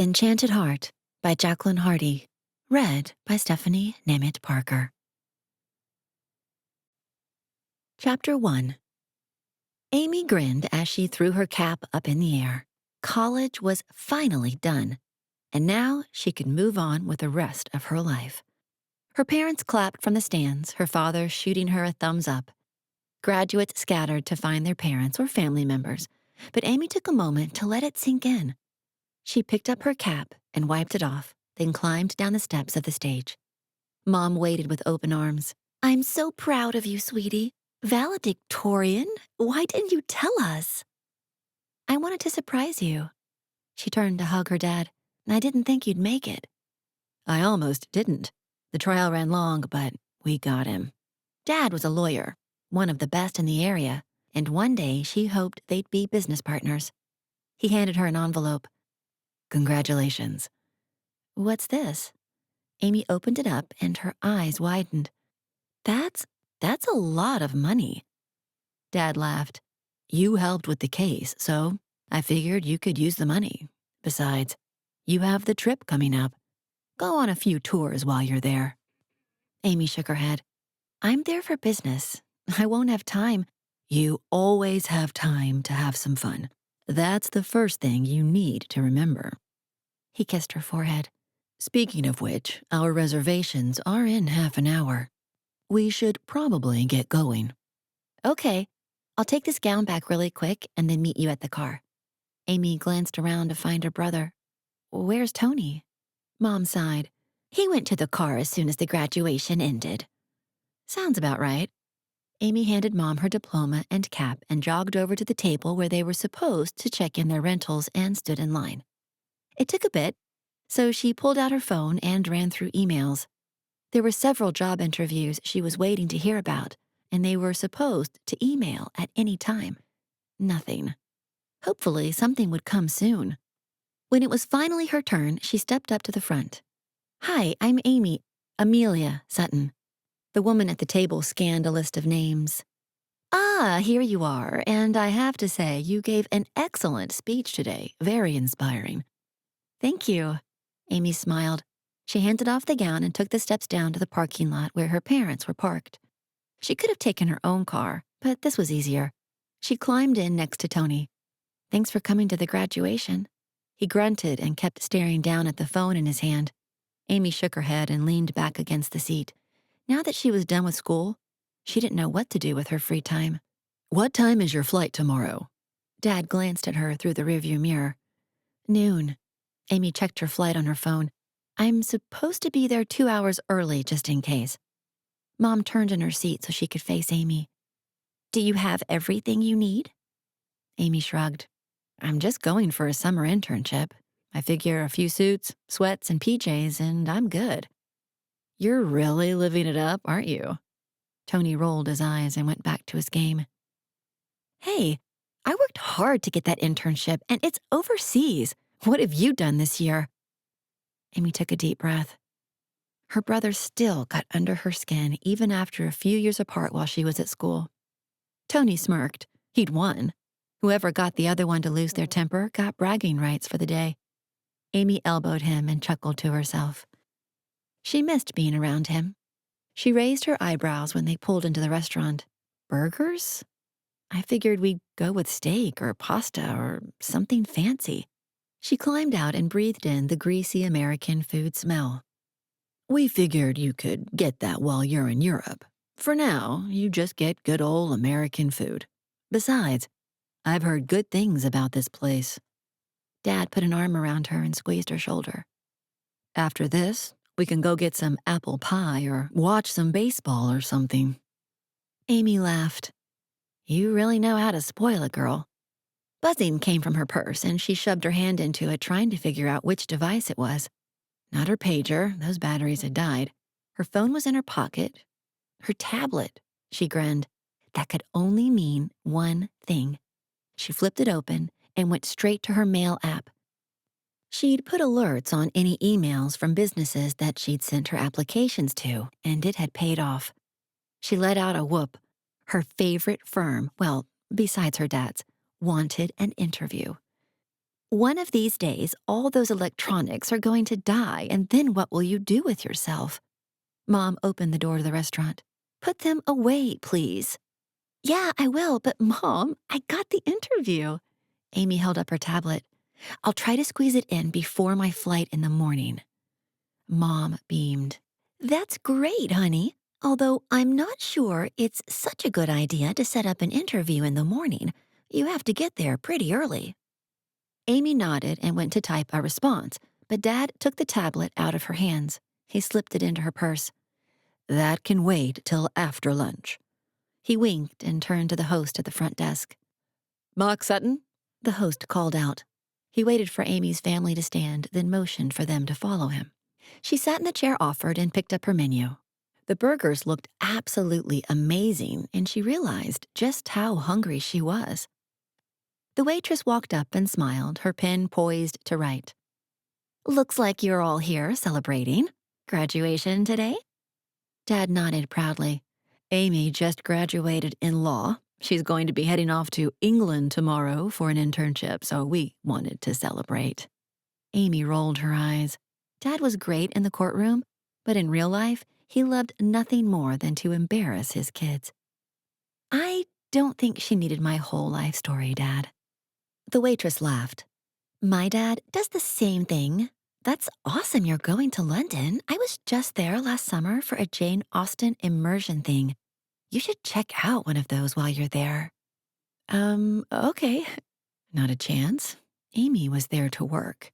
Enchanted Heart by Jacqueline Hardy. Read by Stephanie Nemeth Parker. Chapter 1. Amy grinned as she threw her cap up in the air. College was finally done, and now she could move on with the rest of her life. Her parents clapped from the stands, her father shooting her a thumbs up. Graduates scattered to find their parents or family members, but Amy took a moment to let it sink in. She picked up her cap and wiped it off, then climbed down the steps of the stage. Mom waited with open arms. "I'm so proud of you, sweetie. Valedictorian? Why didn't you tell us?" "I wanted to surprise you." She turned to hug her dad. "I didn't think you'd make it." "I almost didn't. The trial ran long, but we got him." Dad was a lawyer, one of the best in the area, and one day she hoped they'd be business partners. He handed her an envelope. "Congratulations." "What's this?" Amy opened it up and her eyes widened. That's a lot of money." Dad laughed. "You helped with the case, so I figured you could use the money. Besides, you have the trip coming up. Go on a few tours while you're there." Amy shook her head. "I'm there for business. I won't have time." "You always have time to have some fun. That's the first thing you need to remember." He kissed her forehead. "Speaking of which, our reservations are in half an hour. We should probably get going." "Okay, I'll take this gown back really quick and then meet you at the car." Amy glanced around to find her brother. "Where's Tony?" Mom sighed. "He went to the car as soon as the graduation ended." "Sounds about right." Amy handed Mom her diploma and cap and jogged over to the table where they were supposed to check in their rentals and stood in line. It took a bit, so she pulled out her phone and ran through emails. There were several job interviews she was waiting to hear about, and they were supposed to email at any time. Nothing. Hopefully, something would come soon. When it was finally her turn, she stepped up to the front. "Hi, I'm Amelia Sutton." The woman at the table scanned a list of names. "Ah, here you are, and I have to say, you gave an excellent speech today. Very inspiring." "Thank you." Amy smiled. She handed off the gown and took the steps down to the parking lot where her parents were parked. She could have taken her own car, but this was easier. She climbed in next to Tony. "Thanks for coming to the graduation." He grunted and kept staring down at the phone in his hand. Amy shook her head and leaned back against the seat. Now that she was done with school, she didn't know what to do with her free time. "What time is your flight tomorrow?" Dad glanced at her through the rearview mirror. "Noon." Amy checked her flight on her phone. "I'm supposed to be there 2 hours early, just in case." Mom turned in her seat so she could face Amy. "Do you have everything you need?" Amy shrugged. "I'm just going for a summer internship. I figure a few suits, sweats, and PJs, and I'm good." "You're really living it up, aren't you?" Tony rolled his eyes and went back to his game. "Hey, I worked hard to get that internship, and it's overseas. What have you done this year?" Amy took a deep breath. Her brother still got under her skin even after a few years apart while she was at school. Tony smirked. He'd won. Whoever got the other one to lose their temper got bragging rights for the day. Amy elbowed him and chuckled to herself. She missed being around him. She raised her eyebrows when they pulled into the restaurant. "Burgers? I figured we'd go with steak or pasta or something fancy." She climbed out and breathed in the greasy American food smell. "We figured you could get that while you're in Europe. For now, you just get good old American food. Besides, I've heard good things about this place." Dad put an arm around her and squeezed her shoulder. "After this, we can go get some apple pie or watch some baseball or something." Amy laughed. "You really know how to spoil a girl." Buzzing came from her purse, and she shoved her hand into it, trying to figure out which device it was. Not her pager, those batteries had died. Her phone was in her pocket. Her tablet, she grinned. That could only mean one thing. She flipped it open and went straight to her mail app. She'd put alerts on any emails from businesses that she'd sent her applications to, and it had paid off. She let out a whoop. Her favorite firm, well, besides her dad's, wanted an interview. One of these days, all those electronics are going to die, and then what will you do with yourself? Mom opened the door to the restaurant. Put them away, please. Yeah, I will, but Mom, I got the interview. Amy held up her tablet. I'll try to squeeze it in before my flight in the morning. Mom beamed. That's great, honey. Although I'm not sure it's such a good idea to set up an interview in the morning. You have to get there pretty early. Amy nodded and went to type a response, but Dad took the tablet out of her hands. He slipped it into her purse. That can wait till after lunch. He winked and turned to the host at the front desk. Mark Sutton? The host called out. He waited for Amy's family to stand, then motioned for them to follow him. She sat in the chair offered and picked up her menu. The burgers looked absolutely amazing, and she realized just how hungry she was. The waitress walked up and smiled, her pen poised to write. Looks like you're all here celebrating. Graduation today? Dad nodded proudly. Amy just graduated in law. She's going to be heading off to England tomorrow for an internship, so we wanted to celebrate. Amy rolled her eyes. Dad was great in the courtroom, but in real life, he loved nothing more than to embarrass his kids. I don't think she needed my whole life story, Dad. The waitress laughed. My dad does the same thing. That's awesome you're going to London. I was just there last summer for a Jane Austen immersion thing. You should check out one of those while you're there. Okay. Not a chance. Amy was there to work.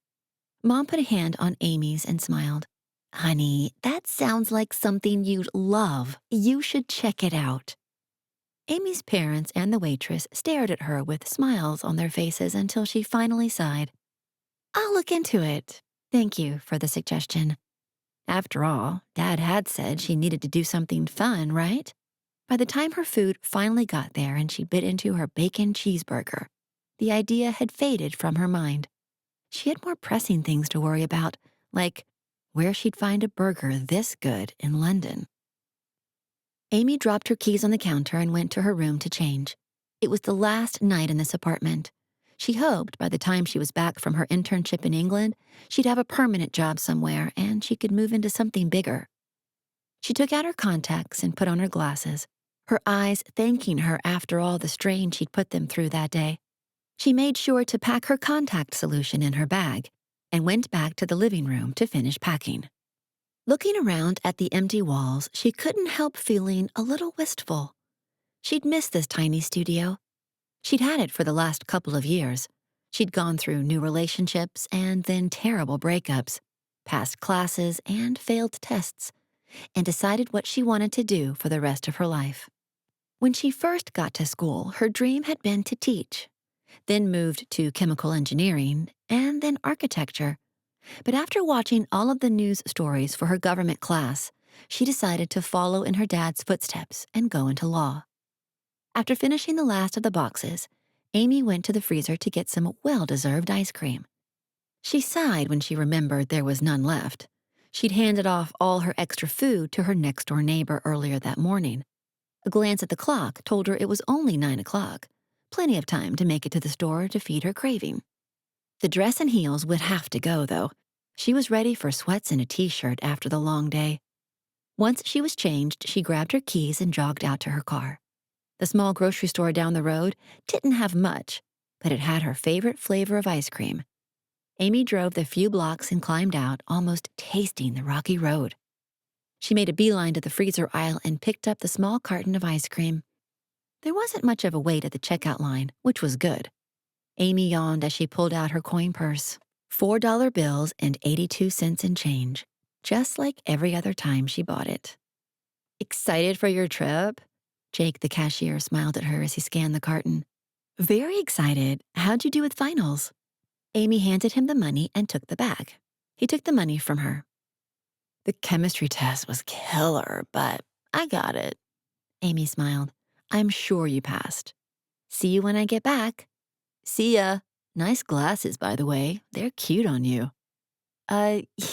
Mom put a hand on Amy's and smiled. Honey, that sounds like something you'd love. You should check it out. Amy's parents and the waitress stared at her with smiles on their faces until she finally sighed. I'll look into it. Thank you for the suggestion. After all, Dad had said she needed to do something fun, right? By the time her food finally got there and she bit into her bacon cheeseburger, the idea had faded from her mind. She had more pressing things to worry about, like where she'd find a burger this good in London. Amy dropped her keys on the counter and went to her room to change. It was the last night in this apartment. She hoped by the time she was back from her internship in England, she'd have a permanent job somewhere and she could move into something bigger. She took out her contacts and put on her glasses, her eyes thanking her after all the strain she'd put them through that day. She made sure to pack her contact solution in her bag and went back to the living room to finish packing. Looking around at the empty walls, she couldn't help feeling a little wistful. She'd missed this tiny studio. She'd had it for the last couple of years. She'd gone through new relationships and then terrible breakups, passed classes and failed tests, and decided what she wanted to do for the rest of her life. When she first got to school, her dream had been to teach, then moved to chemical engineering, and then architecture. But after watching all of the news stories for her government class, she decided to follow in her dad's footsteps and go into law. After finishing the last of the boxes, Amy went to the freezer to get some well-deserved ice cream. She sighed when she remembered there was none left. She'd handed off all her extra food to her next-door neighbor earlier that morning. A glance at the clock told her it was only 9 o'clock, plenty of time to make it to the store to feed her craving. The dress and heels would have to go, though. She was ready for sweats and a t-shirt after the long day. Once she was changed, she grabbed her keys and jogged out to her car. The small grocery store down the road didn't have much, but it had her favorite flavor of ice cream. Amy drove the few blocks and climbed out, almost tasting the rocky road. She made a beeline to the freezer aisle and picked up the small carton of ice cream. There wasn't much of a wait at the checkout line, which was good. Amy yawned as she pulled out her coin purse. $4 bills and 82 cents in change, just like every other time she bought it. Excited for your trip? Jake, the cashier, smiled at her as he scanned the carton. Very excited. How'd you do with finals? Amy handed him the money and took the bag. He took the money from her. The chemistry test was killer, but I got it. Amy smiled. I'm sure you passed. See you when I get back. See ya. Nice glasses, by the way. They're cute on you.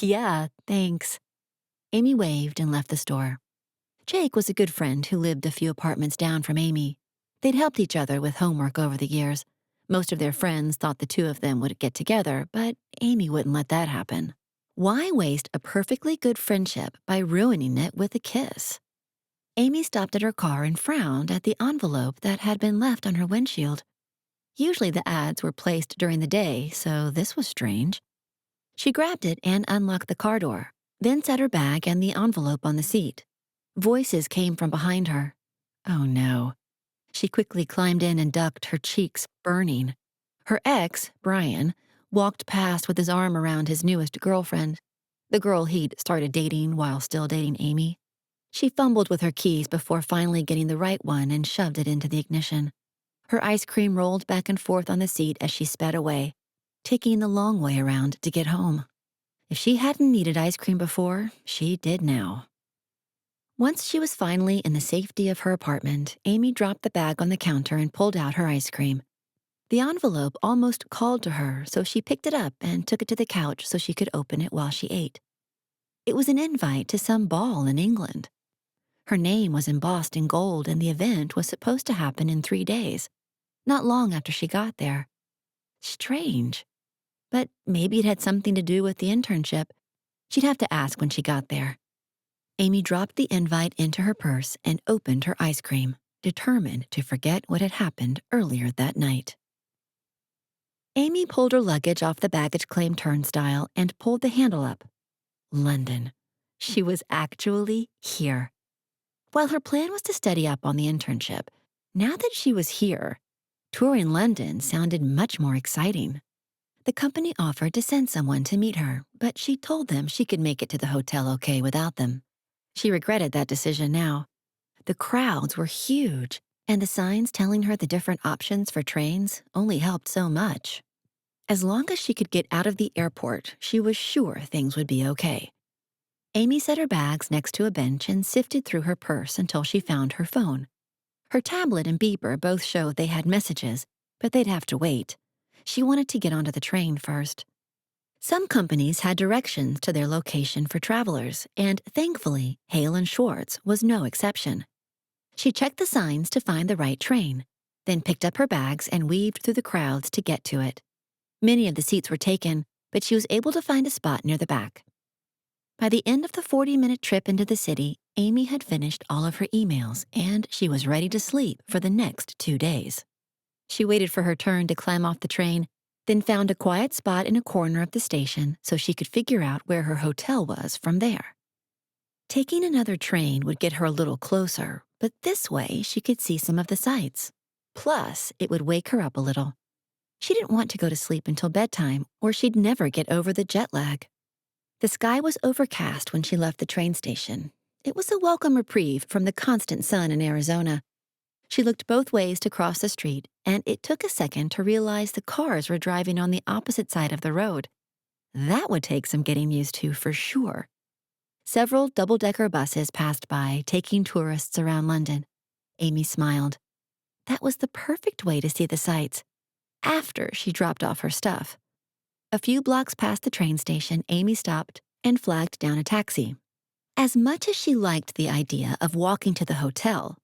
Yeah, thanks. Amy waved and left the store. Jake was a good friend who lived a few apartments down from Amy. They'd helped each other with homework over the years, Most of their friends thought the two of them would get together, but Amy wouldn't let that happen. Why waste a perfectly good friendship by ruining it with a kiss? Amy stopped at her car and frowned at the envelope that had been left on her windshield. Usually the ads were placed during the day, so this was strange. She grabbed it and unlocked the car door, then set her bag and the envelope on the seat. Voices came from behind her. Oh no. She quickly climbed in and ducked, her cheeks burning. Her ex, Brian, walked past with his arm around his newest girlfriend, the girl he'd started dating while still dating Amy. She fumbled with her keys before finally getting the right one and shoved it into the ignition. Her ice cream rolled back and forth on the seat as she sped away, taking the long way around to get home. If she hadn't needed ice cream before, she did now. Once she was finally in the safety of her apartment, Amy dropped the bag on the counter and pulled out her ice cream. The envelope almost called to her, so she picked it up and took it to the couch so she could open it while she ate. It was an invite to some ball in England. Her name was embossed in gold, and the event was supposed to happen in 3 days, not long after she got there. Strange. But maybe it had something to do with the internship. She'd have to ask when she got there. Amy dropped the invite into her purse and opened her ice cream, determined to forget what had happened earlier that night. Amy pulled her luggage off the baggage claim turnstile and pulled the handle up. London. She was actually here. While her plan was to study up on the internship, now that she was here, touring London sounded much more exciting. The company offered to send someone to meet her, but she told them she could make it to the hotel okay without them. She regretted that decision now. The crowds were huge, and the signs telling her the different options for trains only helped so much. As long as she could get out of the airport, she was sure things would be okay. Amy set her bags next to a bench and sifted through her purse until she found her phone. Her tablet and beeper both showed they had messages, but they'd have to wait. She wanted to get onto the train first. Some companies had directions to their location for travelers, and thankfully, Hale and Schwartz was no exception. She checked the signs to find the right train, then picked up her bags and weaved through the crowds to get to it. Many of the seats were taken, but she was able to find a spot near the back. By the end of the 40-minute trip into the city, Amy had finished all of her emails, and she was ready to sleep for the next 2 days. She waited for her turn to climb off the train, then found a quiet spot in a corner of the station so she could figure out where her hotel was from there. Taking another train would get her a little closer, but this way she could see some of the sights. Plus, it would wake her up a little. She didn't want to go to sleep until bedtime, or she'd never get over the jet lag. The sky was overcast when she left the train station. It was a welcome reprieve from the constant sun in Arizona. She looked both ways to cross the street, and it took a second to realize the cars were driving on the opposite side of the road. That would take some getting used to for sure. Several double-decker buses passed by, taking tourists around London. Amy smiled. That was the perfect way to see the sights, after she dropped off her stuff. A few blocks past the train station, Amy stopped and flagged down a taxi. As much as she liked the idea of walking to the hotel,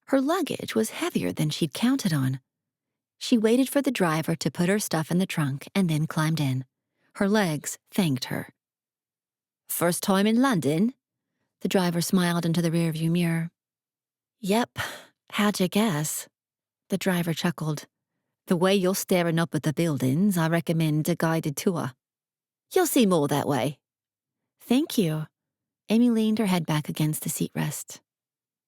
her luggage was heavier than she'd counted on. She waited for the driver to put her stuff in the trunk and then climbed in. Her legs thanked her. "First time in London?" The driver smiled into the rearview mirror. "Yep, how'd you guess?" The driver chuckled. "The way you're staring up at the buildings, I recommend a guided tour. You'll see more that way." "Thank you." Amy leaned her head back against the seat rest.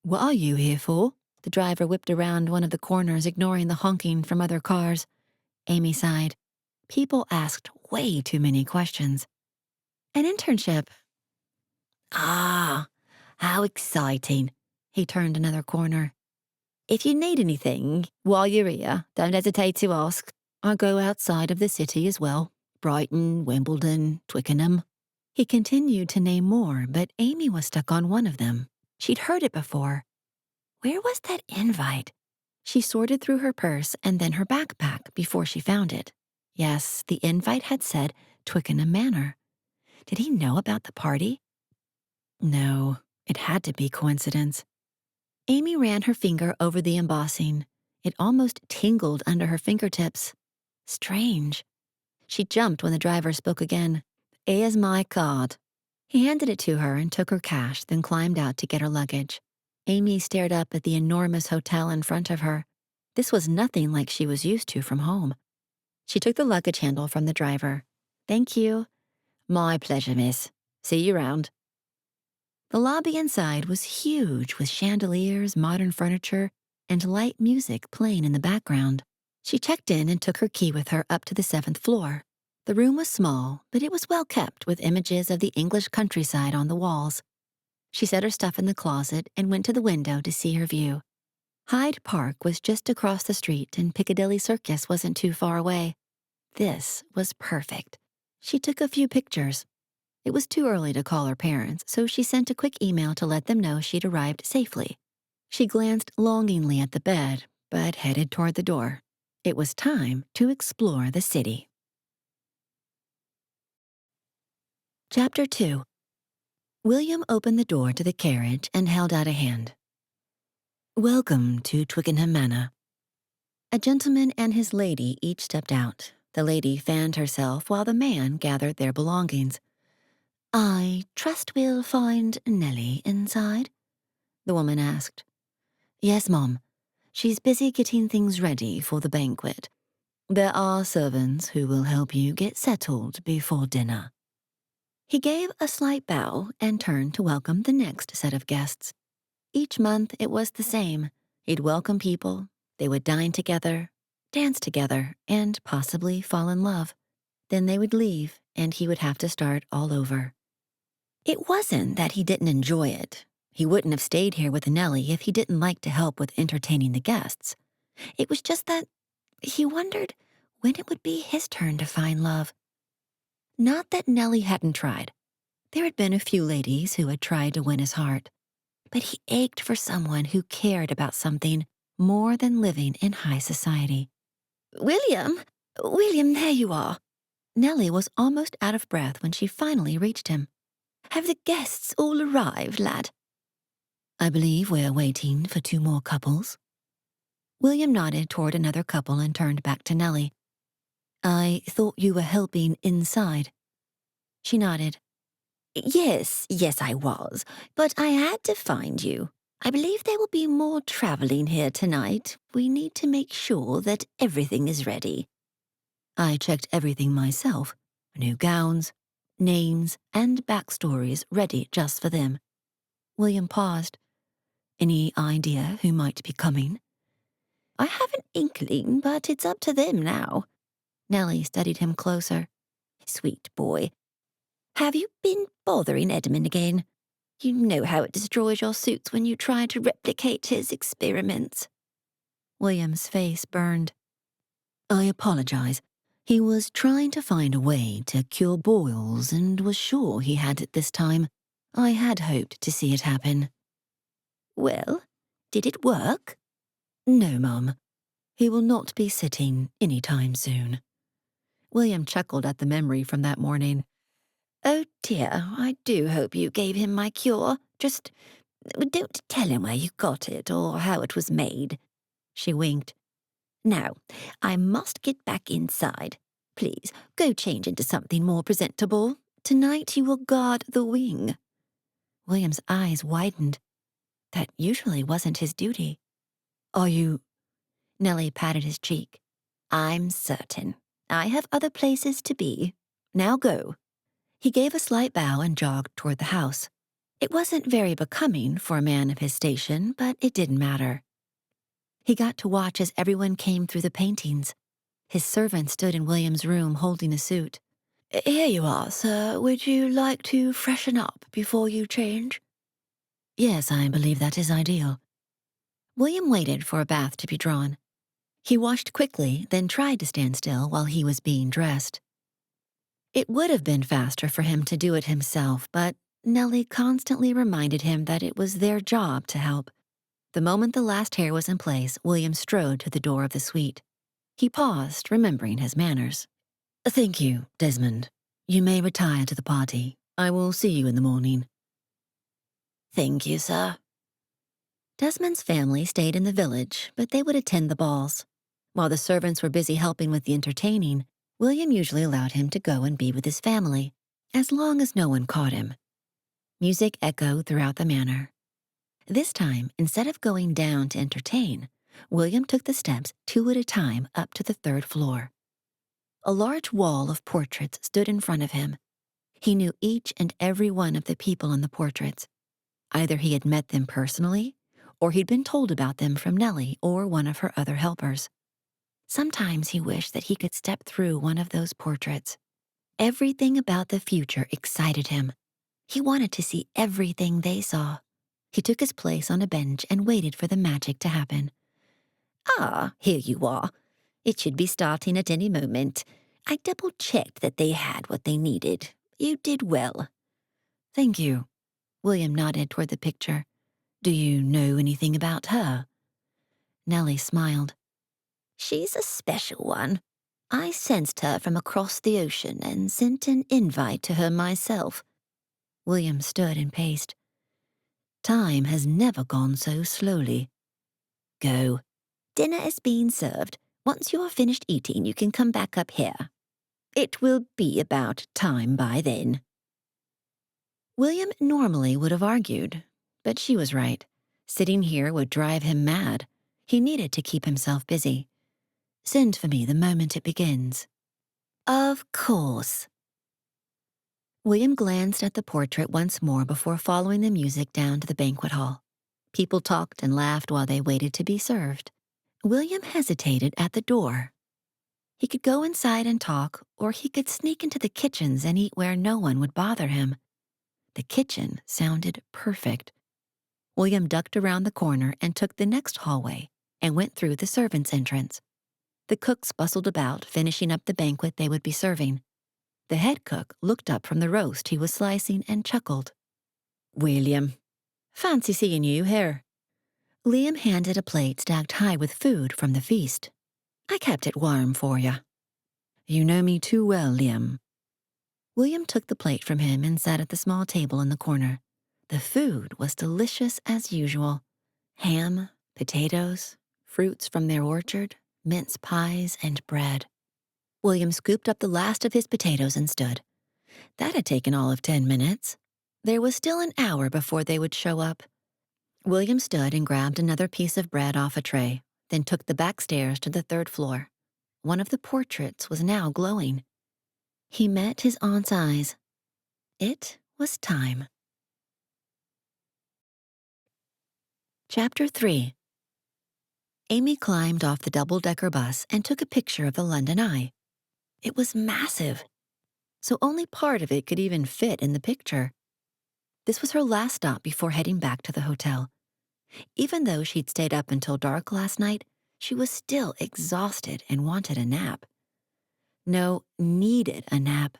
"What are you here for?" The driver whipped around one of the corners, ignoring the honking from other cars. Amy sighed. People asked way too many questions. "An internship." "Ah, how exciting." He turned another corner. "If you need anything while you're here, don't hesitate to ask. I go outside of the city as well. Brighton, Wimbledon, Twickenham." He continued to name more, but Amy was stuck on one of them. She'd heard it before. Where was that invite? She sorted through her purse and then her backpack before she found it. Yes, the invite had said Twickenham Manor. Did he know about the party? No, it had to be coincidence. Amy ran her finger over the embossing. It almost tingled under her fingertips. Strange. She jumped when the driver spoke again. "Here's my card." He handed it to her and took her cash, then climbed out to get her luggage. Amy stared up at the enormous hotel in front of her. This was nothing like she was used to from home. She took the luggage handle from the driver. "Thank you." "My pleasure, miss. See you round." The lobby inside was huge, with chandeliers, modern furniture, and light music playing in the background. She checked in and took her key with her up to the 7th floor. The room was small, but it was well kept, with images of the English countryside on the walls. She set her stuff in the closet and went to the window to see her view. Hyde Park was just across the street, and Piccadilly Circus wasn't too far away. This was perfect. She took a few pictures. It was too early to call her parents, so she sent a quick email to let them know she'd arrived safely. She glanced longingly at the bed, but headed toward the door. It was time to explore the city. Chapter 2. William opened the door to the carriage and held out a hand. "Welcome to Twickenham Manor." A gentleman and his lady each stepped out. The lady fanned herself while the man gathered their belongings. "I trust we'll find Nellie inside?" the woman asked. "Yes, Mom. She's busy getting things ready for the banquet. There are servants who will help you get settled before dinner." He gave a slight bow and turned to welcome the next set of guests. Each month it was the same. He'd welcome people, they would dine together, dance together, and possibly fall in love. Then they would leave, and he would have to start all over. It wasn't that he didn't enjoy it. He wouldn't have stayed here with Nellie if he didn't like to help with entertaining the guests. It was just that he wondered when it would be his turn to find love. Not that Nellie hadn't tried. There had been a few ladies who had tried to win his heart. But he ached for someone who cared about something more than living in high society. "William! William, there you are!" Nellie was almost out of breath when she finally reached him. "Have the guests all arrived, lad?" "I believe we're waiting for 2 more couples." William nodded toward another couple and turned back to Nellie. "I thought you were helping inside." She nodded. Yes, I was, but I had to find you. I believe there will be more traveling here tonight. We need to make sure that everything is ready." "I checked everything myself. New gowns, names, and backstories ready just for them." William paused. "Any idea who might be coming?" "I have an inkling, but it's up to them now." Nellie studied him closer. "Sweet boy. Have you been bothering Edmund again? You know how it destroys your suits when you try to replicate his experiments." William's face burned. "I apologize. He was trying to find a way to cure boils and was sure he had it this time. I had hoped to see it happen." "Well, did it work?" "No, Mum. He will not be sitting any time soon." William chuckled at the memory from that morning. "Oh dear, I do hope you gave him my cure. Just don't tell him where you got it or how it was made." She winked. "Now, I must get back inside. Please, go change into something more presentable. Tonight you will guard the wing." William's eyes widened. That usually wasn't his duty. "Are you—" Nellie patted his cheek. "I'm certain. I have other places to be. Now go." He gave a slight bow and jogged toward the house. It wasn't very becoming for a man of his station, but it didn't matter. He got to watch as everyone came through the paintings. His servant stood in William's room holding a suit. "Here you are, sir. Would you like to freshen up before you change?" "Yes, I believe that is ideal." William waited for a bath to be drawn. He washed quickly, then tried to stand still while he was being dressed. It would have been faster for him to do it himself, but Nellie constantly reminded him that it was their job to help. The moment the last hair was in place, William strode to the door of the suite. He paused, remembering his manners. "Thank you, Desmond. You may retire to the party. I will see you in the morning." "Thank you, sir." Desmond's family stayed in the village, but they would attend the balls. While the servants were busy helping with the entertaining, William usually allowed him to go and be with his family, as long as no one caught him. Music echoed throughout the manor. This time, instead of going down to entertain, William took the steps 2 at a time up to the 3rd floor. A large wall of portraits stood in front of him. He knew each and every one of the people in the portraits. Either he had met them personally, or he'd been told about them from Nellie or one of her other helpers. Sometimes he wished that he could step through one of those portraits. Everything about the future excited him. He wanted to see everything they saw. He took his place on a bench and waited for the magic to happen. "Ah, here you are. It should be starting at any moment. I double-checked that they had what they needed. You did well." "Thank you." William nodded toward the picture. "Do you know anything about her?" Nellie smiled. "She's a special one. I sensed her from across the ocean and sent an invite to her myself." William stood and paced. Time has never gone so slowly. "Go. Dinner is being served. Once you are finished eating, you can come back up here. It will be about time by then." William normally would have argued, but she was right. Sitting here would drive him mad. He needed to keep himself busy. "Send for me the moment it begins." "Of course." William glanced at the portrait once more before following the music down to the banquet hall. People talked and laughed while they waited to be served. William hesitated at the door. He could go inside and talk, or he could sneak into the kitchens and eat where no one would bother him. The kitchen sounded perfect. William ducked around the corner and took the next hallway and went through the servants' entrance. The cooks bustled about, finishing up the banquet they would be serving. The head cook looked up from the roast he was slicing and chuckled. "William, fancy seeing you here." Liam handed a plate stacked high with food from the feast. "I kept it warm for you." "You know me too well, Liam." William took the plate from him and sat at the small table in the corner. The food was delicious as usual. Ham, potatoes, fruits from their orchard, mince pies, and bread. William scooped up the last of his potatoes and stood. That had taken all of 10 minutes. There was still an hour before they would show up. William stood and grabbed another piece of bread off a tray, then took the back stairs to the 3rd floor. One of the portraits was now glowing. He met his aunt's eyes. It was time. Chapter 3. Amy climbed off the double-decker bus and took a picture of the London Eye. It was massive, so only part of it could even fit in the picture. This was her last stop before heading back to the hotel. Even though she'd stayed up until dark last night, she was still exhausted and wanted a nap. No, needed a nap.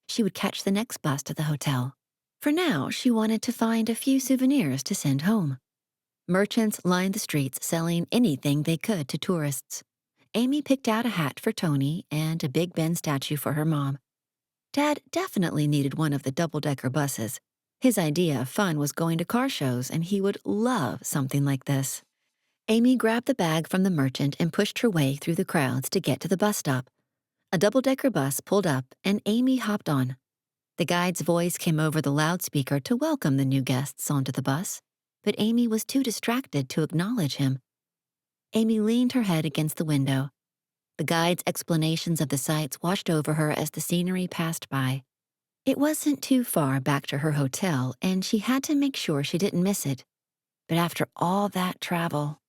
She would catch the next bus to the hotel. For now, she wanted to find a few souvenirs to send home. Merchants lined the streets selling anything they could to tourists. Amy picked out a hat for Tony and a Big Ben statue for her mom. Dad definitely needed one of the double-decker buses. His idea of fun was going to car shows, and he would love something like this. Amy grabbed the bag from the merchant and pushed her way through the crowds to get to the bus stop. A double-decker bus pulled up, and Amy hopped on. The guide's voice came over the loudspeaker to welcome the new guests onto the bus, but Amy was too distracted to acknowledge him. Amy leaned her head against the window. The guide's explanations of the sights washed over her as the scenery passed by. It wasn't too far back to her hotel, and she had to make sure she didn't miss it. But after all that travel...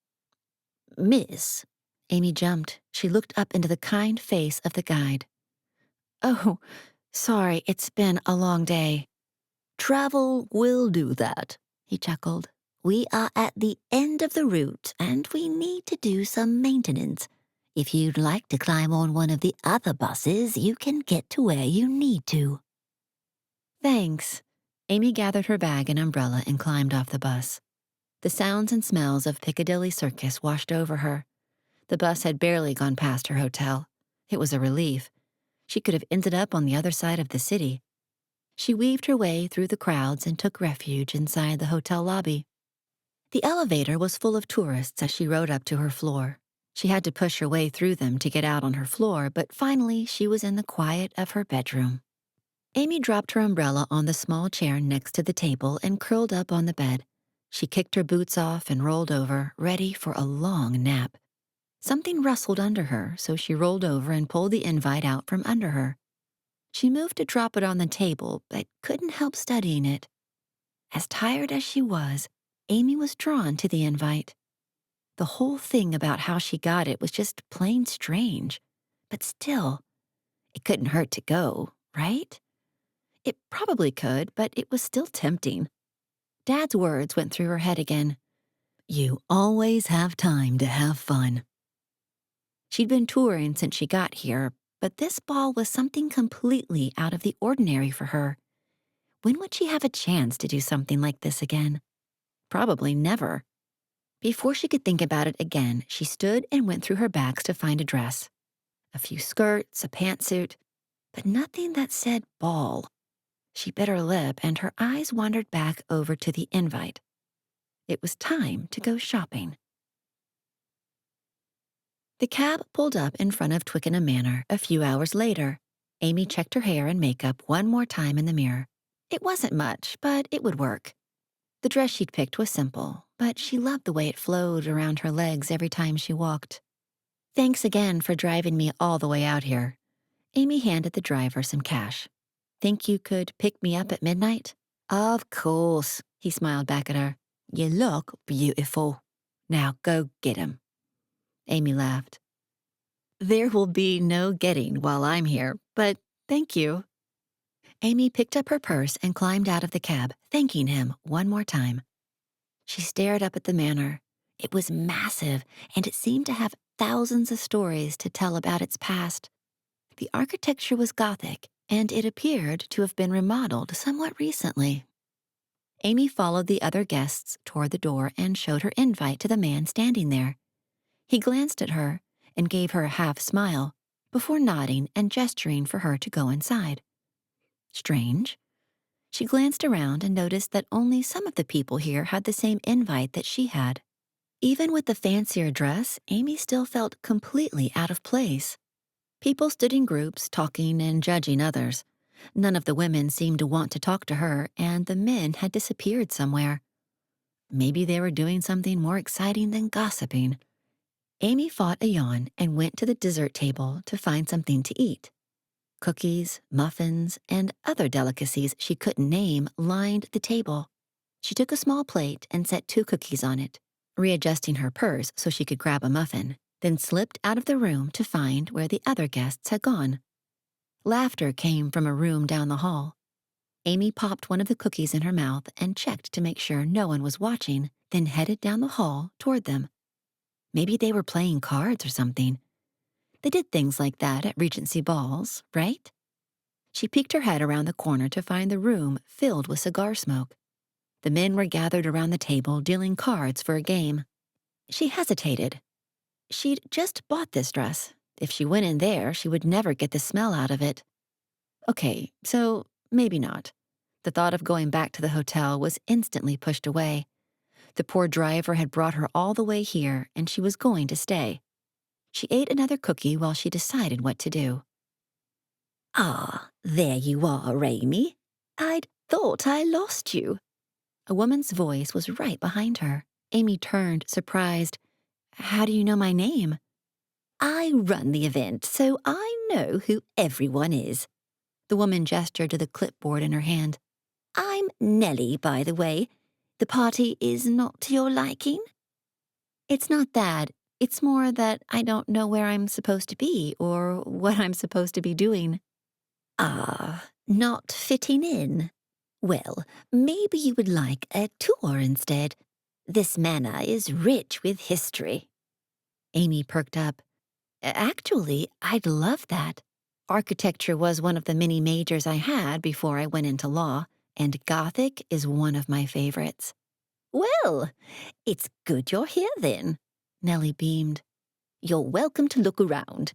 "Miss?" Amy jumped. She looked up into the kind face of the guide. "Oh, sorry, it's been a long day." "Travel will do that," he chuckled. "We are at the end of the route, and we need to do some maintenance. If you'd like to climb on one of the other buses, you can get to where you need to." "Thanks." Amy gathered her bag and umbrella and climbed off the bus. The sounds and smells of Piccadilly Circus washed over her. The bus had barely gone past her hotel. It was a relief. She could have ended up on the other side of the city. She weaved her way through the crowds and took refuge inside the hotel lobby. The elevator was full of tourists as she rode up to her floor. She had to push her way through them to get out on her floor, but finally she was in the quiet of her bedroom. Amy dropped her umbrella on the small chair next to the table and curled up on the bed. She kicked her boots off and rolled over, ready for a long nap. Something rustled under her, so she rolled over and pulled the invite out from under her. She moved to drop it on the table, but couldn't help studying it. As tired as she was, Amy was drawn to the invite. The whole thing about how she got it was just plain strange. But still, it couldn't hurt to go, right? It probably could, but it was still tempting. Dad's words went through her head again. You always have time to have fun. She'd been touring since she got here, but this ball was something completely out of the ordinary for her. When would she have a chance to do something like this again? Probably never. Before she could think about it again, she stood and went through her bags to find a dress. A few skirts, a pantsuit, but nothing that said ball. She bit her lip and her eyes wandered back over to the invite. It was time to go shopping. The cab pulled up in front of Twickenham Manor a few hours later. Amy checked her hair and makeup one more time in the mirror. It wasn't much, but it would work. The dress she'd picked was simple, but she loved the way it flowed around her legs every time she walked. Thanks again for driving me all the way out here. Amy handed the driver some cash. Think you could pick me up at midnight? Of course, he smiled back at her. You look beautiful. Now go get him. Amy laughed. There will be no getting while I'm here, but thank you. Amy picked up her purse and climbed out of the cab, thanking him one more time. She stared up at the manor. It was massive, and it seemed to have thousands of stories to tell about its past. The architecture was Gothic, and it appeared to have been remodeled somewhat recently. Amy followed the other guests toward the door and showed her invite to the man standing there. He glanced at her and gave her a half smile before nodding and gesturing for her to go inside. Strange. She glanced around and noticed that only some of the people here had the same invite that she had. Even with the fancier dress, Amy still felt completely out of place. People stood in groups, talking and judging others. None of the women seemed to want to talk to her, and the men had disappeared somewhere. Maybe they were doing something more exciting than gossiping. Amy fought a yawn and went to the dessert table to find something to eat. Cookies, muffins, and other delicacies she couldn't name lined the table. She took a small plate and set 2 cookies on it, readjusting her purse so she could grab a muffin, then slipped out of the room to find where the other guests had gone. Laughter came from a room down the hall. Amy popped one of the cookies in her mouth and checked to make sure no one was watching, then headed down the hall toward them. Maybe they were playing cards or something. They did things like that at Regency balls, right? She peeked her head around the corner to find the room filled with cigar smoke. The men were gathered around the table dealing cards for a game. She hesitated. She'd just bought this dress. If she went in there, she would never get the smell out of it. Okay, so maybe not. The thought of going back to the hotel was instantly pushed away. The poor driver had brought her all the way here, and she was going to stay. She ate another cookie while she decided what to do. Ah, there you are, Amy. I'd thought I lost you. A woman's voice was right behind her. Amy turned, surprised. How do you know my name? I run the event, so I know who everyone is. The woman gestured to the clipboard in her hand. I'm Nellie, by the way. The party is not to your liking? It's not that. It's more that I don't know where I'm supposed to be or what I'm supposed to be doing. Ah, not fitting in. Well, maybe you would like a tour instead. This manor is rich with history. Amy perked up. Actually, I'd love that. Architecture was one of the many majors I had before I went into law, and Gothic is one of my favorites. Well, it's good you're here then. Nellie beamed. You're welcome to look around.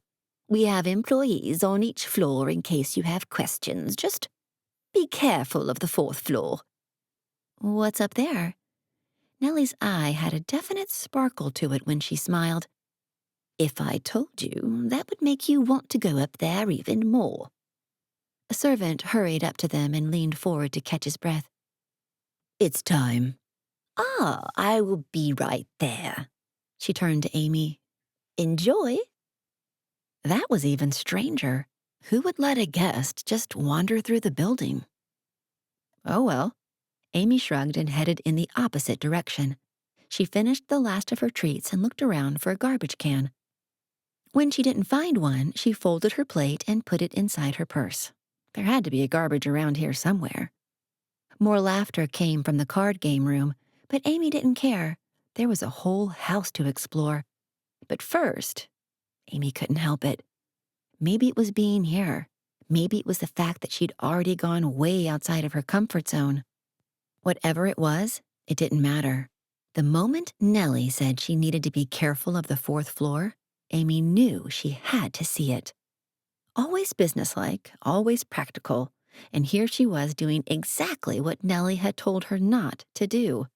We have employees on each floor in case you have questions. Just be careful of the 4th floor. What's up there? Nellie's eye had a definite sparkle to it when she smiled. "If I told you, that would make you want to go up there even more." A servant hurried up to them and leaned forward to catch his breath. "It's time." "Ah, I will be right there." She turned to Amy. "Enjoy." That was even stranger. Who would let a guest just wander through the building? Oh well. Amy shrugged and headed in the opposite direction. She finished the last of her treats and looked around for a garbage can. When she didn't find one, she folded her plate and put it inside her purse. There had to be a garbage around here somewhere. More laughter came from the card game room, but Amy didn't care. There was a whole house to explore. But first, Amy couldn't help it. Maybe it was being here. Maybe it was the fact that she'd already gone way outside of her comfort zone. Whatever it was, it didn't matter. The moment Nellie said she needed to be careful of the fourth floor, Amy knew she had to see it. Always businesslike, always practical, and here she was doing exactly what Nellie had told her not to do.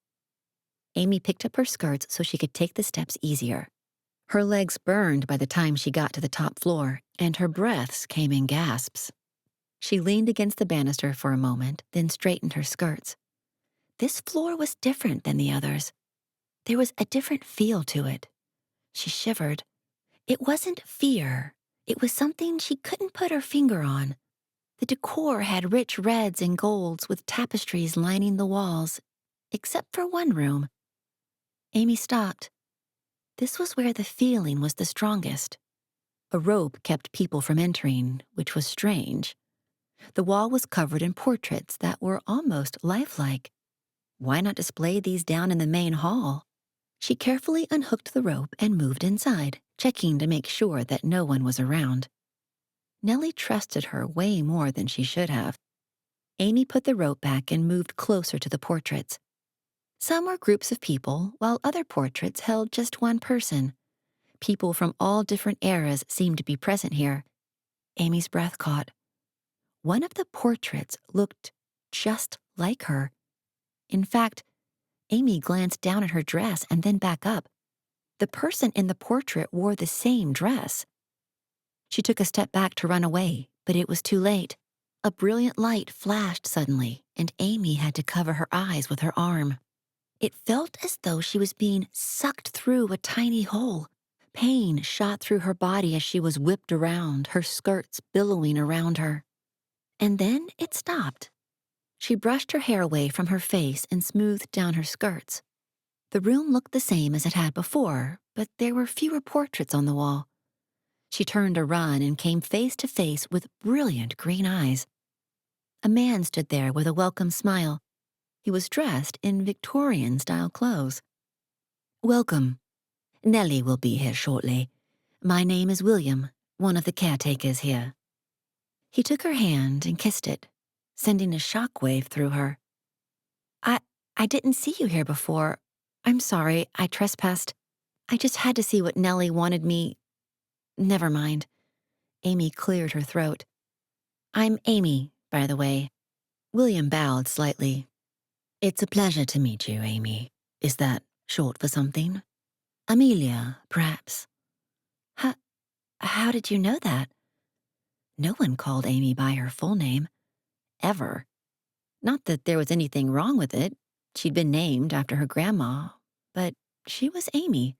Amy picked up her skirts so she could take the steps easier. Her legs burned by the time she got to the top floor, and her breaths came in gasps. She leaned against the banister for a moment, then straightened her skirts. This floor was different than the others. There was a different feel to it. She shivered. It wasn't fear. It was something she couldn't put her finger on. The decor had rich reds and golds with tapestries lining the walls, except for one room. Amy stopped. This was where the feeling was the strongest. A rope kept people from entering, which was strange. The wall was covered in portraits that were almost lifelike. Why not display these down in the main hall? She carefully unhooked the rope and moved inside, checking to make sure that no one was around. Nellie trusted her way more than she should have. Amy put the rope back and moved closer to the portraits. Some were groups of people, while other portraits held just one person. People from all different eras seemed to be present here. Amy's breath caught. One of the portraits looked just like her. In fact, Amy glanced down at her dress and then back up. The person in the portrait wore the same dress. She took a step back to run away, but it was too late. A brilliant light flashed suddenly, and Amy had to cover her eyes with her arm. It felt as though she was being sucked through a tiny hole. Pain shot through her body as she was whipped around, her skirts billowing around her. And then it stopped. She brushed her hair away from her face and smoothed down her skirts. The room looked the same as it had before, but there were fewer portraits on the wall. She turned to run and came face to face with brilliant green eyes. A man stood there with a welcome smile. He was dressed in Victorian-style clothes. "Welcome. Nellie will be here shortly. My name is William, one of the caretakers here." He took her hand and kissed it, sending a shockwave through her. I didn't see you here before. I'm sorry, I trespassed. I just had to see what Nellie wanted me. Never mind." Amy cleared her throat. "I'm Amy, by the way." William bowed slightly. "It's a pleasure to meet you, Amy. Is that short for something? Amelia, perhaps?" How did you know that?" No one called Amy by her full name. Ever. Not that there was anything wrong with it. She'd been named after her grandma. But she was Amy.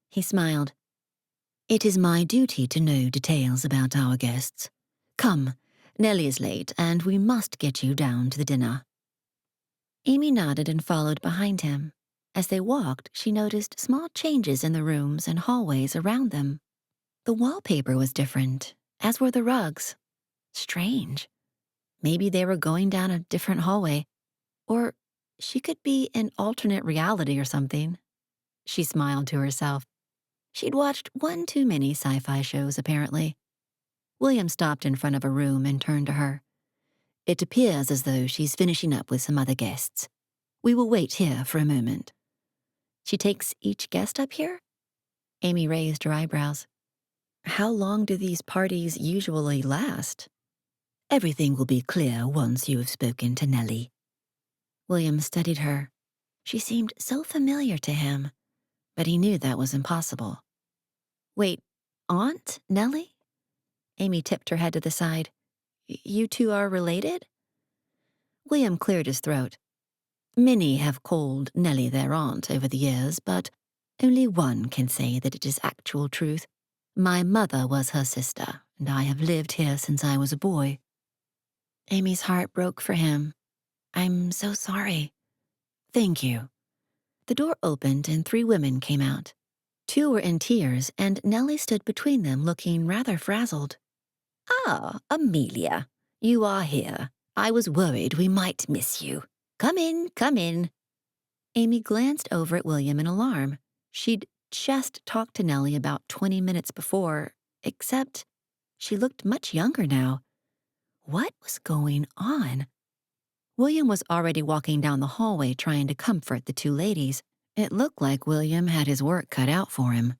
He smiled. "It is my duty to know details about our guests. Come, Nellie is late, and we must get you down to the dinner." Amy nodded and followed behind him. As they walked, she noticed small changes in the rooms and hallways around them. The wallpaper was different, as were the rugs. Strange. Maybe they were going down a different hallway. Or she could be in alternate reality or something. She smiled to herself. She'd watched one too many sci-fi shows, apparently. William stopped in front of a room and turned to her. "It appears as though she's finishing up with some other guests. We will wait here for a moment." "She takes each guest up here?" Amy raised her eyebrows. "How long do these parties usually last?" "Everything will be clear once you have spoken to Nellie." William studied her. She seemed so familiar to him, but he knew that was impossible. Wait, Aunt Nellie? Amy tipped her head to the side. You two are related? William cleared his throat. Many have called Nellie their aunt over the years, but only one can say that it is actual truth. My mother was her sister, and I have lived here since I was a boy. Amy's heart broke for him. I'm so sorry. Thank you. The door opened and 3 women came out. 2 were in tears, and Nellie stood between them looking rather frazzled. Ah, Amelia, you are here. I was worried we might miss you. Come in, come in. Amy glanced over at William in alarm. She'd just talked to Nellie about 20 minutes before, except she looked much younger now. What was going on? William was already walking down the hallway trying to comfort the 2 ladies. It looked like William had his work cut out for him.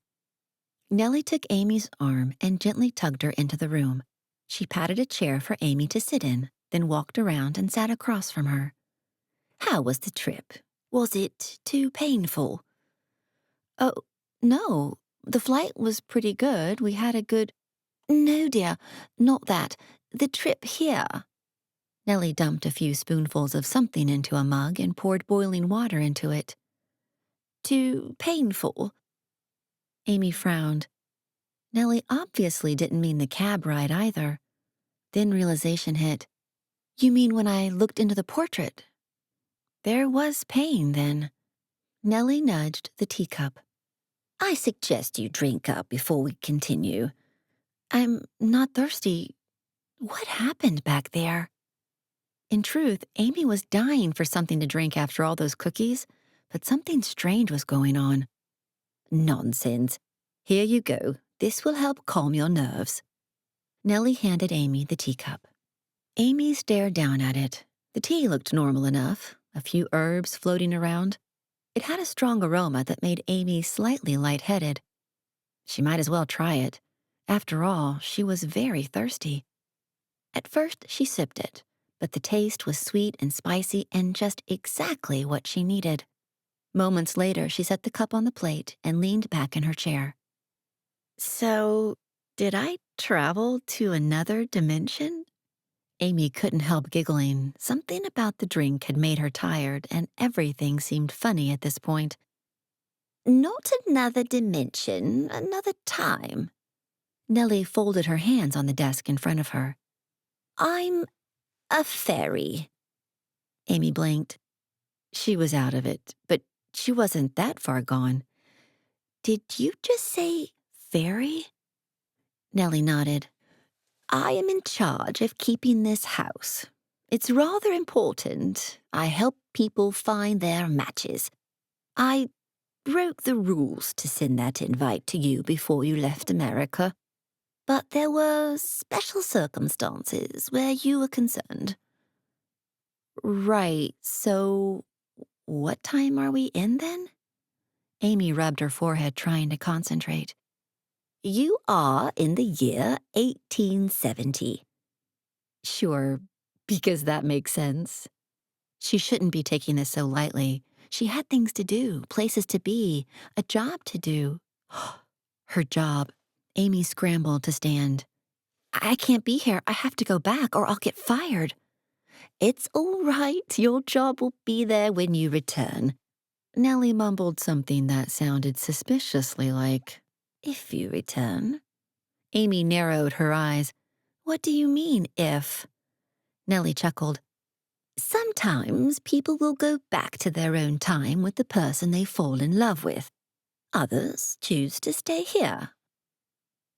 Nellie took Amy's arm and gently tugged her into the room. She patted a chair for Amy to sit in, then walked around and sat across from her. How was the trip? Was it too painful? Oh, no. The flight was pretty good. We had a good... No, dear, not that. The trip here. Nellie dumped a few spoonfuls of something into a mug and poured boiling water into it. Too painful? Amy frowned. Nellie obviously didn't mean the cab ride either. Then realization hit. You mean when I looked into the portrait? There was pain, then. Nellie nudged the teacup. I suggest you drink up before we continue. I'm not thirsty. What happened back there? In truth, Amy was dying for something to drink after all those cookies, but something strange was going on. Nonsense. Here you go. This will help calm your nerves. Nellie handed Amy the teacup. Amy stared down at it. The tea looked normal enough, a few herbs floating around. It had a strong aroma that made Amy slightly lightheaded. She might as well try it. After all, she was very thirsty. At first, she sipped it, but the taste was sweet and spicy and just exactly what she needed. Moments later, she set the cup on the plate and leaned back in her chair. So, did I travel to another dimension? Amy couldn't help giggling. Something about the drink had made her tired, and everything seemed funny at this point. Not another dimension, another time. Nellie folded her hands on the desk in front of her. I'm a fairy. Amy blinked. She was out of it, but she wasn't that far gone. Did you just say fairy? Nellie nodded. I am in charge of keeping this house. It's rather important. I help people find their matches. I broke the rules to send that invite to you before you left America. But there were special circumstances where you were concerned. Right, so what time are we in then? Amy rubbed her forehead, trying to concentrate. You are in the year 1870. Sure, because that makes sense. She shouldn't be taking this so lightly. She had things to do, places to be, a job to do. Her job. Amy scrambled to stand. I can't be here. I have to go back or I'll get fired. It's all right. Your job will be there when you return. Nellie mumbled something that sounded suspiciously like, if you return. Amy narrowed her eyes. What do you mean, if? Nellie chuckled. Sometimes people will go back to their own time with the person they fall in love with. Others choose to stay here.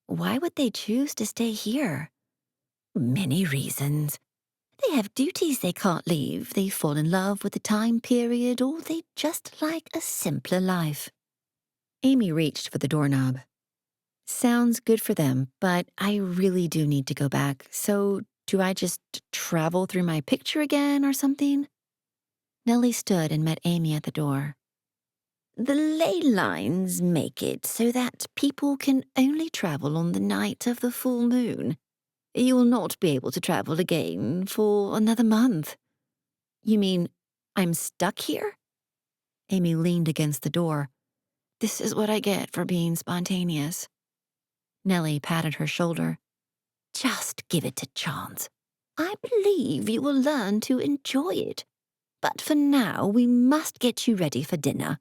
Why would they choose to stay here? Many reasons. They have duties they can't leave, they fall in love with the time period, or they just like a simpler life. Amy reached for the doorknob. Sounds good for them, but I really do need to go back, so do I just travel through my picture again or something? Nellie stood and met Amy at the door. The ley lines make it so that people can only travel on the night of the full moon. You will not be able to travel again for another month. You mean I'm stuck here? Amy leaned against the door. "This is what I get for being spontaneous." Nellie patted her shoulder. "Just give it a chance. I believe you will learn to enjoy it. But for now, we must get you ready for dinner.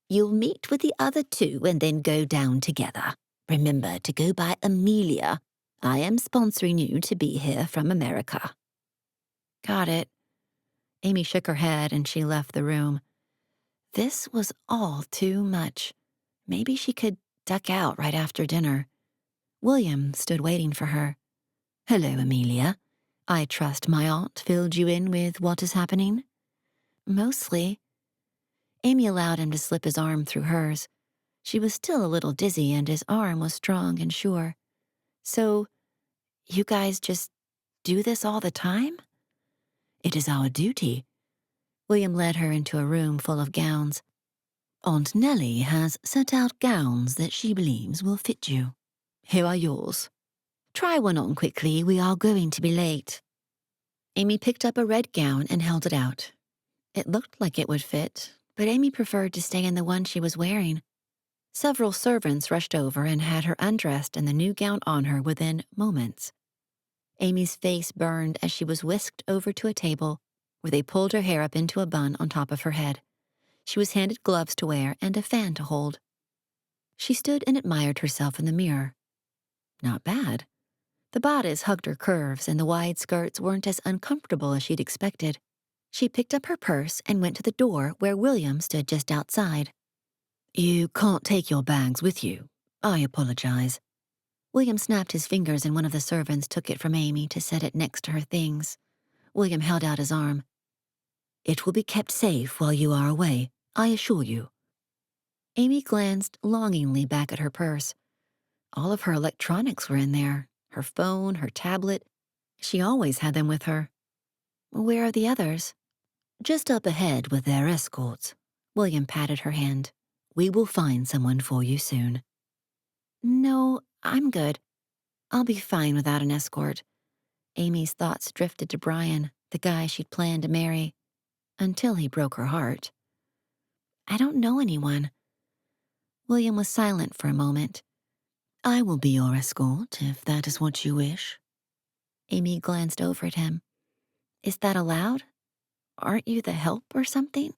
You'll meet with the other two and then go down together. Remember to go by Amelia. I am sponsoring you to be here from America." "Got it." Amy shook her head and she left the room. This was all too much. Maybe she could duck out right after dinner. William stood waiting for her. "Hello, Amelia. I trust my aunt filled you in with what is happening?" "Mostly." Amy allowed him to slip his arm through hers. She was still a little dizzy and his arm was strong and sure. "So, you guys just do this all the time?" "It is our duty." William led her into a room full of gowns. "Aunt Nellie has set out gowns that she believes will fit you. Here are yours. Try one on quickly, we are going to be late." Amy picked up a red gown and held it out. It looked like it would fit, but Amy preferred to stay in the one she was wearing. Several servants rushed over and had her undressed and the new gown on her within moments. Amy's face burned as she was whisked over to a table where they pulled her hair up into a bun on top of her head. She was handed gloves to wear and a fan to hold. She stood and admired herself in the mirror. Not bad. The bodice hugged her curves and the wide skirts weren't as uncomfortable as she'd expected. She picked up her purse and went to the door where William stood just outside. "You can't take your bags with you. I apologize." William snapped his fingers and one of the servants took it from Amy to set it next to her things. William held out his arm. "It will be kept safe while you are away, I assure you." Amy glanced longingly back at her purse. All of her electronics were in there. Her phone, her tablet. She always had them with her. "Where are the others?" "Just up ahead with their escorts." William patted her hand. "We will find someone for you soon." "No, I'm good. I'll be fine without an escort." Amy's thoughts drifted to Brian, the guy she'd planned to marry, until he broke her heart. "I don't know anyone." William was silent for a moment. "I will be your escort, if that is what you wish." Amy glanced over at him. "Is that allowed? Aren't you the help or something?"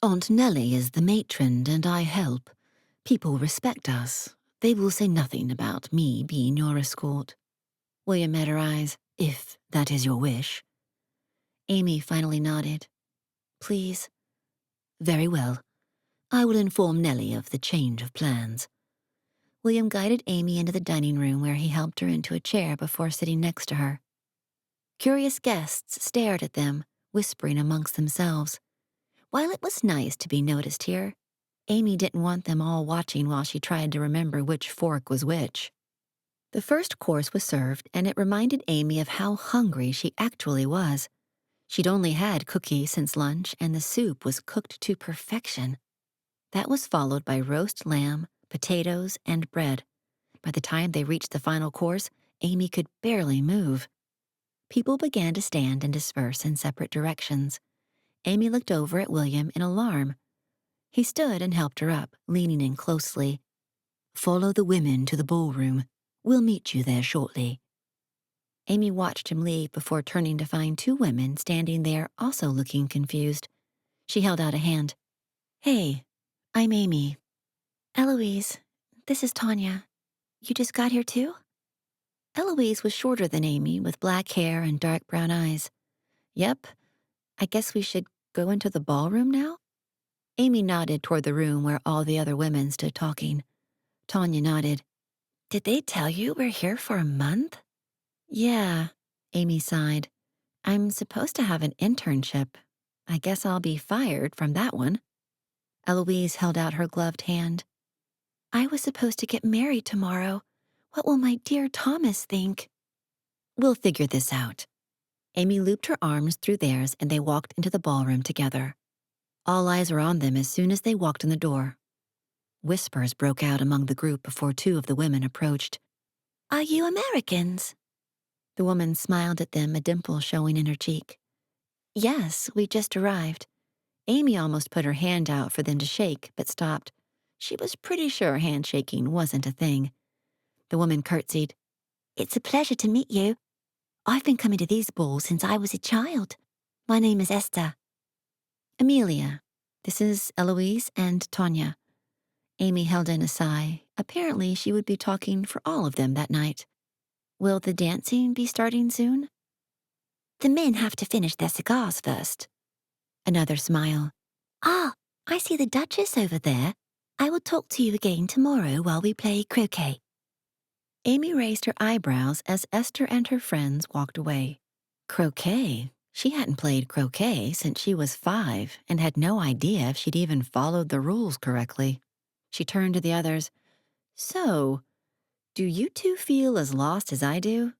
"Aunt Nellie is the matron, and I help. People respect us. They will say nothing about me being your escort." William met her eyes. "If that is your wish." Amy finally nodded. "Please." "Very well. I will inform Nellie of the change of plans." William guided Amy into the dining room where he helped her into a chair before sitting next to her. Curious guests stared at them, whispering amongst themselves. While it was nice to be noticed here, Amy didn't want them all watching while she tried to remember which fork was which. The first course was served, and it reminded Amy of how hungry she actually was. She'd only had cookies since lunch, and the soup was cooked to perfection. That was followed by roast lamb, potatoes, and bread. By the time they reached the final course, Amy could barely move. People began to stand and disperse in separate directions. Amy looked over at William in alarm. He stood and helped her up, leaning in closely. "Follow the women to the ballroom. We'll meet you there shortly." Amy watched him leave before turning to find two women standing there also looking confused. She held out a hand. "Hey, I'm Amy." "Eloise, this is Tanya. You just got here too?" Eloise was shorter than Amy, with black hair and dark brown eyes. "Yep. I guess we should go into the ballroom now?" Amy nodded toward the room where all the other women stood talking. Tanya nodded. "Did they tell you we're here for a month?" "Yeah," Amy sighed. "I'm supposed to have an internship. I guess I'll be fired from that one." Eloise held out her gloved hand. "I was supposed to get married tomorrow. What will my dear Thomas think?" "We'll figure this out." Amy looped her arms through theirs and they walked into the ballroom together. All eyes were on them as soon as they walked in the door. Whispers broke out among the group before two of the women approached. "Are you Americans?" The woman smiled at them, a dimple showing in her cheek. "Yes, we just arrived." Amy almost put her hand out for them to shake, but stopped. She was pretty sure handshaking wasn't a thing. The woman curtsied. "It's a pleasure to meet you. I've been coming to these balls since I was a child. My name is Esther." "Amelia. This is Eloise and Tanya." Amy held in a sigh. Apparently, she would be talking for all of them that night. "Will the dancing be starting soon?" "The men have to finish their cigars first." Another smile. "Ah, I see the Duchess over there. I will talk to you again tomorrow while we play croquet." Amy raised her eyebrows as Esther and her friends walked away. Croquet? She hadn't played croquet since she was 5 and had no idea if she'd even followed the rules correctly. She turned to the others. "So, do you two feel as lost as I do?"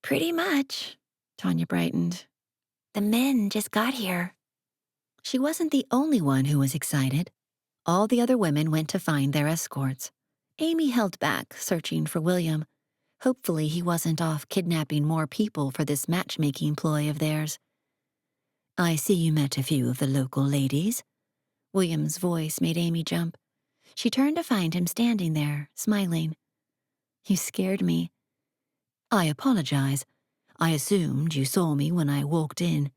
"Pretty much," Tanya brightened. "The men just got here." She wasn't the only one who was excited. All the other women went to find their escorts. Amy held back, searching for William. Hopefully he wasn't off kidnapping more people for this matchmaking ploy of theirs. "I see you met a few of the local ladies." William's voice made Amy jump. She turned to find him standing there, smiling. "You scared me." "I apologize. I assumed you saw me when I walked in."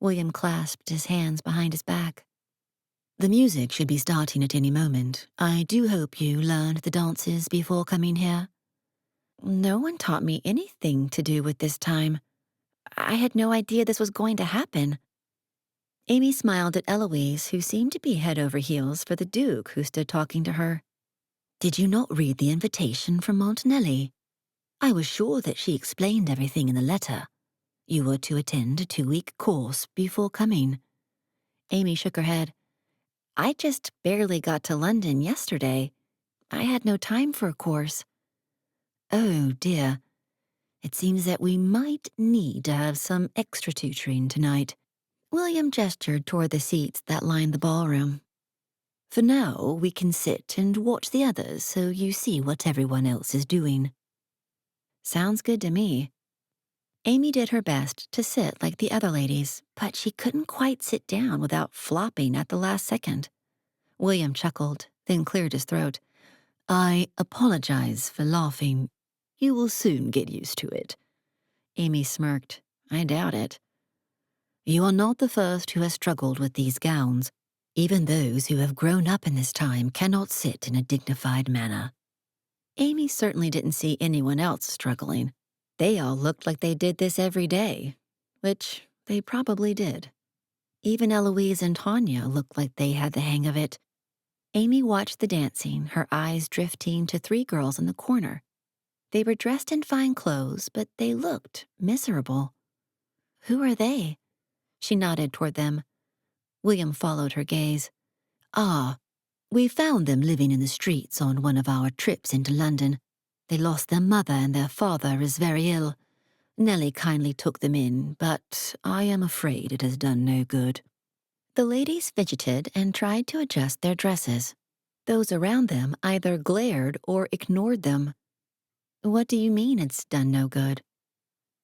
William clasped his hands behind his back. "The music should be starting at any moment. I do hope you learned the dances before coming here." "No one taught me anything to do with this time. I had no idea this was going to happen." Amy smiled at Eloise, who seemed to be head over heels for the Duke who stood talking to her. "Did you not read the invitation from Aunt Nellie? I was sure that she explained everything in the letter. You were to attend a 2-week course before coming." Amy shook her head. "I just barely got to London yesterday. I had no time for a course." "Oh, dear. It seems that we might need to have some extra tutoring tonight." William gestured toward the seats that lined the ballroom. "For now, we can sit and watch the others so you see what everyone else is doing." "Sounds good to me." Amy did her best to sit like the other ladies, but she couldn't quite sit down without flopping at the last second. William chuckled, then cleared his throat. "I apologize for laughing. You will soon get used to it." Amy smirked. "I doubt it." "You are not the first who has struggled with these gowns. Even those who have grown up in this time cannot sit in a dignified manner." Amy certainly didn't see anyone else struggling. They all looked like they did this every day, which they probably did. Even Eloise and Tanya looked like they had the hang of it. Amy watched the dancing, her eyes drifting to 3 girls in the corner. They were dressed in fine clothes, but they looked miserable. "Who are they?" She nodded toward them. William followed her gaze. "Ah, we found them living in the streets on one of our trips into London. They lost their mother and their father is very ill. Nellie kindly took them in, but I am afraid it has done no good." The ladies fidgeted and tried to adjust their dresses. Those around them either glared or ignored them. "What do you mean it's done no good?"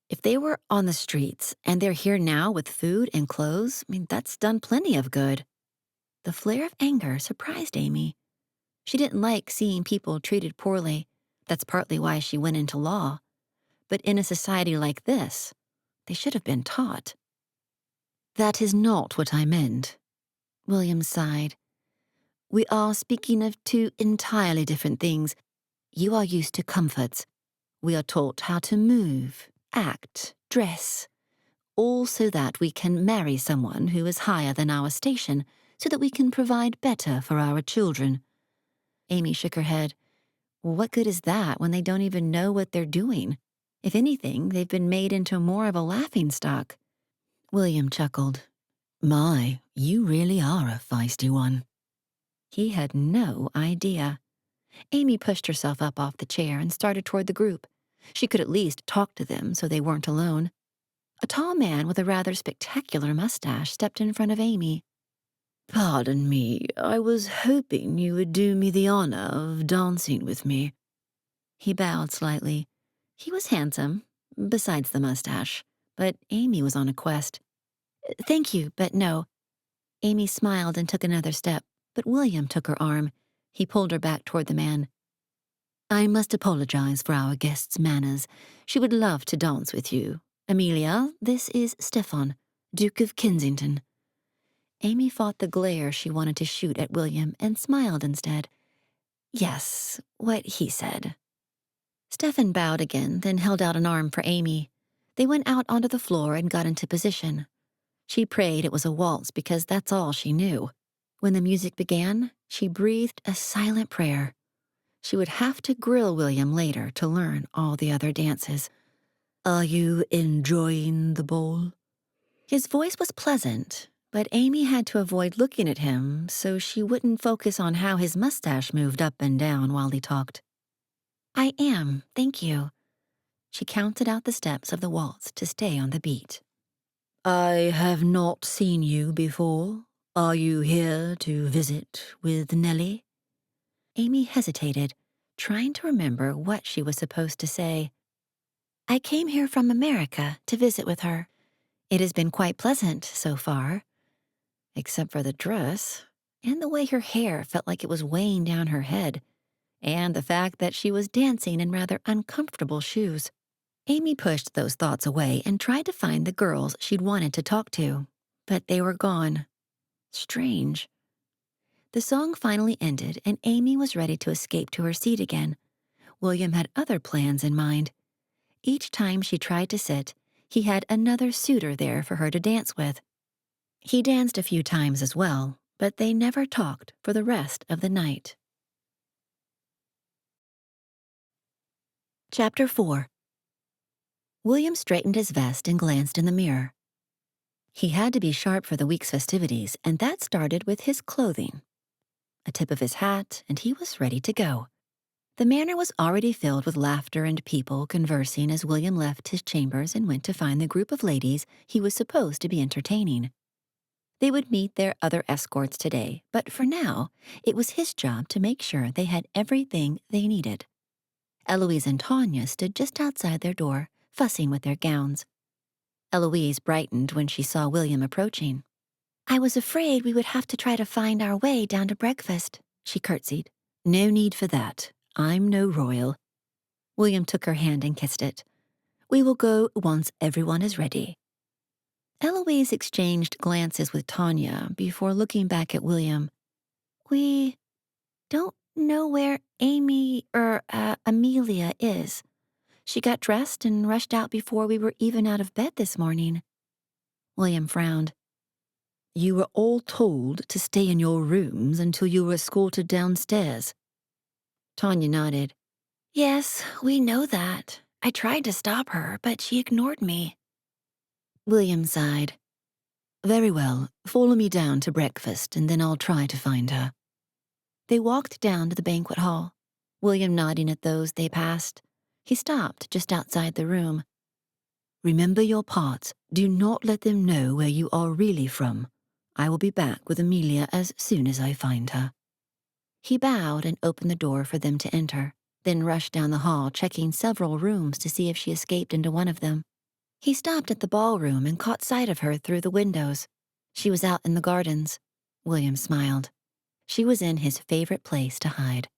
"If they were on the streets and they're here now with food and clothes, that's done plenty of good." The flare of anger surprised Amy. She didn't like seeing people treated poorly. That's partly why she went into law. But in a society like this, they should have been taught. "That is not what I meant." William sighed. "We are speaking of 2 entirely different things. You are used to comforts. We are taught how to move, act, dress, all so that we can marry someone who is higher than our station, so that we can provide better for our children." Amy shook her head. "What good is that when they don't even know what they're doing? If anything, they've been made into more of a laughingstock." William chuckled. "My, you really are a feisty one." He had no idea. Amy pushed herself up off the chair and started toward the group. She could at least talk to them so they weren't alone. A tall man with a rather spectacular mustache stepped in front of Amy. "Pardon me, I was hoping you would do me the honor of dancing with me." He bowed slightly. He was handsome, besides the mustache, but Amy was on a quest. "Thank you, but no. Amy smiled and took another step, but William took her arm. He pulled her back toward the man. I must apologize for our guest's manners. She would love to dance with you. Amelia, this is Stefan, Duke of Kensington. Amy fought the glare she wanted to shoot at William and smiled instead. Yes, what he said. Stefan bowed again, then held out an arm for Amy. They went out onto the floor and got into position. She prayed it was a waltz because that's all she knew. When the music began, she breathed a silent prayer. She would have to grill William later to learn all the other dances. Are you enjoying the ball? His voice was pleasant, but Amy had to avoid looking at him so she wouldn't focus on how his mustache moved up and down while he talked. I am, thank you. She counted out the steps of the waltz to stay on the beat. I have not seen you before. Are you here to visit with Nellie? Amy hesitated, trying to remember what she was supposed to say. I came here from America to visit with her. It has been quite pleasant so far. Except for the dress, and the way her hair felt like it was weighing down her head, and the fact that she was dancing in rather uncomfortable shoes. Amy pushed those thoughts away and tried to find the girls she'd wanted to talk to, but they were gone. Strange. The song finally ended, and Amy was ready to escape to her seat again. William had other plans in mind. Each time she tried to sit, he had another suitor there for her to dance with. He danced a few times as well, but they never talked for the rest of the night. Chapter 4. William straightened his vest and glanced in the mirror. He had to be sharp for the week's festivities, and that started with his clothing. A tip of his hat, and he was ready to go. The manor was already filled with laughter and people conversing as William left his chambers and went to find the group of ladies he was supposed to be entertaining. They would meet their other escorts today, but for now, it was his job to make sure they had everything they needed. Eloise and Tanya stood just outside their door, fussing with their gowns. Eloise brightened when she saw William approaching. I was afraid we would have to try to find our way down to breakfast, she curtsied. No need for that. I'm no royal. William took her hand and kissed it. We will go once everyone is ready. Eloise exchanged glances with Tanya before looking back at William. We don't know where Amelia is. She got dressed and rushed out before we were even out of bed this morning. William frowned. You were all told to stay in your rooms until you were escorted downstairs. Tanya nodded. Yes, we know that. I tried to stop her, but she ignored me. William sighed. Very well, follow me down to breakfast, and then I'll try to find her. They walked down to the banquet hall, William nodding at those they passed. He stopped just outside the room. Remember your parts. Do not let them know where you are really from. I will be back with Amelia as soon as I find her. He bowed and opened the door for them to enter, then rushed down the hall, checking several rooms to see if she escaped into one of them. He stopped at the ballroom and caught sight of her through the windows. She was out in the gardens. William smiled. She was in his favorite place to hide.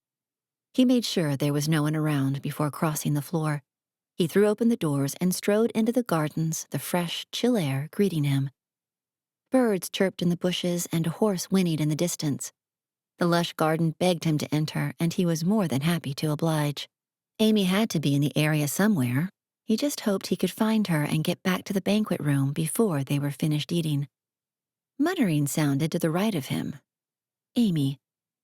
He made sure there was no one around before crossing the floor. He threw open the doors and strode into the gardens, the fresh, chill air greeting him. Birds chirped in the bushes and a horse whinnied in the distance. The lush garden begged him to enter, and he was more than happy to oblige. Amy had to be in the area somewhere. He just hoped he could find her and get back to the banquet room before they were finished eating. Muttering sounded to the right of him. Amy.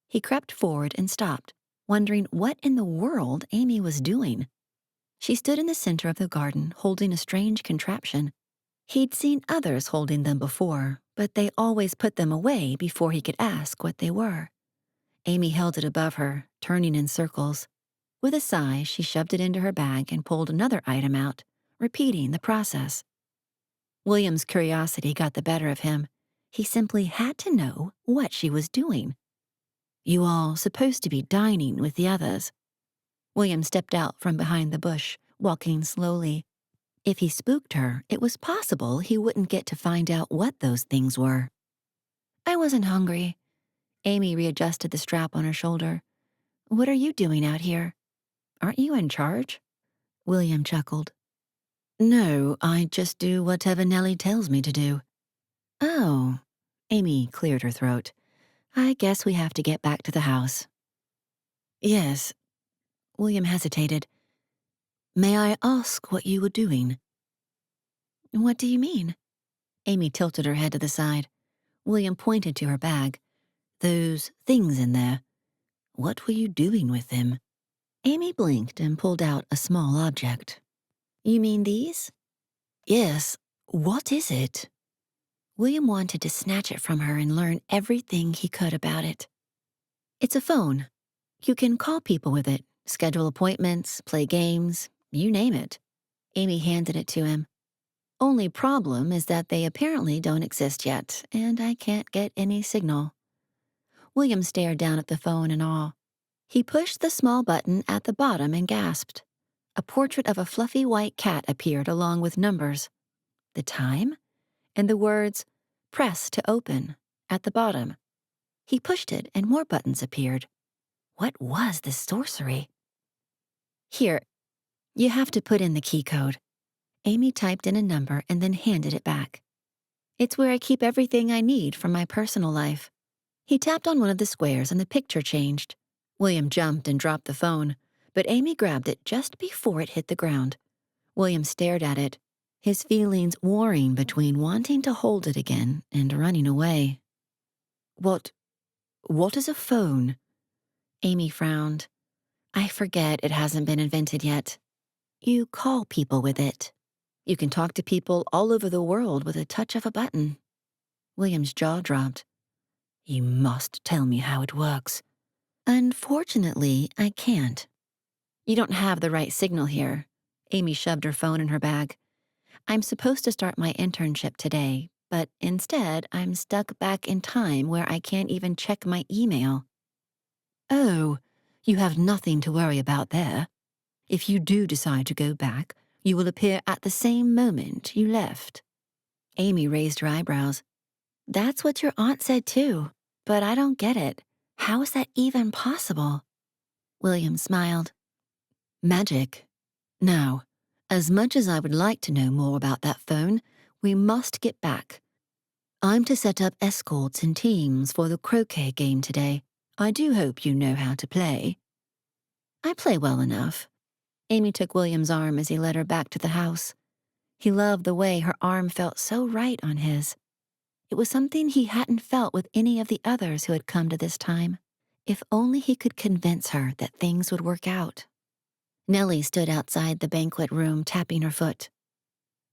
He crept forward and stopped, wondering what in the world Amy was doing. She stood in the center of the garden, holding a strange contraption. He'd seen others holding them before, but they always put them away before he could ask what they were. Amy held it above her, turning in circles. With a sigh, she shoved it into her bag and pulled another item out, repeating the process. William's curiosity got the better of him. He simply had to know what she was doing. You are supposed to be dining with the others. William stepped out from behind the bush, walking slowly. If he spooked her, it was possible he wouldn't get to find out what those things were. I wasn't hungry. Amy readjusted the strap on her shoulder. What are you doing out here? Aren't you in charge? William chuckled. No, I just do whatever Nellie tells me to do. Oh, Amy cleared her throat. I guess we have to get back to the house. Yes. William hesitated. May I ask what you were doing? What do you mean? Amy tilted her head to the side. William pointed to her bag. Those things in there. What were you doing with them? Amy blinked and pulled out a small object. You mean these? Yes. What is it? William wanted to snatch it from her and learn everything he could about it. It's a phone. You can call people with it, schedule appointments, play games, you name it. Amy handed it to him. Only problem is that they apparently don't exist yet, and I can't get any signal. William stared down at the phone in awe. He pushed the small button at the bottom and gasped. A portrait of a fluffy white cat appeared along with numbers, the time, and the words, press to open, at the bottom. He pushed it and more buttons appeared. What was this sorcery? Here, you have to put in the key code. Amy typed in a number and then handed it back. It's where I keep everything I need from my personal life. He tapped on one of the squares and the picture changed. William jumped and dropped the phone, but Amy grabbed it just before it hit the ground. William stared at it, his feelings warring between wanting to hold it again and running away. What is a phone? Amy frowned. I forget it hasn't been invented yet. You call people with it. You can talk to people all over the world with a touch of a button. William's jaw dropped. You must tell me how it works. Unfortunately, I can't. You don't have the right signal here. Amy shoved her phone in her bag. I'm supposed to start my internship today, but instead I'm stuck back in time where I can't even check my email. Oh, you have nothing to worry about there. If you do decide to go back, you will appear at the same moment you left. Amy raised her eyebrows. That's what your aunt said too, but I don't get it. How is that even possible? William smiled. Magic. Now, as much as I would like to know more about that phone, we must get back. I'm to set up escorts in teams for the croquet game today. I do hope you know how to play. I play well enough. Amy took William's arm as he led her back to the house. He loved the way her arm felt so right on his. It was something he hadn't felt with any of the others who had come to this time. If only he could convince her that things would work out. Nellie stood outside the banquet room, tapping her foot.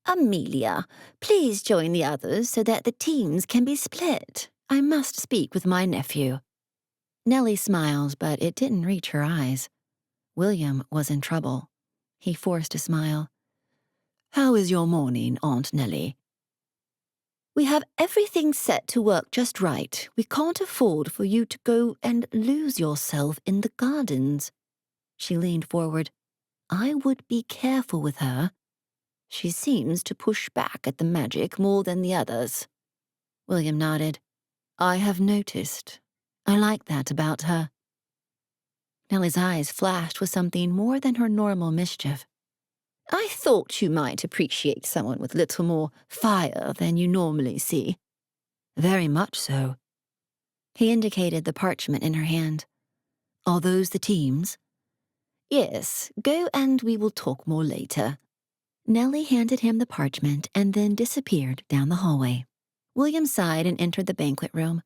Amelia, please join the others so that the teams can be split. I must speak with my nephew. Nellie smiled, but it didn't reach her eyes. William was in trouble. He forced a smile. How is your morning, Aunt Nellie? We have everything set to work just right. We can't afford for you to go and lose yourself in the gardens. She leaned forward. I would be careful with her. She seems to push back at the magic more than the others. William nodded. I have noticed. I like that about her. Nellie's eyes flashed with something more than her normal mischief. I thought you might appreciate someone with little more fire than you normally see. Very much so. He indicated the parchment in her hand. Are those the teams? Yes, go and we will talk more later. Nellie handed him the parchment and then disappeared down the hallway. William sighed and entered the banquet room.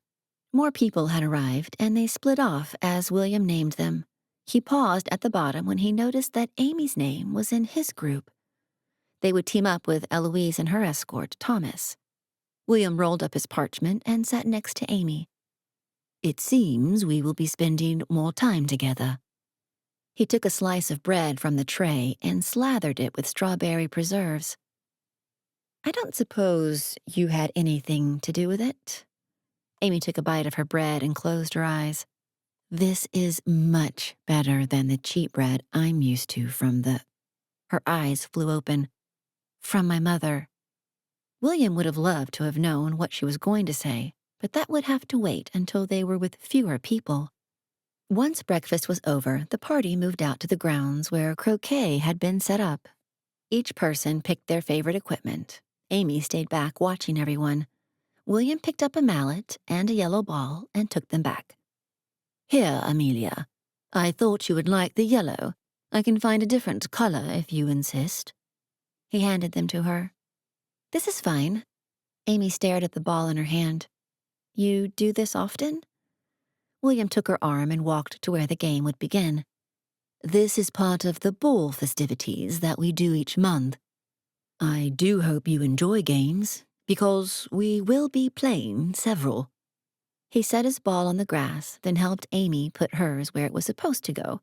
More people had arrived, and they split off as William named them. He paused at the bottom when he noticed that Amy's name was in his group. They would team up with Eloise and her escort, Thomas. William rolled up his parchment and sat next to Amy. It seems we will be spending more time together. He took a slice of bread from the tray and slathered it with strawberry preserves. I don't suppose you had anything to do with it? Amy took a bite of her bread and closed her eyes. This is much better than the cheap bread I'm used to from the... Her eyes flew open. From my mother. William would have loved to have known what she was going to say, but that would have to wait until they were with fewer people. Once breakfast was over, the party moved out to the grounds where croquet had been set up. Each person picked their favorite equipment. Amy stayed back watching everyone. William picked up a mallet and a yellow ball and took them back. "Here, Amelia. I thought you would like the yellow. I can find a different color if you insist." He handed them to her. "This is fine." Amy stared at the ball in her hand. "You do this often?" William took her arm and walked to where the game would begin. "This is part of the ball festivities that we do each month. I do hope you enjoy games, because we will be playing several." He set his ball on the grass, then helped Amy put hers where it was supposed to go.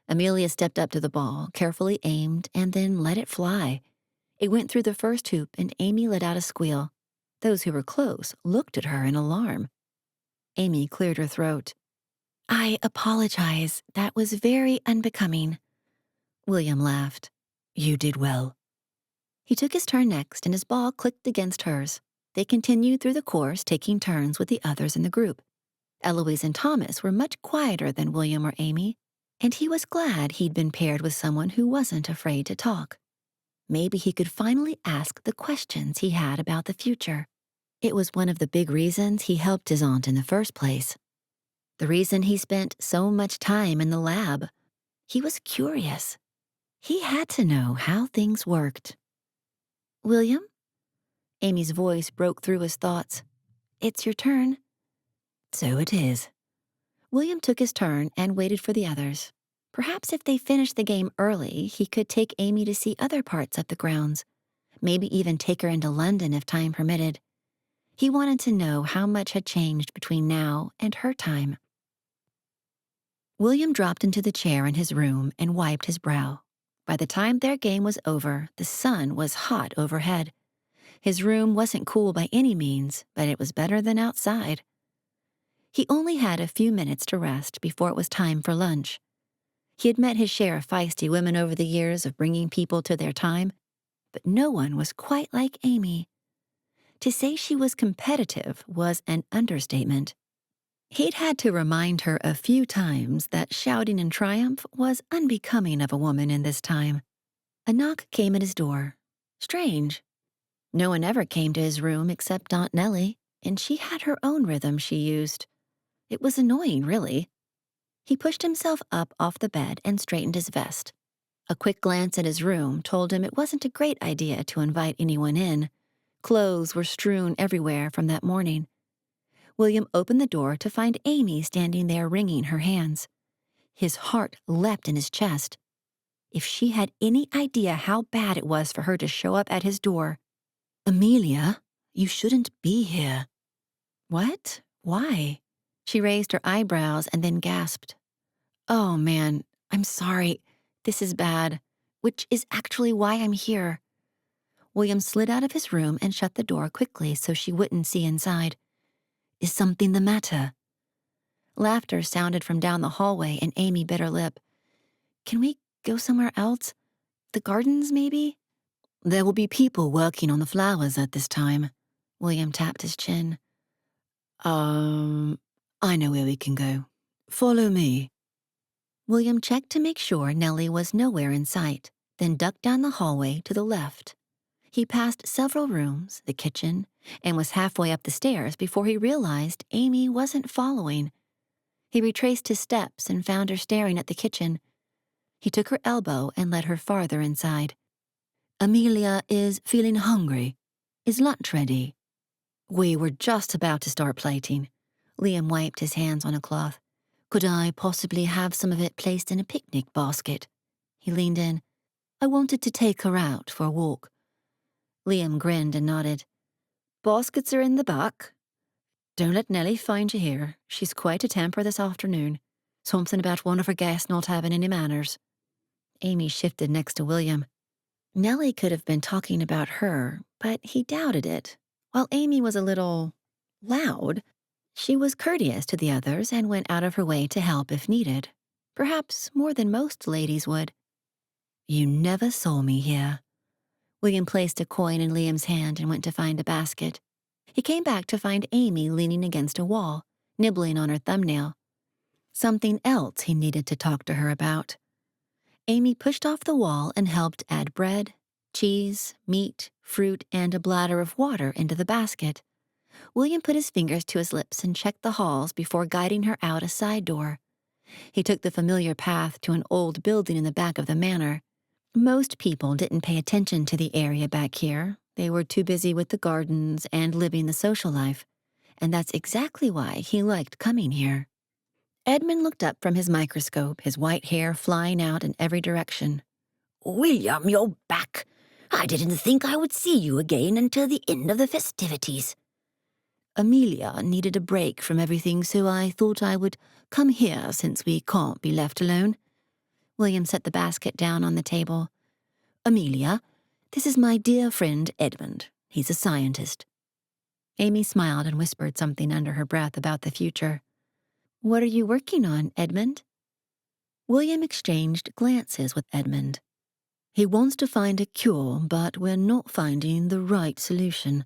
Amelia stepped up to the ball, carefully aimed, and then let it fly. It went through the first hoop, and Amy let out a squeal. Those who were close looked at her in alarm. Amy cleared her throat. "I apologize. That was very unbecoming." William laughed. "You did well." He took his turn next, and his ball clicked against hers. They continued through the course, taking turns with the others in the group. Eloise and Thomas were much quieter than William or Amy, and he was glad he'd been paired with someone who wasn't afraid to talk. Maybe he could finally ask the questions he had about the future. It was one of the big reasons he helped his aunt in the first place. The reason he spent so much time in the lab. He was curious. He had to know how things worked. "William?" Amy's voice broke through his thoughts. "It's your turn." "So it is." William took his turn and waited for the others. Perhaps if they finished the game early, he could take Amy to see other parts of the grounds. Maybe even take her into London if time permitted. He wanted to know how much had changed between now and her time. William dropped into the chair in his room and wiped his brow. By the time their game was over, the sun was hot overhead. His room wasn't cool by any means, but it was better than outside. He only had a few minutes to rest before it was time for lunch. He had met his share of feisty women over the years of bringing people to their time, but no one was quite like Amy. To say she was competitive was an understatement. He'd had to remind her a few times that shouting in triumph was unbecoming of a woman in this time. A knock came at his door. Strange. No one ever came to his room except Aunt Nellie, and she had her own rhythm she used. It was annoying, really. He pushed himself up off the bed and straightened his vest. A quick glance at his room told him it wasn't a great idea to invite anyone in. Clothes were strewn everywhere from that morning. William opened the door to find Amy standing there wringing her hands. His heart leapt in his chest. If she had any idea how bad it was for her to show up at his door. "Amelia, you shouldn't be here." "What? Why?" She raised her eyebrows and then gasped. "Oh, man, I'm sorry. This is bad. Which is actually why I'm here." William slid out of his room and shut the door quickly so she wouldn't see inside. "Is something the matter?" Laughter sounded from down the hallway, and Amy bit her lip. "Can we go somewhere else? The gardens, maybe?" "There will be people working on the flowers at this time." William tapped his chin. I know where we can go. Follow me." William checked to make sure Nellie was nowhere in sight, then ducked down the hallway to the left. He passed several rooms, the kitchen, and was halfway up the stairs before he realized Amy wasn't following. He retraced his steps and found her staring at the kitchen. He took her elbow and led her farther inside. "Amelia is feeling hungry. Is lunch ready?" "We were just about to start plating." Liam wiped his hands on a cloth. "Could I possibly have some of it placed in a picnic basket?" He leaned in. "I wanted to take her out for a walk." Liam grinned and nodded. "Baskets are in the back. Don't let Nellie find you here. She's quite a temper this afternoon. Something about one of her guests not having any manners." Amy shifted next to William. Nellie could have been talking about her, but he doubted it. While Amy was a little loud, she was courteous to the others and went out of her way to help if needed. Perhaps more than most ladies would. "You never saw me here." William placed a coin in Liam's hand and went to find a basket. He came back to find Amy leaning against a wall, nibbling on her thumbnail. Something else he needed to talk to her about. Amy pushed off the wall and helped add bread, cheese, meat, fruit, and a bladder of water into the basket. William put his fingers to his lips and checked the halls before guiding her out a side door. He took the familiar path to an old building in the back of the manor. Most people didn't pay attention to the area back here. They were too busy with the gardens and living the social life, and that's exactly why he liked coming here. Edmund looked up from his microscope, his white hair flying out in every direction. "William, you're back. I didn't think I would see you again until the end of the festivities." Amelia needed a break from everything, so I thought I would come here since we can't be left alone. William set the basket down on the table. Amelia, this is my dear friend Edmund. He's a scientist. Amy smiled and whispered something under her breath about the future. What are you working on, Edmund? William exchanged glances with Edmund. He wants to find a cure, but we're not finding the right solution.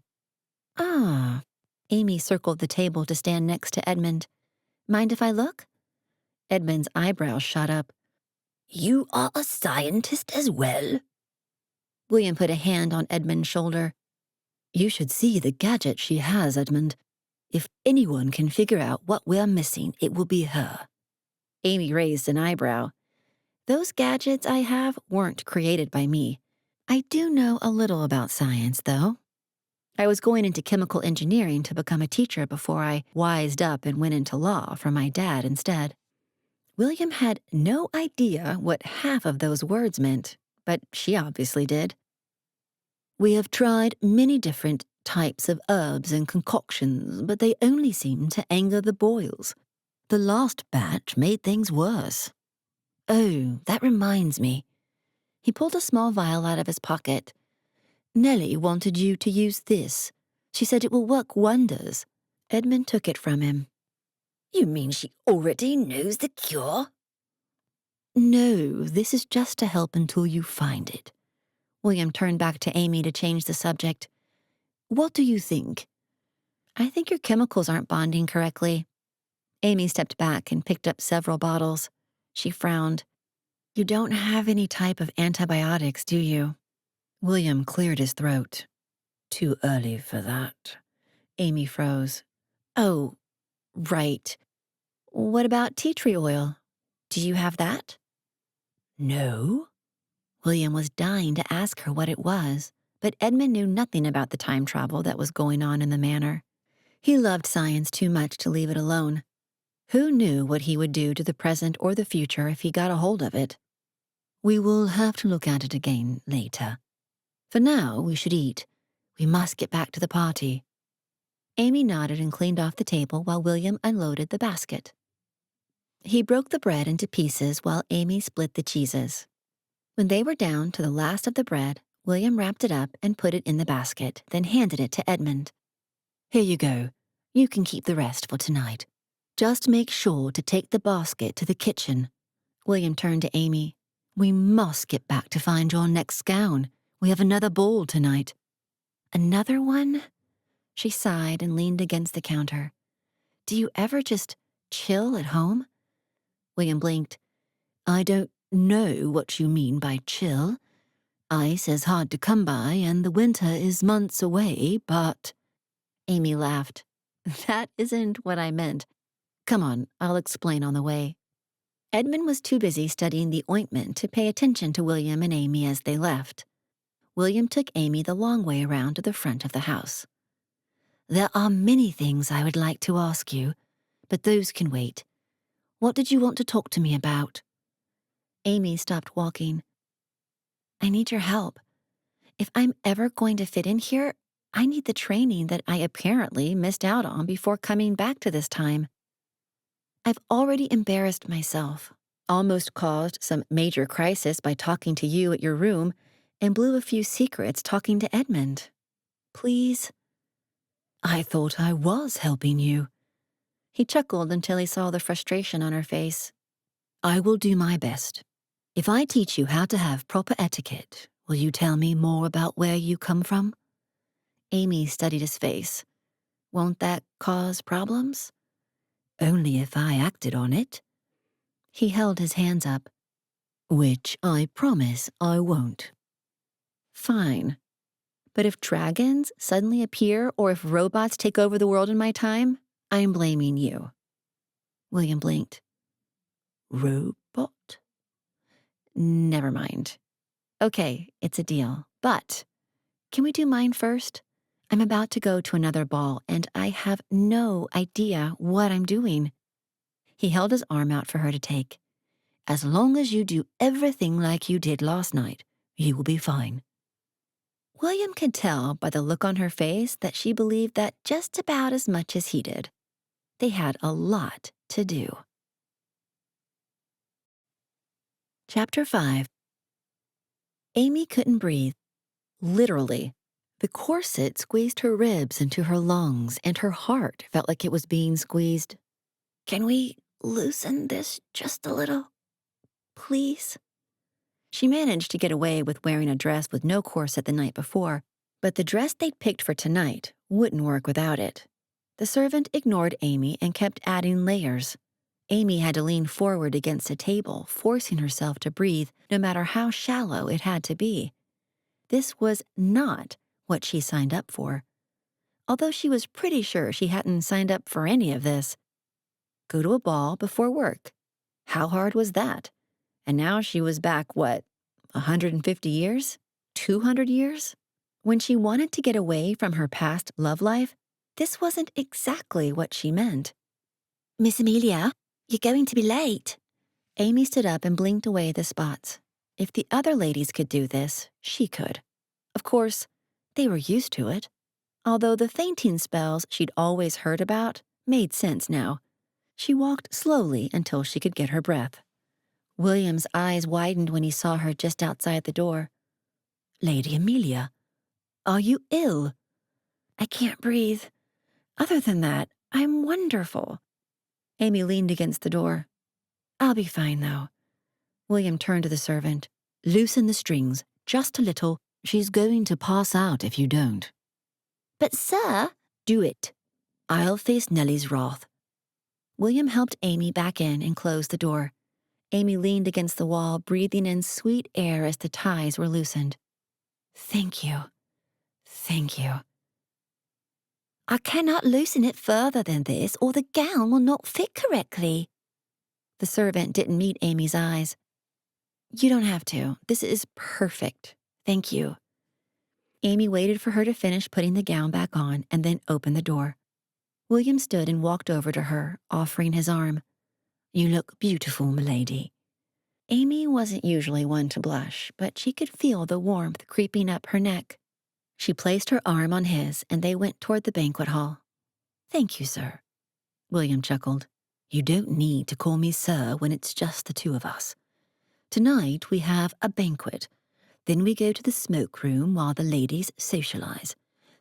Ah. Amy circled the table to stand next to Edmund. Mind if I look? Edmund's eyebrows shot up. You are a scientist as well? William put a hand on Edmund's shoulder. You should see the gadget she has, Edmund. If anyone can figure out what we're missing, it will be her. Amy raised an eyebrow. Those gadgets I have weren't created by me. I do know a little about science, though. I was going into chemical engineering to become a teacher before I wised up and went into law from my dad instead. William had no idea what half of those words meant, but she obviously did. We have tried many different types of herbs and concoctions, but they only seem to anger the boils. The last batch made things worse. Oh, that reminds me. He pulled a small vial out of his pocket. Nellie wanted you to use this. She said it will work wonders. Edmund took it from him. You mean she already knows the cure? No, this is just to help until you find it. William turned back to Amy to change the subject. What do you think? I think your chemicals aren't bonding correctly. Amy stepped back and picked up several bottles. She frowned. You don't have any type of antibiotics, do you? William cleared his throat. Too early for that. Amy froze. Oh, right. What about tea tree oil? Do you have that? No. William was dying to ask her what it was, but Edmund knew nothing about the time travel that was going on in the manor. He loved science too much to leave it alone. Who knew what he would do to the present or the future if he got a hold of it? We will have to look at it again later. For now, we should eat. We must get back to the party. Amy nodded and cleaned off the table while William unloaded the basket. He broke the bread into pieces while Amy split the cheeses. When they were down to the last of the bread, William wrapped it up and put it in the basket, then handed it to Edmund. Here you go. You can keep the rest for tonight. Just make sure to take the basket to the kitchen. William turned to Amy. We must get back to find your next gown. We have another ball tonight. Another one? She sighed and leaned against the counter. Do you ever just chill at home? William blinked. I don't know what you mean by chill. Ice is hard to come by and the winter is months away, but... Amy laughed. That isn't what I meant. Come on, I'll explain on the way. Edmund was too busy studying the ointment to pay attention to William and Amy as they left. William took Amy the long way around to the front of the house. There are many things I would like to ask you, but those can wait. What did you want to talk to me about? Amy stopped walking. I need your help. If I'm ever going to fit in here, I need the training that I apparently missed out on before coming back to this time. I've already embarrassed myself, almost caused some major crisis by talking to you at your room, and blew a few secrets talking to Edmund. Please? I thought I was helping you. He chuckled until he saw the frustration on her face. I will do my best. If I teach you how to have proper etiquette, will you tell me more about where you come from? Amy studied his face. Won't that cause problems? Only if I acted on it. He held his hands up. Which I promise I won't. Fine. But if dragons suddenly appear or if robots take over the world in my time, I'm blaming you. William blinked. Robot? Never mind. Okay, it's a deal. But can we do mine first? I'm about to go to another ball, and I have no idea what I'm doing. He held his arm out for her to take. As long as you do everything like you did last night, you will be fine. William could tell by the look on her face that she believed that just about as much as he did. They had a lot to do. Chapter 5. Amy couldn't breathe. Literally. The corset squeezed her ribs into her lungs, and her heart felt like it was being squeezed. Can we loosen this just a little, please? She managed to get away with wearing a dress with no corset the night before, but the dress they'd picked for tonight wouldn't work without it. The servant ignored Amy and kept adding layers. Amy had to lean forward against a table, forcing herself to breathe no matter how shallow it had to be. This was not what she signed up for. Although she was pretty sure she hadn't signed up for any of this. Go to a ball before work. How hard was that? And now she was back, 150 years? 200 years? When she wanted to get away from her past love life, this wasn't exactly what she meant. Miss Amelia, you're going to be late. Amy stood up and blinked away the spots. If the other ladies could do this, she could. Of course, they were used to it. Although the fainting spells she'd always heard about made sense now. She walked slowly until she could get her breath. William's eyes widened when he saw her just outside the door. Lady Amelia, are you ill? I can't breathe. Other than that, I'm wonderful. Amy leaned against the door. I'll be fine, though. William turned to the servant. Loosen the strings, just a little. She's going to pass out if you don't. But, sir... Do it. I'll face Nellie's wrath. William helped Amy back in and closed the door. Amy leaned against the wall, breathing in sweet air as the ties were loosened. Thank you. Thank you. I cannot loosen it further than this, or the gown will not fit correctly. The servant didn't meet Amy's eyes. You don't have to. This is perfect. Thank you. Amy waited for her to finish putting the gown back on and then opened the door. William stood and walked over to her, offering his arm. You look beautiful, milady. Amy wasn't usually one to blush, but she could feel the warmth creeping up her neck. She placed her arm on his, and they went toward the banquet hall. Thank you, sir. William chuckled. You don't need to call me sir when it's just the two of us. Tonight we have a banquet. Then we go to the smoke room while the ladies socialize.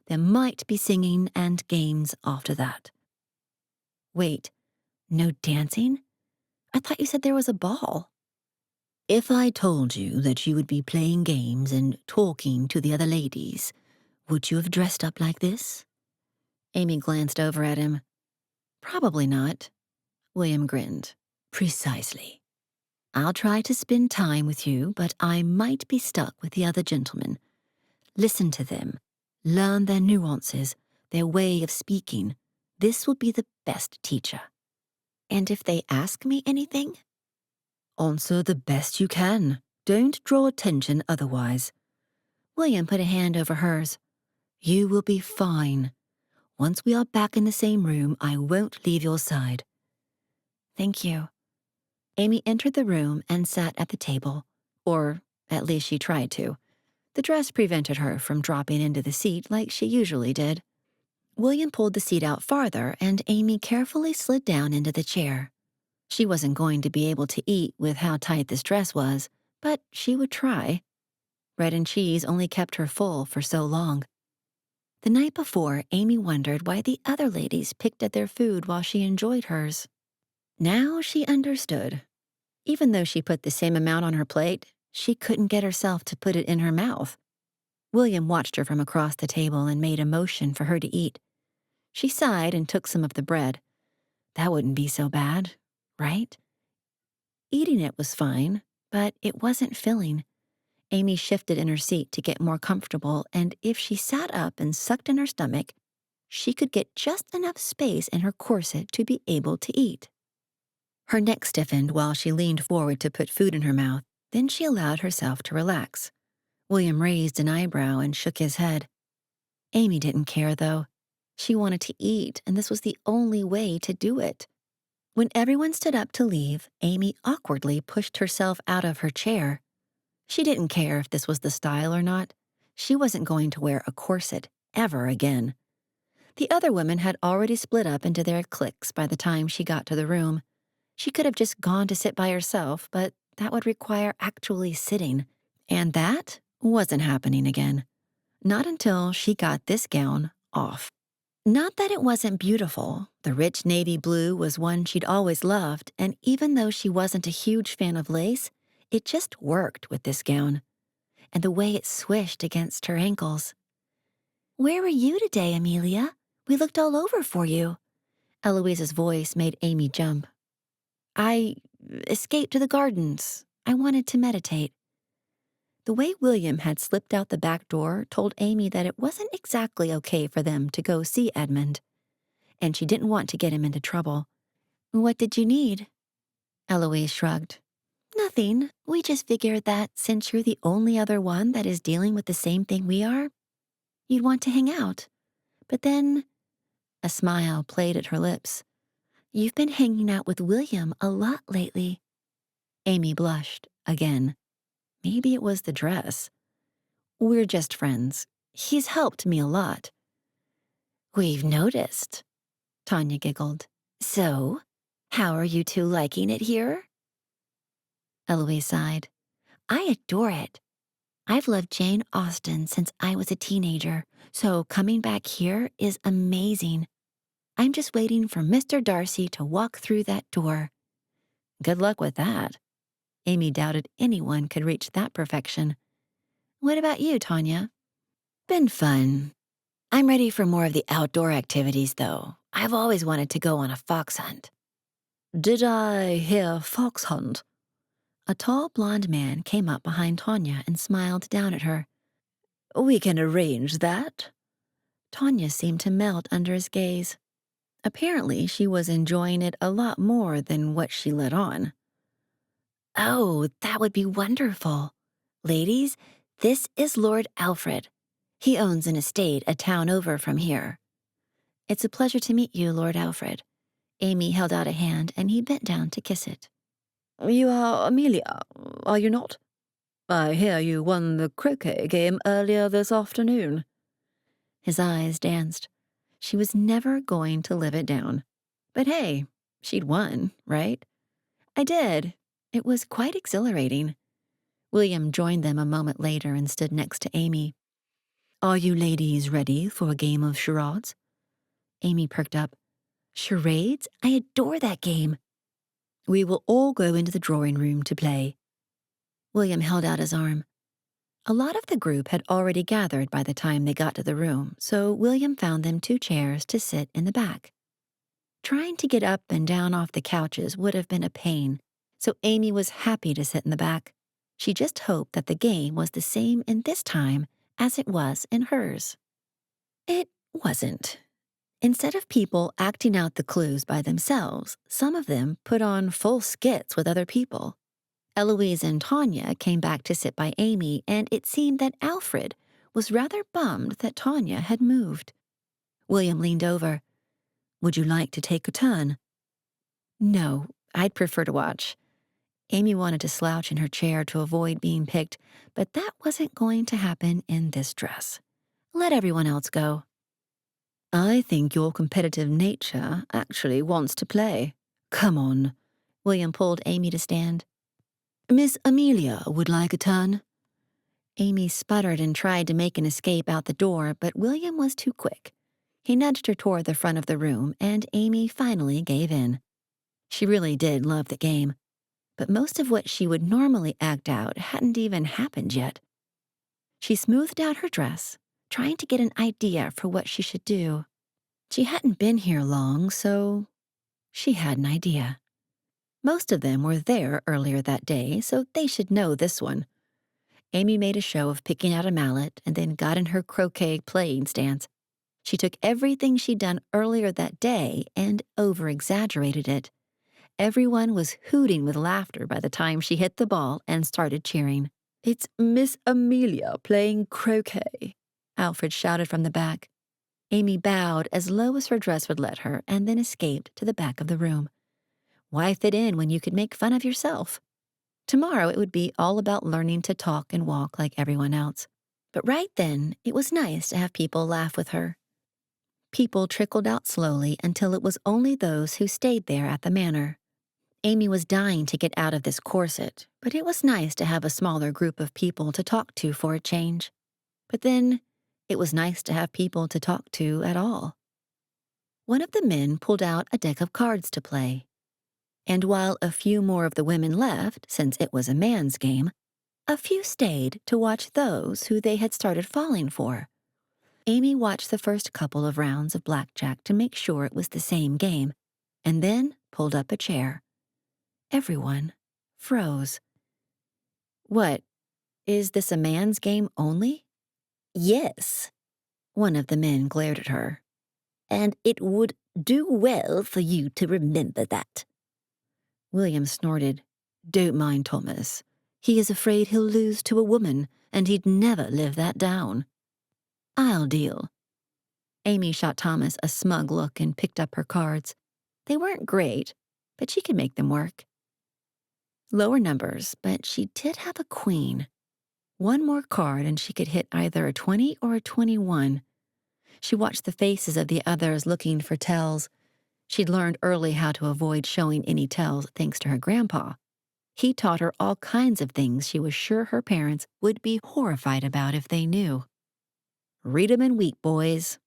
There might be singing and games after that. Wait, no dancing? I thought you said there was a ball. If I told you that you would be playing games and talking to the other ladies, would you have dressed up like this? Amy glanced over at him. Probably not. William grinned. Precisely. I'll try to spend time with you, but I might be stuck with the other gentlemen. Listen to them. Learn their nuances, their way of speaking. This will be the best teacher. And if they ask me anything? Answer the best you can. Don't draw attention otherwise. William put a hand over hers. You will be fine. Once we are back in the same room, I won't leave your side. Thank you. Amy entered the room and sat at the table, or at least she tried to. The dress prevented her from dropping into the seat like she usually did. William pulled the seat out farther, and Amy carefully slid down into the chair. She wasn't going to be able to eat with how tight this dress was, but she would try. Bread and cheese only kept her full for so long. The night before, Amy wondered why the other ladies picked at their food while she enjoyed hers. Now she understood. Even though she put the same amount on her plate, she couldn't get herself to put it in her mouth. William watched her from across the table and made a motion for her to eat. She sighed and took some of the bread. That wouldn't be so bad, right? Eating it was fine, but it wasn't filling. Amy shifted in her seat to get more comfortable, and if she sat up and sucked in her stomach, she could get just enough space in her corset to be able to eat. Her neck stiffened while she leaned forward to put food in her mouth, then she allowed herself to relax. William raised an eyebrow and shook his head. Amy didn't care, though. She wanted to eat, and this was the only way to do it. When everyone stood up to leave, Amy awkwardly pushed herself out of her chair. She didn't care if this was the style or not. She wasn't going to wear a corset ever again. The other women had already split up into their cliques by the time she got to the room. She could have just gone to sit by herself, but that would require actually sitting. And that wasn't happening again. Not until she got this gown off. Not that it wasn't beautiful. The rich navy blue was one she'd always loved, and even though she wasn't a huge fan of lace, it just worked with this gown. And the way it swished against her ankles. "Where were you today, Amelia? We looked all over for you." Eloise's voice made Amy jump. "I escaped to the gardens. I wanted to meditate." The way William had slipped out the back door told Amy that it wasn't exactly okay for them to go see Edmund, and she didn't want to get him into trouble. "What did you need?" Eloise shrugged. "Nothing. We just figured that since you're the only other one that is dealing with the same thing we are, you'd want to hang out. But then," a smile played at her lips, "you've been hanging out with William a lot lately." Amy blushed again. Maybe it was the dress. "We're just friends. He's helped me a lot." "We've noticed," Tanya giggled. "So, how are you two liking it here?" Eloise sighed. "I adore it. I've loved Jane Austen since I was a teenager, so coming back here is amazing. I'm just waiting for Mr. Darcy to walk through that door." Good luck with that. Amy doubted anyone could reach that perfection. "What about you, Tanya?" "Been fun. I'm ready for more of the outdoor activities, though. I've always wanted to go on a fox hunt." "Did I hear fox hunt?" A tall blonde man came up behind Tanya and smiled down at her. "We can arrange that." Tanya seemed to melt under his gaze. Apparently, she was enjoying it a lot more than what she let on. "Oh, that would be wonderful. Ladies, this is Lord Alfred. He owns an estate a town over from here." "It's a pleasure to meet you, Lord Alfred." Amy held out a hand, and he bent down to kiss it. "You are Amelia, are you not? I hear you won the croquet game earlier this afternoon." His eyes danced. She was never going to live it down. But hey, she'd won, right? "I did. It was quite exhilarating." William joined them a moment later and stood next to Amy. "Are you ladies ready for a game of charades?" Amy perked up. "Charades? I adore that game." "We will all go into the drawing room to play." William held out his arm. A lot of the group had already gathered by the time they got to the room, so William found them 2 chairs to sit in the back. Trying to get up and down off the couches would have been a pain, so Amy was happy to sit in the back. She just hoped that the game was the same in this time as it was in hers. It wasn't. Instead of people acting out the clues by themselves, some of them put on full skits with other people. Eloise and Tanya came back to sit by Amy, and it seemed that Alfred was rather bummed that Tanya had moved. William leaned over. "Would you like to take a turn?" "No, I'd prefer to watch." Amy wanted to slouch in her chair to avoid being picked, but that wasn't going to happen in this dress. Let everyone else go. "I think your competitive nature actually wants to play. Come on." William pulled Amy to stand. "Miss Amelia would like a turn." Amy sputtered and tried to make an escape out the door, but William was too quick. He nudged her toward the front of the room, and Amy finally gave in. She really did love the game, but most of what she would normally act out hadn't even happened yet. She smoothed out her dress, trying to get an idea for what she should do. She hadn't been here long, so she had an idea. Most of them were there earlier that day, so they should know this one. Amy made a show of picking out a mallet and then got in her croquet playing stance. She took everything she'd done earlier that day and over-exaggerated it. Everyone was hooting with laughter by the time she hit the ball and started cheering. It's Miss Amelia playing croquet, Alfred shouted from the back. Amy bowed as low as her dress would let her and then escaped to the back of the room. Why fit in when you could make fun of yourself? Tomorrow it would be all about learning to talk and walk like everyone else. But right then, it was nice to have people laugh with her. People trickled out slowly until it was only those who stayed there at the manor. Amy was dying to get out of this corset, but it was nice to have a smaller group of people to talk to for a change. But then, it was nice to have people to talk to at all. One of the men pulled out a deck of cards to play. And while a few more of the women left, since it was a man's game, a few stayed to watch those who they had started falling for. Amy watched the first couple of rounds of blackjack to make sure it was the same game, and then pulled up a chair. Everyone froze. What, is this a man's game only? Yes, One of the men glared at her. and it would do well for you to remember that. William snorted. Don't mind Thomas. He is afraid he'll lose to a woman, and he'd never live that down. I'll deal. Amy shot Thomas a smug look and picked up her cards. They weren't great, but she could make them work. Lower numbers, but she did have a queen. One more card and she could hit either a 20 or a 21. She watched the faces of the others looking for tells. She'd learned early how to avoid showing any tells thanks to her grandpa. He taught her all kinds of things she was sure her parents would be horrified about if they knew. Read 'em and weep, boys.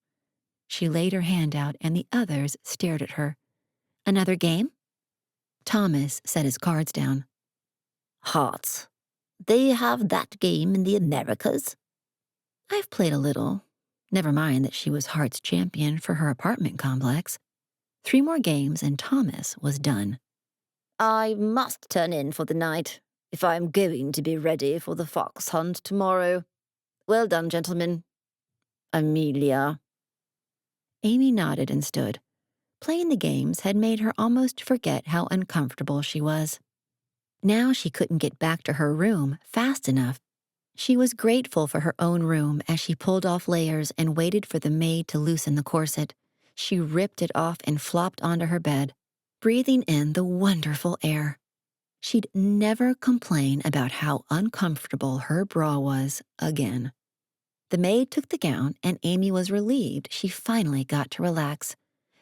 She laid her hand out and the others stared at her. Another game? Thomas set his cards down. Hearts. They have that game in the Americas. I've played a little. Never mind that she was Hearts champion for her apartment complex. 3 more games and Thomas was done. I must turn in for the night, if I am going to be ready for the fox hunt tomorrow. Well done, gentlemen. Amelia. Amy nodded and stood. Playing the games had made her almost forget how uncomfortable she was. Now she couldn't get back to her room fast enough. She was grateful for her own room as she pulled off layers and waited for the maid to loosen the corset. She ripped it off and flopped onto her bed, breathing in the wonderful air. She'd never complain about how uncomfortable her bra was again. The maid took the gown, and Amy was relieved she finally got to relax.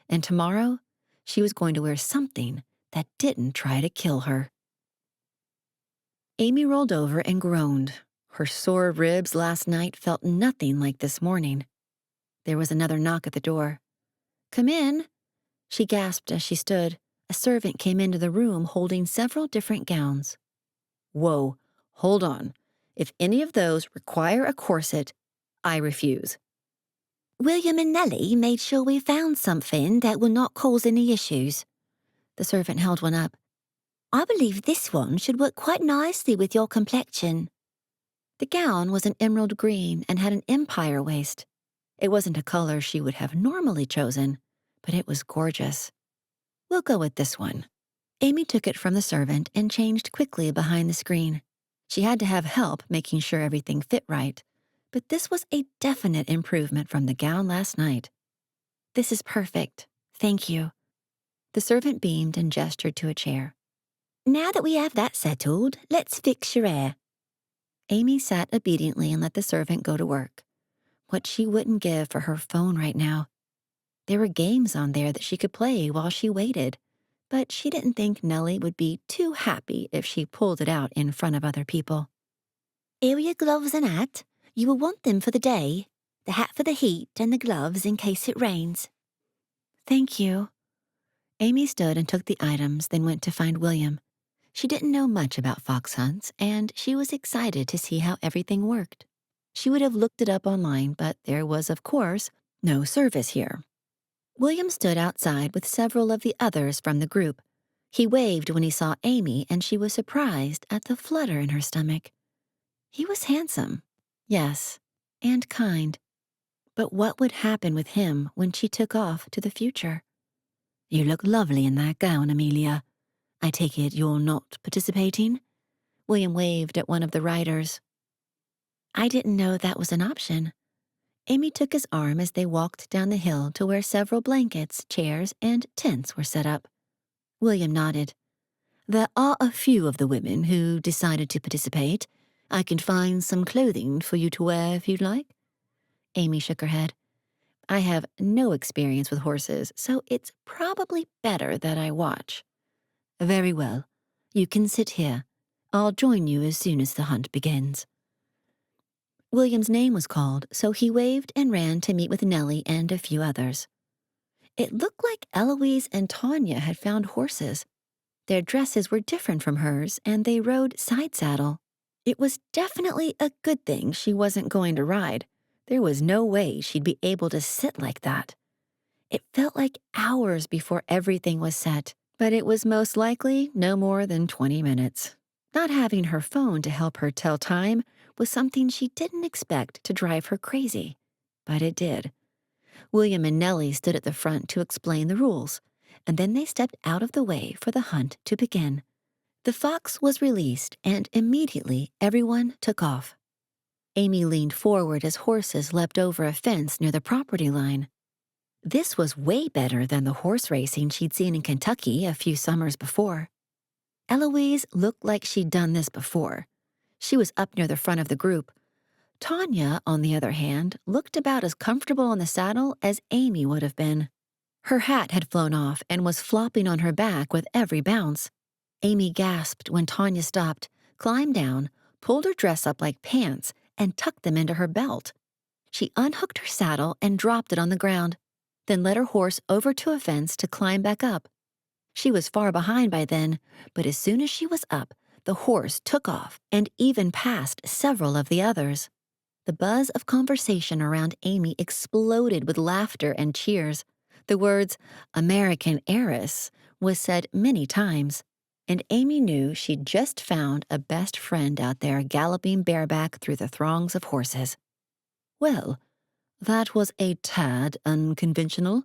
And tomorrow, she was going to wear something that didn't try to kill her. Amy rolled over and groaned. Her sore ribs last night felt nothing like this morning. There was another knock at the door. "Come in," she gasped as she stood. A servant came into the room holding several different gowns. "Whoa, hold on. If any of those require a corset, I refuse." William and Nellie made sure we found something that will not cause any issues. The servant held one up. I believe this one should work quite nicely with your complexion. The gown was an emerald green and had an empire waist. It wasn't a color she would have normally chosen, but it was gorgeous. "We'll go with this one." Amy took it from the servant and changed quickly behind the screen. She had to have help making sure everything fit right, but this was a definite improvement from the gown last night. "This is perfect. Thank you." The servant beamed and gestured to a chair. Now that we have that settled, let's fix your hair. Amy sat obediently and let the servant go to work. What she wouldn't give for her phone right now. There were games on there that she could play while she waited, but she didn't think Nellie would be too happy if she pulled it out in front of other people. Here are your gloves and hat. You will want them for the day. The hat for the heat and the gloves in case it rains. "Thank you." Amy stood and took the items, then went to find William. She didn't know much about fox hunts, and she was excited to see how everything worked. She would have looked it up online, but there was, of course, no service here. William stood outside with several of the others from the group. He waved when he saw Amy, and she was surprised at the flutter in her stomach. He was handsome, yes, and kind. But what would happen with him when she took off to the future? "You look lovely in that gown, Amelia. I take it you're not participating?" William waved at one of the riders. "I didn't know that was an option." Amy took his arm as they walked down the hill to where several blankets, chairs, and tents were set up. William nodded. "There are a few of the women who decided to participate. I can find some clothing for you to wear if you'd like." Amy shook her head. "I have no experience with horses, so it's probably better that I watch." "Very well. You can sit here. I'll join you as soon as the hunt begins." William's name was called, so he waved and ran to meet with Nellie and a few others. It looked like Eloise and Tanya had found horses. Their dresses were different from hers, and they rode side saddle. It was definitely a good thing she wasn't going to ride. There was no way she'd be able to sit like that. It felt like hours before everything was set, but it was most likely no more than 20 minutes. Not having her phone to help her tell time was something she didn't expect to drive her crazy, but it did. William and Nellie stood at the front to explain the rules, and then they stepped out of the way for the hunt to begin. The fox was released, and immediately everyone took off. Amy leaned forward as horses leapt over a fence near the property line. This was way better than the horse racing she'd seen in Kentucky a few summers before. Eloise looked like she'd done this before. She was up near the front of the group. Tanya, on the other hand, looked about as comfortable on the saddle as Amy would have been. Her hat had flown off and was flopping on her back with every bounce. Amy gasped when Tanya stopped, climbed down, pulled her dress up like pants, and tucked them into her belt. She unhooked her saddle and dropped it on the ground, then led her horse over to a fence to climb back up. She was far behind by then, but as soon as she was up, the horse took off and even passed several of the others. The buzz of conversation around Amy exploded with laughter and cheers. The words, "American heiress," was said many times, and Amy knew she'd just found a best friend out there galloping bareback through the throngs of horses. "Well, that was a tad unconventional.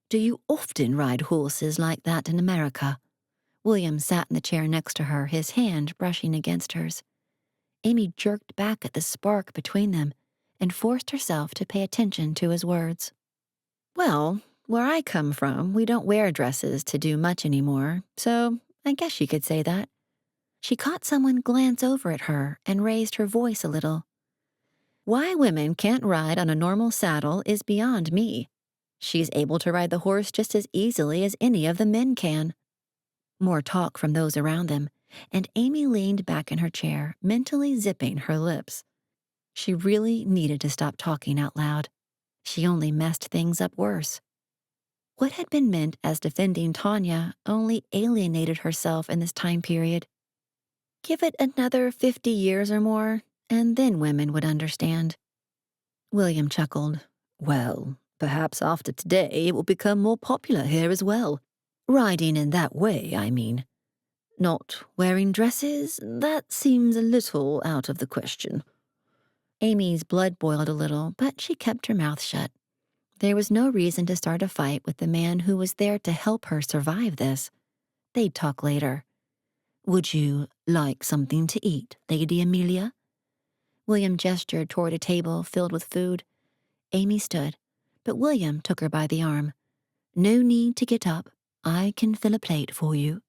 Do you often ride horses like that in America?" William sat in the chair next to her, his hand brushing against hers. Amy jerked back at the spark between them and forced herself to pay attention to his words. "Well, where I come from, we don't wear dresses to do much anymore, so I guess you could say that." She caught someone glance over at her and raised her voice a little. "Why women can't ride on a normal saddle is beyond me. She's able to ride the horse just as easily as any of the men can." More talk from those around them, and Amy leaned back in her chair, mentally zipping her lips. She really needed to stop talking out loud. She only messed things up worse. What had been meant as defending Tanya only alienated herself in this time period. Give it another 50 years or more, and then women would understand. William chuckled. "Well, perhaps after today it will become more popular here as well. Riding in that way, I mean. Not wearing dresses? That seems a little out of the question." Amy's blood boiled a little, but she kept her mouth shut. There was no reason to start a fight with the man who was there to help her survive this. They'd talk later. "Would you like something to eat, Lady Amelia?" William gestured toward a table filled with food. Amy stood, but William took her by the arm. "No need to get up. I can fill a plate for you."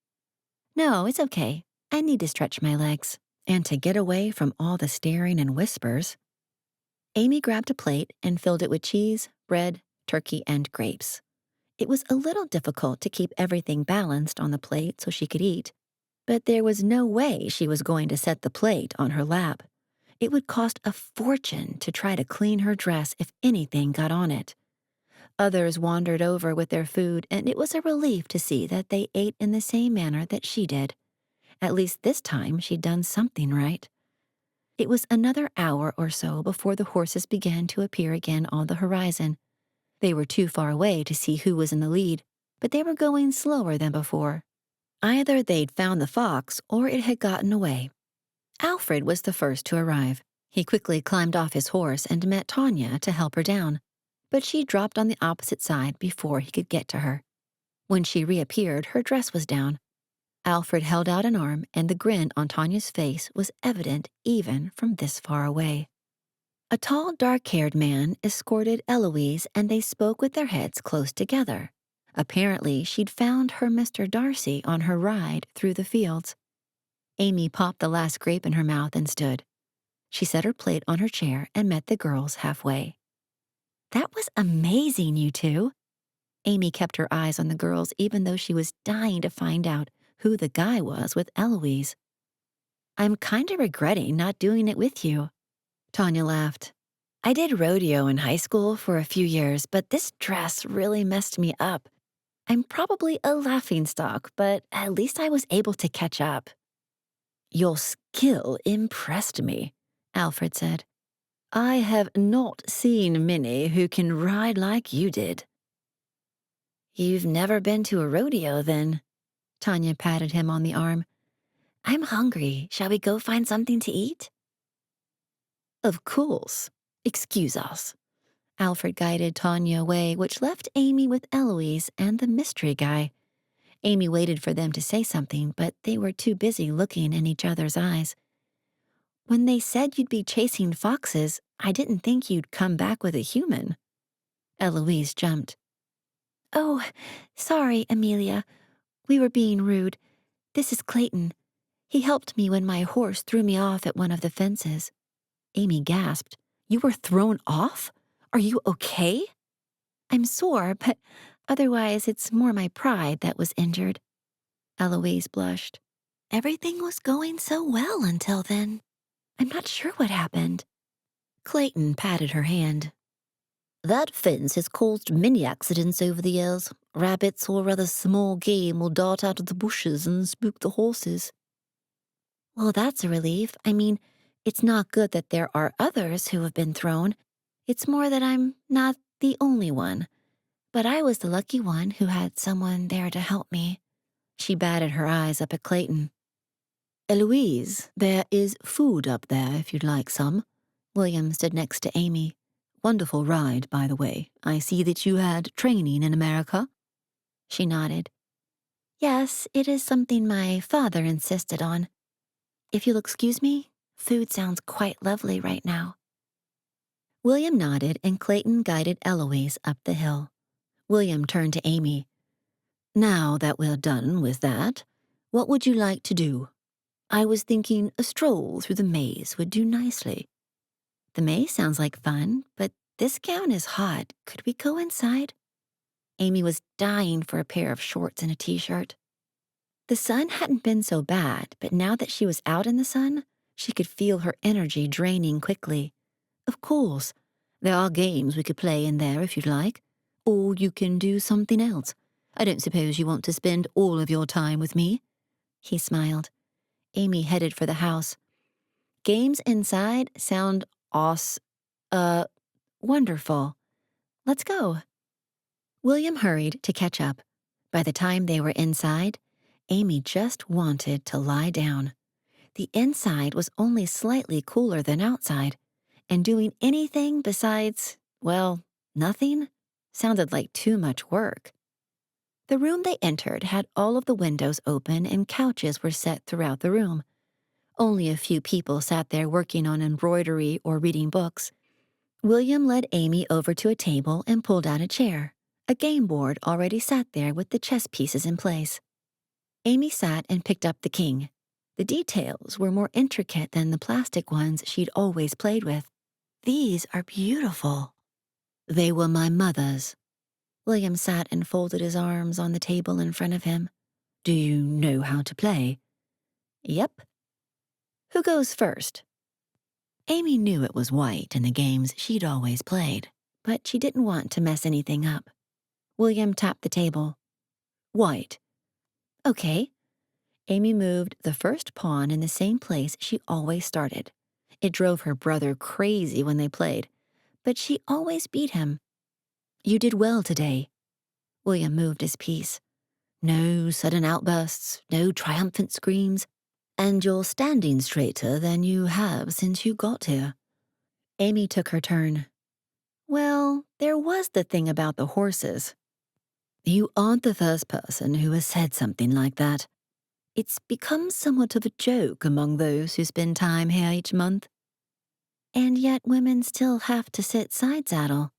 "No, it's okay. I need to stretch my legs, and to get away from all the staring and whispers." Amy grabbed a plate and filled it with cheese, bread, turkey, and grapes. It was a little difficult to keep everything balanced on the plate so she could eat, but there was no way she was going to set the plate on her lap. It would cost a fortune to try to clean her dress if anything got on it. Others wandered over with their food, and it was a relief to see that they ate in the same manner that she did. At least this time she'd done something right. It was another hour or so before the horses began to appear again on the horizon. They were too far away to see who was in the lead, but they were going slower than before. Either they'd found the fox or it had gotten away. Alfred was the first to arrive. He quickly climbed off his horse and met Tanya to help her down, but she dropped on the opposite side before he could get to her. When she reappeared, her dress was down. Alfred held out an arm, and the grin on Tanya's face was evident even from this far away. A tall, dark-haired man escorted Eloise, and they spoke with their heads close together. Apparently, she'd found her Mr. Darcy on her ride through the fields. Amy popped the last grape in her mouth and stood. She set her plate on her chair and met the girls halfway. "That was amazing, you two." Amy kept her eyes on the girls even though she was dying to find out who the guy was with Eloise. "I'm kinda regretting not doing it with you." Tanya laughed. "I did rodeo in high school for a few years, but this dress really messed me up. I'm probably a laughingstock, but at least I was able to catch up." "Your skill impressed me," Alfred said. "I have not seen many who can ride like you did." "You've never been to a rodeo, then?" Tanya patted him on the arm. "I'm hungry. Shall we go find something to eat?" "Of course. Excuse us." Alfred guided Tanya away, which left Amy with Eloise and the mystery guy. Amy waited for them to say something, but they were too busy looking in each other's eyes. "When they said you'd be chasing foxes, I didn't think you'd come back with a human." Eloise jumped. "Oh, sorry, Amelia. We were being rude. This is Clayton. He helped me when my horse threw me off at one of the fences." Amy gasped. "You were thrown off? Are you okay?" "I'm sore, but otherwise it's more my pride that was injured." Eloise blushed. "Everything was going so well until then. I'm not sure what happened." Clayton patted her hand. "That fence has caused many accidents over the years. Rabbits or other small game will dart out of the bushes and spook the horses." "Well, that's a relief. I mean, it's not good that there are others who have been thrown. It's more that I'm not the only one. But I was the lucky one who had someone there to help me." She batted her eyes up at Clayton. "Eloise, there is food up there if you'd like some." William stood next to Amy. "Wonderful ride, by the way. I see that you had training in America." She nodded. "Yes, it is something my father insisted on. If you'll excuse me, food sounds quite lovely right now." William nodded, and Clayton guided Eloise up the hill. William turned to Amy. "Now that we're done with that, what would you like to do? I was thinking a stroll through the maze would do nicely." "The maze sounds like fun, but this gown is hot. Could we go inside?" Amy was dying for a pair of shorts and a t-shirt. The sun hadn't been so bad, but now that she was out in the sun, she could feel her energy draining quickly. "Of course, there are games we could play in there if you'd like. Or you can do something else. I don't suppose you want to spend all of your time with me." He smiled. Amy headed for the house. "Games inside sound wonderful. Let's go." William hurried to catch up. By the time they were inside, Amy just wanted to lie down. The inside was only slightly cooler than outside, and doing anything besides, well, nothing, sounded like too much work. The room they entered had all of the windows open and couches were set throughout the room. Only a few people sat there working on embroidery or reading books. William led Amy over to a table and pulled out a chair. A game board already sat there with the chess pieces in place. Amy sat and picked up the king. The details were more intricate than the plastic ones she'd always played with. "These are beautiful." "They were my mother's." William sat and folded his arms on the table in front of him. "Do you know how to play?" "Yep." "Who goes first?" Amy knew it was White in the games she'd always played, but she didn't want to mess anything up. William tapped the table. "White." "Okay." Amy moved the first pawn in the same place she always started. It drove her brother crazy when they played, but she always beat him. You did well today. William moved his piece. No sudden outbursts, no triumphant screams, and you're standing straighter than you have since you got here. Amy took her turn. Well, there was the thing about the horses. You aren't the first person who has said something like that. It's become somewhat of a joke among those who spend time here each month. And yet women still have to sit side saddle.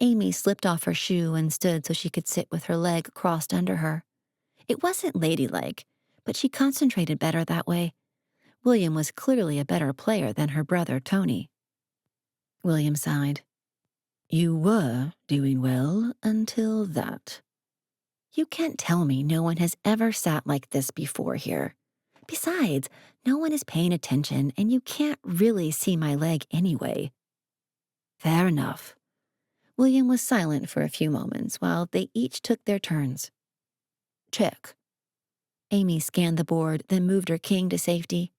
Amy slipped off her shoe and stood so she could sit with her leg crossed under her. It wasn't ladylike, but she concentrated better that way. William was clearly a better player than her brother, Tony. William sighed. You were doing well until that. You can't tell me no one has ever sat like this before here. Besides, no one is paying attention and you can't really see my leg anyway. Fair enough. William was silent for a few moments while they each took their turns. Check. Amy scanned the board, then moved her king to safety.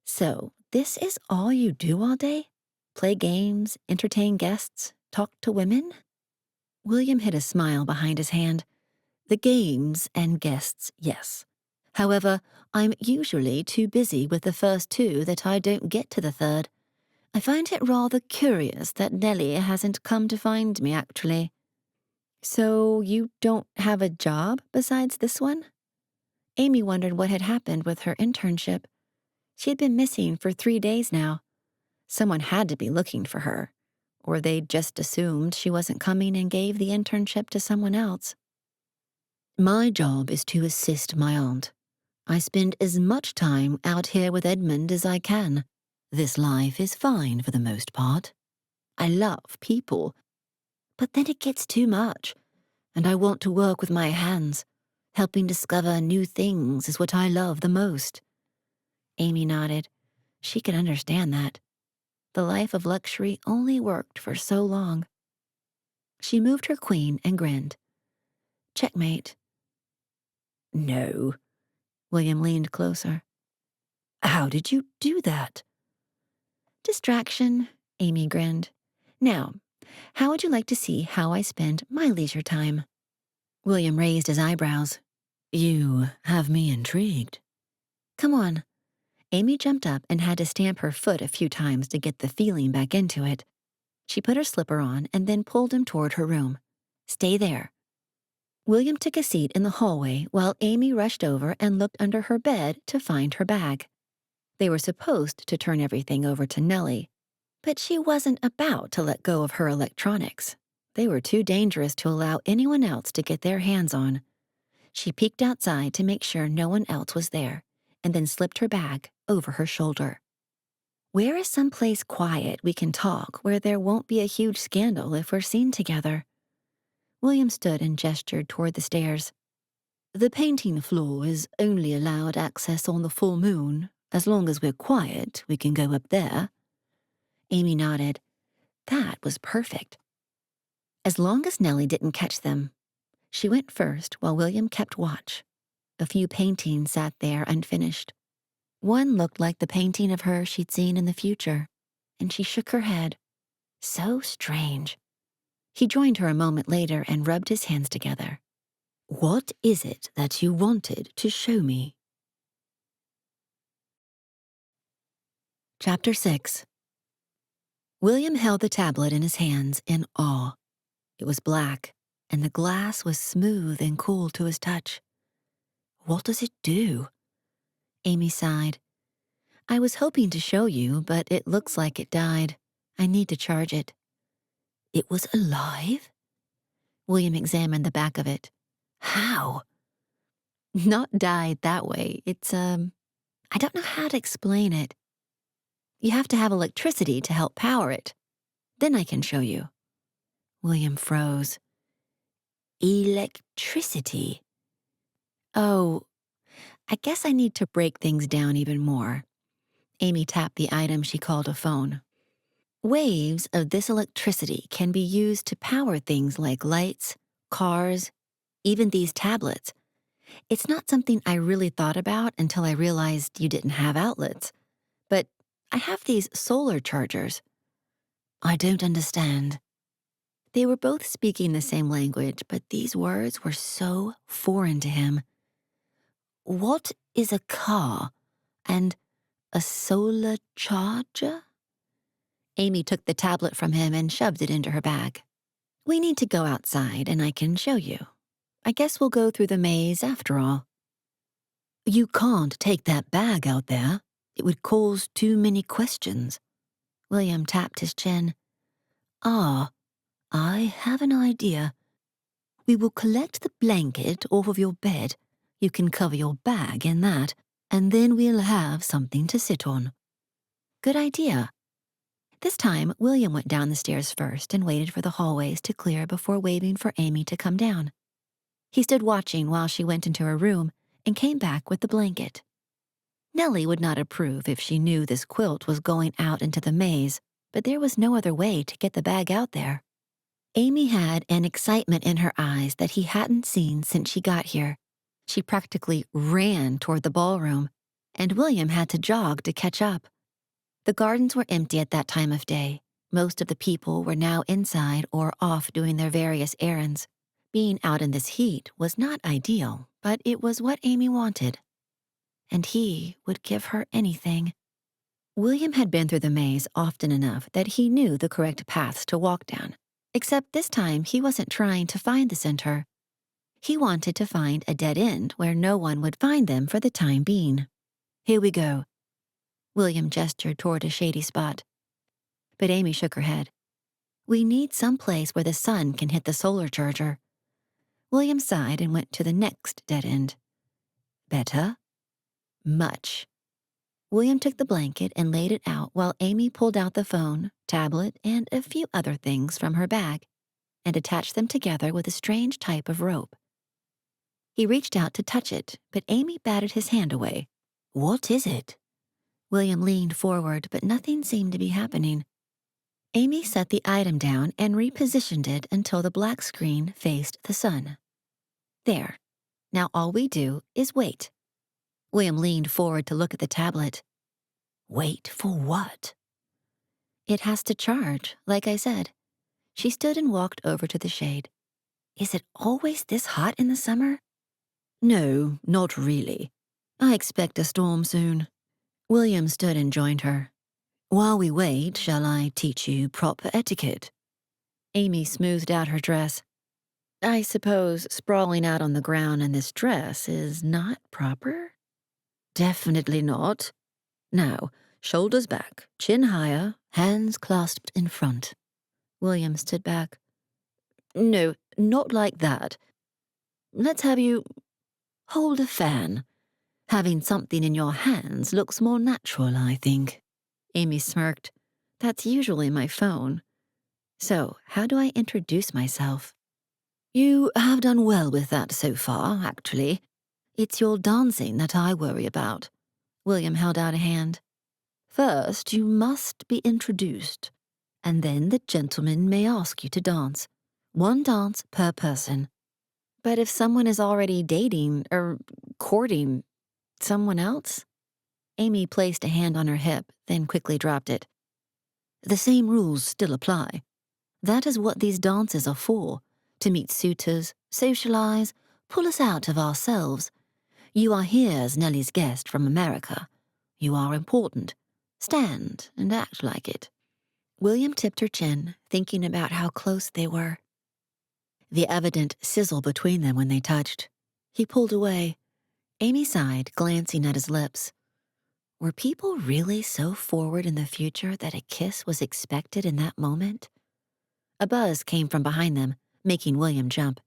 So, this is all you do all day? Play games, entertain guests, talk to women? William hid a smile behind his hand. The games and guests, yes. However, I'm usually too busy with the first two that I don't get to the third. I find it rather curious that Nellie hasn't come to find me, actually. So you don't have a job besides this one? Amy wondered what had happened with her internship. She had been missing for 3 days now. Someone had to be looking for her, or they'd just assumed she wasn't coming and gave the internship to someone else. My job is to assist my aunt. I spend as much time out here with Edmund as I can. This life is fine for the most part. I love people, but then it gets too much, and I want to work with my hands. Helping discover new things is what I love the most. Amy nodded. She could understand that. The life of luxury only worked for so long. She moved her queen and grinned. Checkmate. No. William leaned closer. How did you do that? Distraction, Amy grinned. Now, how would you like to see how I spend my leisure time? William raised his eyebrows. You have me intrigued. Come on. Amy jumped up and had to stamp her foot a few times to get the feeling back into it. She put her slipper on and then pulled him toward her room. Stay there. William took a seat in the hallway while Amy rushed over and looked under her bed to find her bag. They were supposed to turn everything over to Nellie, but she wasn't about to let go of her electronics. They were too dangerous to allow anyone else to get their hands on. She peeked outside to make sure no one else was there, and then slipped her bag over her shoulder. Where is some place quiet we can talk where there won't be a huge scandal if we're seen together? William stood and gestured toward the stairs. The painting floor is only allowed access on the full moon. As long as we're quiet, we can go up there. Amy nodded. That was perfect. As long as Nellie didn't catch them. She went first while William kept watch. A few paintings sat there unfinished. One looked like the painting of her she'd seen in the future, and she shook her head. So strange. He joined her a moment later and rubbed his hands together. What is it that you wanted to show me? Chapter 6. William held the tablet in his hands in awe. It was black, and the glass was smooth and cool to his touch. What does it do? Amy sighed. I was hoping to show you, but it looks like it died. I need to charge it. It was alive? William examined the back of it. How? Not died that way. It's, I don't know how to explain it. You have to have electricity to help power it. Then I can show you. William froze. Electricity? Oh, I guess I need to break things down even more. Amy tapped the item she called a phone. Waves of this electricity can be used to power things like lights, cars, even these tablets. It's not something I really thought about until I realized you didn't have outlets. But I have these solar chargers. I don't understand. They were both speaking the same language, but these words were so foreign to him. What is a car and a solar charger? Amy took the tablet from him and shoved it into her bag. We need to go outside and I can show you. I guess we'll go through the maze after all. You can't take that bag out there. It would cause too many questions. William tapped his chin. Ah, I have an idea. We will collect the blanket off of your bed. You can cover your bag in that, and then we'll have something to sit on. Good idea. This time, William went down the stairs first and waited for the hallways to clear before waving for Amy to come down. He stood watching while she went into her room and came back with the blanket. Nellie would not approve if she knew this quilt was going out into the maze, but there was no other way to get the bag out there. Amy had an excitement in her eyes that he hadn't seen since she got here. She practically ran toward the ballroom, and William had to jog to catch up. The gardens were empty at that time of day. Most of the people were now inside or off doing their various errands. Being out in this heat was not ideal, but it was what Amy wanted. And he would give her anything. William had been through the maze often enough that he knew the correct paths to walk down. Except this time he wasn't trying to find the center. He wanted to find a dead end where no one would find them for the time being. Here we go. William gestured toward a shady spot. But Amy shook her head. We need some place where the sun can hit the solar charger. William sighed and went to the next dead end. Better? Much. William took the blanket and laid it out while Amy pulled out the phone, tablet, and a few other things from her bag and attached them together with a strange type of rope. He reached out to touch it, but Amy batted his hand away. What is it? William leaned forward, but nothing seemed to be happening. Amy set the item down and repositioned it until the black screen faced the sun. There. Now all we do is wait. William leaned forward to look at the tablet. Wait for what? It has to charge, like I said. She stood and walked over to the shade. Is it always this hot in the summer? No, not really. I expect a storm soon. William stood and joined her. While we wait, shall I teach you proper etiquette? Amy smoothed out her dress. I suppose sprawling out on the ground in this dress is not proper? Definitely not. Now, shoulders back, chin higher, hands clasped in front. William stood back. No, not like that. Let's have you hold a fan. Having something in your hands looks more natural, I think. Amy smirked. That's usually my phone. So, how do I introduce myself? You have done well with that so far, actually. It's your dancing that I worry about. William held out a hand. First, you must be introduced, and then the gentleman may ask you to dance. One dance per person. But if someone is already dating or courting someone else? Amy placed a hand on her hip, then quickly dropped it. The same rules still apply. That is what these dances are for, to meet suitors, socialize, pull us out of ourselves. You are here as Nellie's guest from America. You are important. Stand and act like it. William tipped her chin, thinking about how close they were. The evident sizzle between them when they touched. He pulled away. Amy sighed, glancing at his lips. Were people really so forward in the future that a kiss was expected in that moment? A buzz came from behind them, making William jump.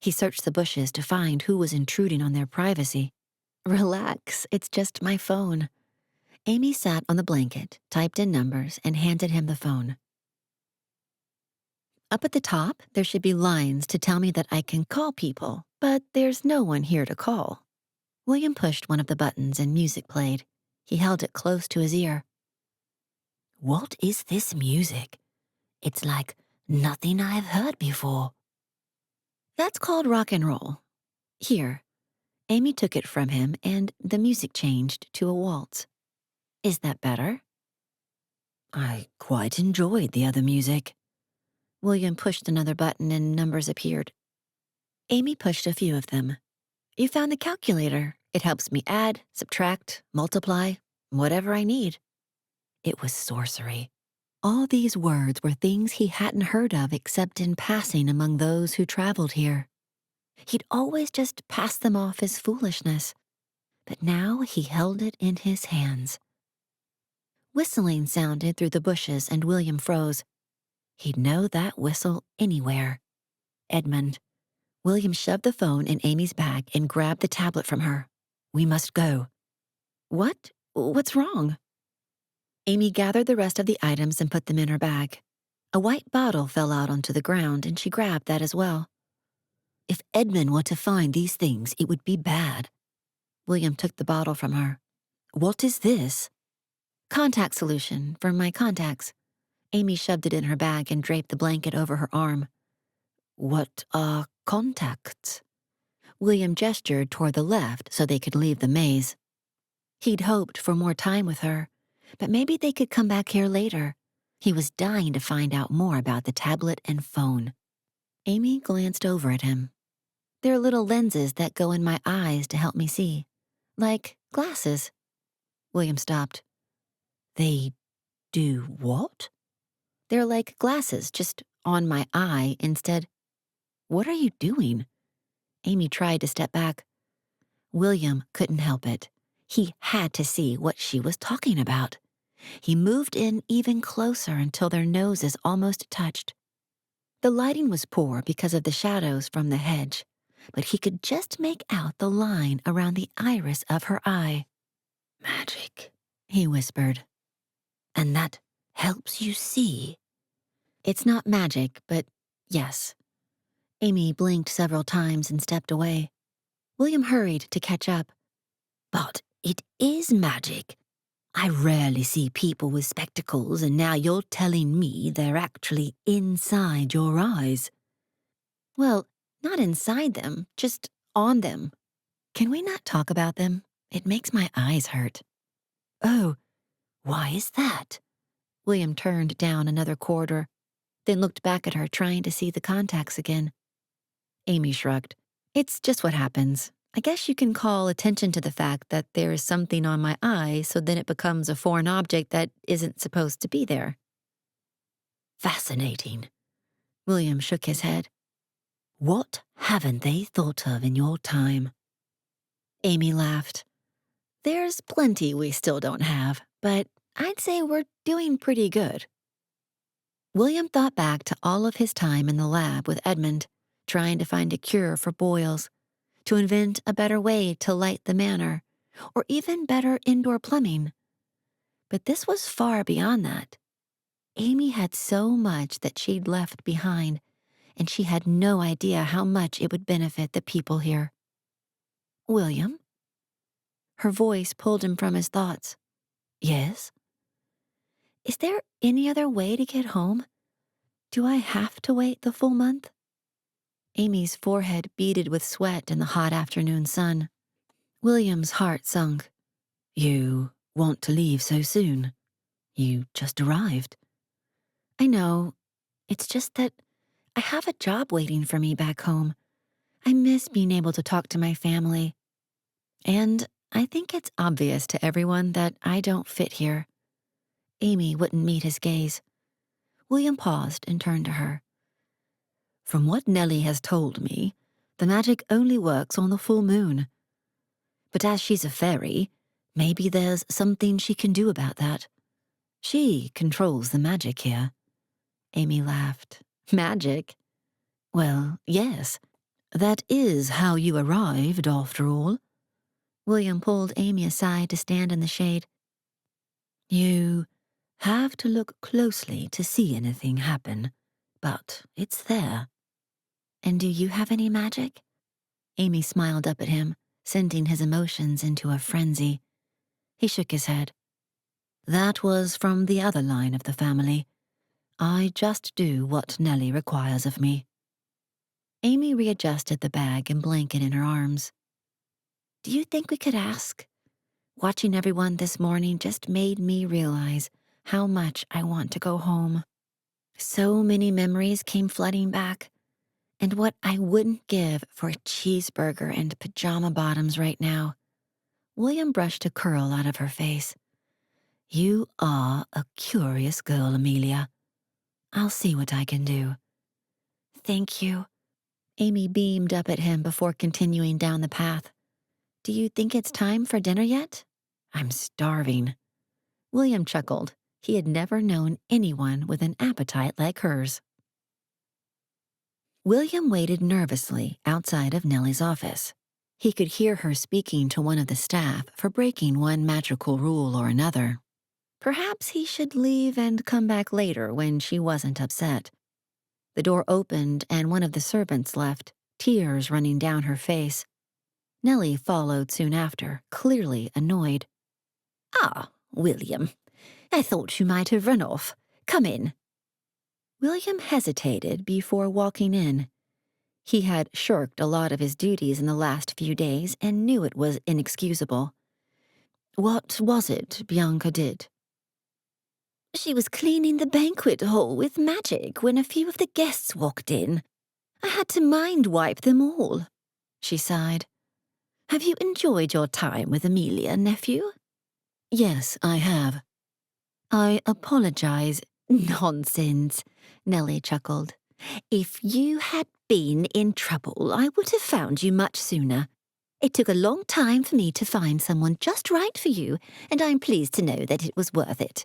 He searched the bushes to find who was intruding on their privacy. Relax, it's just my phone. Amy sat on the blanket, typed in numbers, and handed him the phone. Up at the top, there should be lines to tell me that I can call people, but there's no one here to call. William pushed one of the buttons and music played. He held it close to his ear. What is this music? It's like nothing I've heard before. That's called rock and roll. Here. Amy took it from him and the music changed to a waltz. Is that better? I quite enjoyed the other music. William pushed another button and numbers appeared. Amy pushed a few of them. You found the calculator. It helps me add, subtract, multiply, whatever I need. It was sorcery. All these words were things he hadn't heard of except in passing among those who traveled here. He'd always just passed them off as foolishness, but now he held it in his hands. Whistling sounded through the bushes and William froze. He'd know that whistle anywhere. Edmund. William shoved the phone in Amy's bag and grabbed the tablet from her. We must go. What? What's wrong? Amy gathered the rest of the items and put them in her bag. A white bottle fell out onto the ground and she grabbed that as well. If Edmund were to find these things, it would be bad. William took the bottle from her. What is this? Contact solution for my contacts. Amy shoved it in her bag and draped the blanket over her arm. What are contacts? William gestured toward the left so they could leave the maze. He'd hoped for more time with her, but maybe they could come back here later. He was dying to find out more about the tablet and phone. Amy glanced over at him. They're little lenses that go in my eyes to help me see. Like glasses. William stopped. They do what? They're like glasses, just on my eye instead. What are you doing? Amy tried to step back. William couldn't help it. He had to see what she was talking about. He moved in even closer until their noses almost touched. The lighting was poor because of the shadows from the hedge, but he could just make out the line around the iris of her eye. Magic, he whispered. And that helps you see. It's not magic, but yes. Amy blinked several times and stepped away. William hurried to catch up. But it is magic. I rarely see people with spectacles, and now you're telling me they're actually inside your eyes. Well, not inside them, just on them. Can we not talk about them? It makes my eyes hurt. Oh, why is that? William turned down another corridor, then looked back at her, trying to see the contacts again. Amy shrugged. It's just what happens. I guess you can call attention to the fact that there is something on my eye, so then it becomes a foreign object that isn't supposed to be there. Fascinating. William shook his head. What haven't they thought of in your time? Amy laughed. There's plenty we still don't have, but I'd say we're doing pretty good. William thought back to all of his time in the lab with Edmund, trying to find a cure for boils, to invent a better way to light the manor, or even better indoor plumbing. But this was far beyond that. Amy had so much that she'd left behind, and she had no idea how much it would benefit the people here. William? Her voice pulled him from his thoughts. Yes? Is there any other way to get home? Do I have to wait the full month? Amy's forehead beaded with sweat in the hot afternoon sun. William's heart sunk. You want to leave so soon? You just arrived. I know. It's just that I have a job waiting for me back home. I miss being able to talk to my family. And I think it's obvious to everyone that I don't fit here. Amy wouldn't meet his gaze. William paused and turned to her. From what Nellie has told me, the magic only works on the full moon. But as she's a fairy, maybe there's something she can do about that. She controls the magic here. Amy laughed. Magic? Well, yes. That is how you arrived, after all. William pulled Amy aside to stand in the shade. You have to look closely to see anything happen, but it's there. And do you have any magic? Amy smiled up at him, sending his emotions into a frenzy. He shook his head. That was from the other line of the family. I just do what Nellie requires of me. Amy readjusted the bag and blanket in her arms. Do you think we could ask? Watching everyone this morning just made me realize how much I want to go home. So many memories came flooding back, and what I wouldn't give for a cheeseburger and pajama bottoms right now. William brushed a curl out of her face. You are a curious girl, Amelia. I'll see what I can do. Thank you. Amy beamed up at him before continuing down the path. Do you think it's time for dinner yet? I'm starving. William chuckled. He had never known anyone with an appetite like hers. William waited nervously outside of Nellie's office. He could hear her speaking to one of the staff for breaking one magical rule or another. Perhaps he should leave and come back later when she wasn't upset. The door opened and one of the servants left, tears running down her face. Nellie followed soon after, clearly annoyed. Ah, William, I thought you might have run off. Come in. William hesitated before walking in. He had shirked a lot of his duties in the last few days and knew it was inexcusable. What was it Bianca did? She was cleaning the banquet hall with magic when a few of the guests walked in. I had to mind wipe them all, she sighed. Have you enjoyed your time with Amelia, nephew? Yes, I have. I apologize. Nonsense, Nellie chuckled. If you had been in trouble, I would have found you much sooner. It took a long time for me to find someone just right for you, and I'm pleased to know that it was worth it.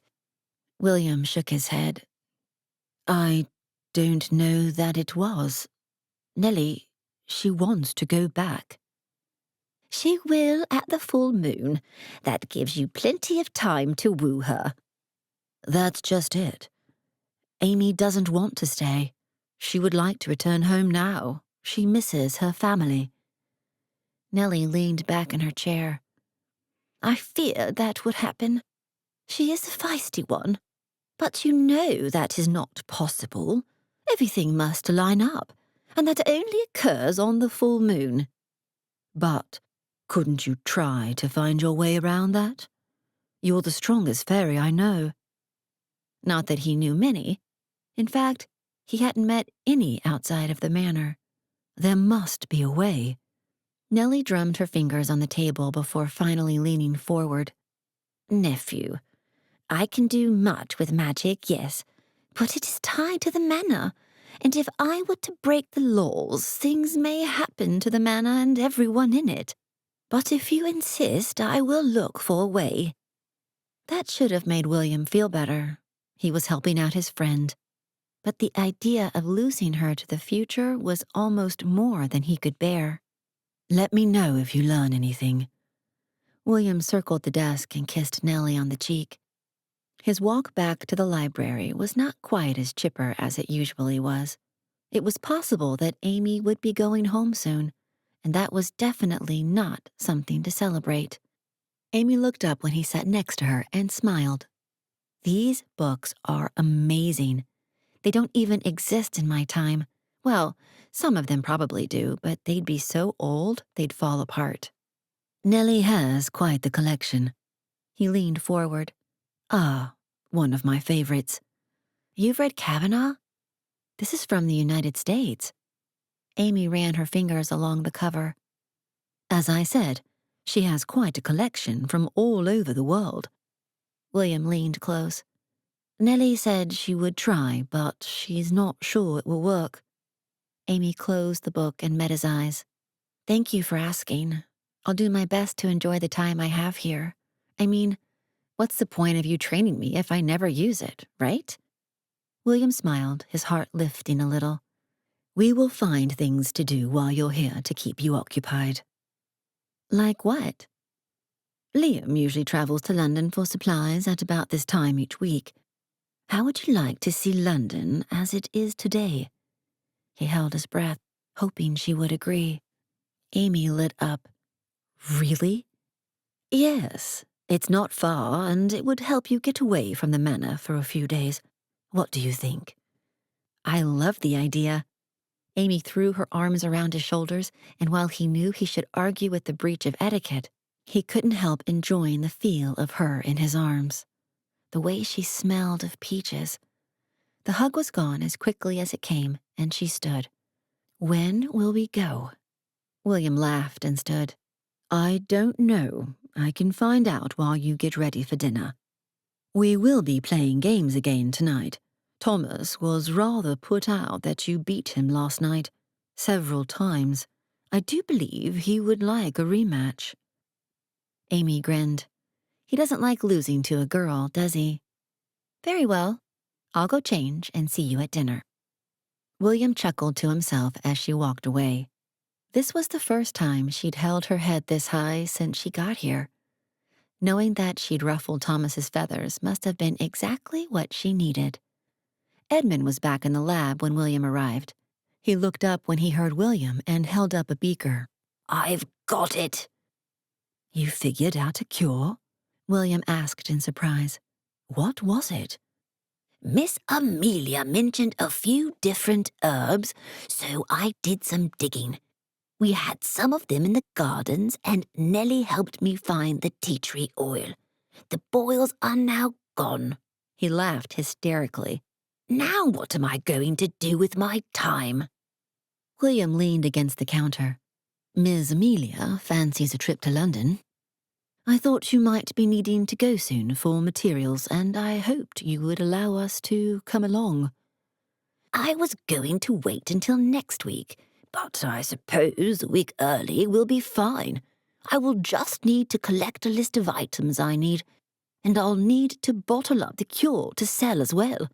William shook his head. I don't know that it was. Nellie, she wants to go back. She will at the full moon. That gives you plenty of time to woo her. That's just it. Amy doesn't want to stay. She would like to return home now. She misses her family. Nellie leaned back in her chair. I fear that would happen. She is a feisty one. But you know that is not possible. Everything must line up, and that only occurs on the full moon. But couldn't you try to find your way around that? You're the strongest fairy I know. Not that he knew many. In fact, he hadn't met any outside of the manor. There must be a way. Nellie drummed her fingers on the table before finally leaning forward. Nephew, I can do much with magic, yes, but it is tied to the manor, and if I were to break the laws, things may happen to the manor and everyone in it. But if you insist, I will look for a way. That should have made William feel better. He was helping out his friend. But the idea of losing her to the future was almost more than he could bear. Let me know if you learn anything. William circled the desk and kissed Nellie on the cheek. His walk back to the library was not quite as chipper as it usually was. It was possible that Amy would be going home soon, and that was definitely not something to celebrate. Amy looked up when he sat next to her and smiled. These books are amazing. They don't even exist in my time. Well, some of them probably do, but they'd be so old they'd fall apart. Nellie has quite the collection. He leaned forward. Ah, one of my favorites. You've read Kavanaugh? This is from the United States. Amy ran her fingers along the cover. As I said, she has quite a collection from all over the world. William leaned close. Nellie said she would try, but she's not sure it will work. Amy closed the book and met his eyes. Thank you for asking. I'll do my best to enjoy the time I have here. I mean, what's the point of you training me if I never use it, right? William smiled, his heart lifting a little. We will find things to do while you're here to keep you occupied. Like what? Liam usually travels to London for supplies at about this time each week. How would you like to see London as it is today? He held his breath, hoping she would agree. Amy lit up. Really? Yes, it's not far, and it would help you get away from the manor for a few days. What do you think? I love the idea. Amy threw her arms around his shoulders, and while he knew he should argue with the breach of etiquette, he couldn't help enjoying the feel of her in his arms. The way she smelled of peaches. The hug was gone as quickly as it came, and she stood. When will we go? William laughed and stood. I don't know. I can find out while you get ready for dinner. We will be playing games again tonight. Thomas was rather put out that you beat him last night, several times. I do believe he would like a rematch. Amy grinned. He doesn't like losing to a girl, does he? Very well. I'll go change and see you at dinner. William chuckled to himself as she walked away. This was the first time she'd held her head this high since she got here. Knowing that she'd ruffled Thomas's feathers must have been exactly what she needed. Edmund was back in the lab when William arrived. He looked up when he heard William and held up a beaker. I've got it. You figured out a cure? William asked in surprise. What was it? Miss Amelia mentioned a few different herbs, so I did some digging. We had some of them in the gardens, and Nellie helped me find the tea tree oil. The boils are now gone. He laughed hysterically. Now what am I going to do with my time? William leaned against the counter. Miss Amelia fancies a trip to London. I thought you might be needing to go soon for materials, and I hoped you would allow us to come along. I was going to wait until next week, but I suppose a week early will be fine. I will just need to collect a list of items I need, and I'll need to bottle up the cure to sell as well.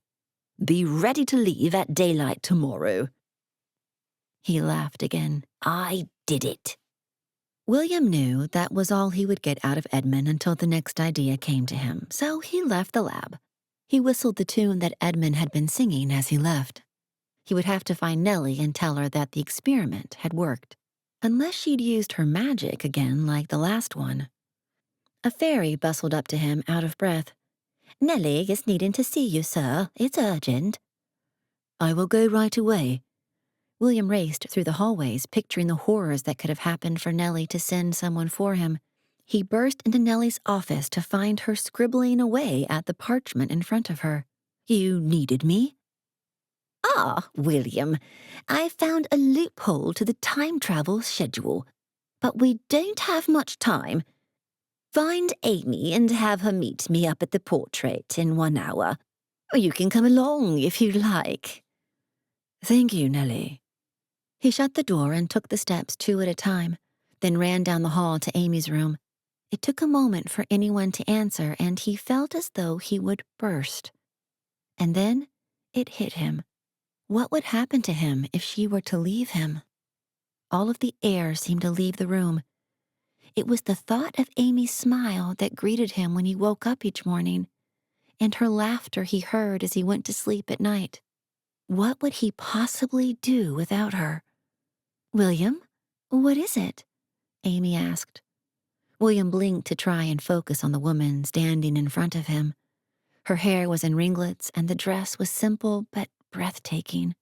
Be ready to leave at daylight tomorrow. He laughed again. I did it. William knew that was all he would get out of Edmund until the next idea came to him, so he left the lab. He whistled the tune that Edmund had been singing as he left. He would have to find Nellie and tell her that the experiment had worked, unless she'd used her magic again like the last one. A fairy bustled up to him out of breath. Nellie is needing to see you, sir. It's urgent. I will go right away. William raced through the hallways, picturing the horrors that could have happened for Nellie to send someone for him. He burst into Nellie's office to find her scribbling away at the parchment in front of her. You needed me? Ah, William, I found a loophole to the time travel schedule, but we don't have much time. Find Amy and have her meet me up at the portrait in 1 hour. Or you can come along if you like. Thank you, Nellie. He shut the door and took the steps 2 at a time, then ran down the hall to Amy's room. It took a moment for anyone to answer, and he felt as though he would burst. And then it hit him. What would happen to him if she were to leave him? All of the air seemed to leave the room. It was the thought of Amy's smile that greeted him when he woke up each morning, and her laughter he heard as he went to sleep at night. What would he possibly do without her? William, what is it? Amy asked. William blinked to try and focus on the woman standing in front of him. Her hair was in ringlets, and the dress was simple but breathtaking.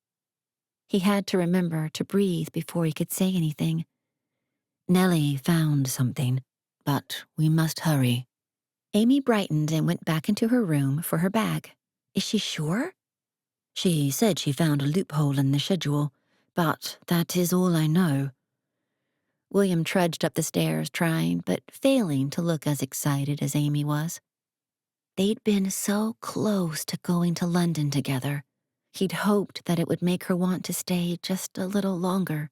He had to remember to breathe before he could say anything. Nellie found something, but we must hurry. Amy brightened and went back into her room for her bag. Is she sure? She said she found a loophole in the schedule, but that is all I know. William trudged up the stairs, trying but failing to look as excited as Amy was. They'd been so close to going to London together. He'd hoped that it would make her want to stay just a little longer.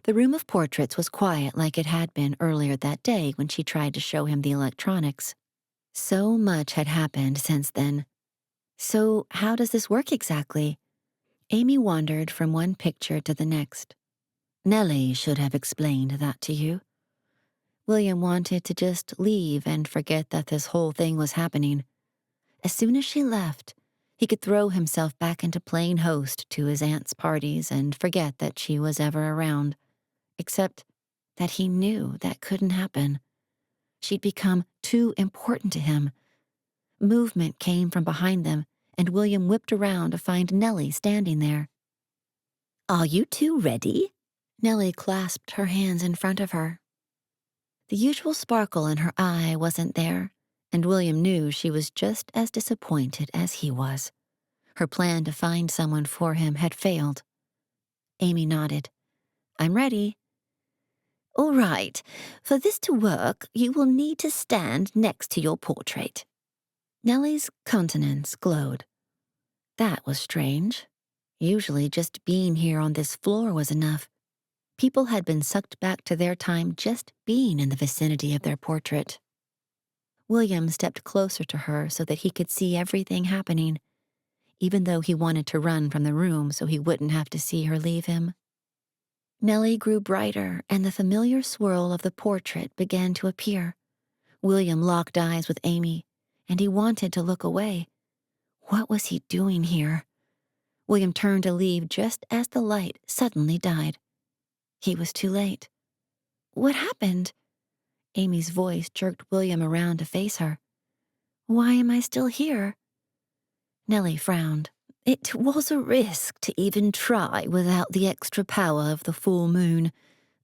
The room of portraits was quiet like it had been earlier that day when she tried to show him the electronics. So much had happened since then. So how does this work exactly? Amy wandered from one picture to the next. Nellie should have explained that to you. William wanted to just leave and forget that this whole thing was happening. As soon as she left, he could throw himself back into playing host to his aunt's parties and forget that she was ever around. Except that he knew that couldn't happen. She'd become too important to him. Movement came from behind them, and William whipped around to find Nellie standing there. Are you two ready? Nellie clasped her hands in front of her. The usual sparkle in her eye wasn't there, and William knew she was just as disappointed as he was. Her plan to find someone for him had failed. Amy nodded. I'm ready. All right. For this to work, you will need to stand next to your portrait. Nellie's countenance glowed. That was strange. Usually just being here on this floor was enough. People had been sucked back to their time just being in the vicinity of their portrait. William stepped closer to her so that he could see everything happening, even though he wanted to run from the room so he wouldn't have to see her leave him. Nellie grew brighter, and the familiar swirl of the portrait began to appear. William locked eyes with Amy, and he wanted to look away. What was he doing here? William turned to leave just as the light suddenly died. He was too late. What happened? Amy's voice jerked William around to face her. Why am I still here? Nellie frowned. It was a risk to even try without the extra power of the full moon.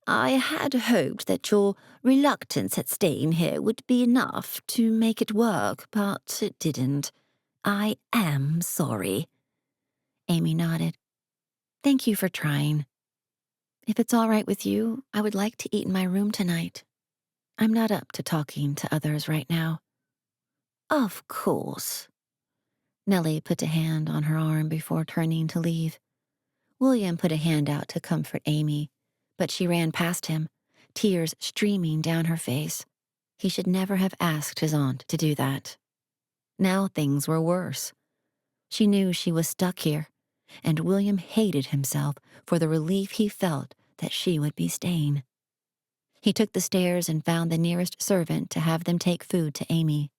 I had hoped that your reluctance at staying here would be enough to make it work, but it didn't. I am sorry. Amy nodded. Thank you for trying. If it's all right with you, I would like to eat in my room tonight. I'm not up to talking to others right now. Of course. Nellie put a hand on her arm before turning to leave. William put a hand out to comfort Amy, but she ran past him, tears streaming down her face. He should never have asked his aunt to do that. Now things were worse. She knew she was stuck here, and William hated himself for the relief he felt that she would be staying. He took the stairs and found the nearest servant to have them take food to Amy.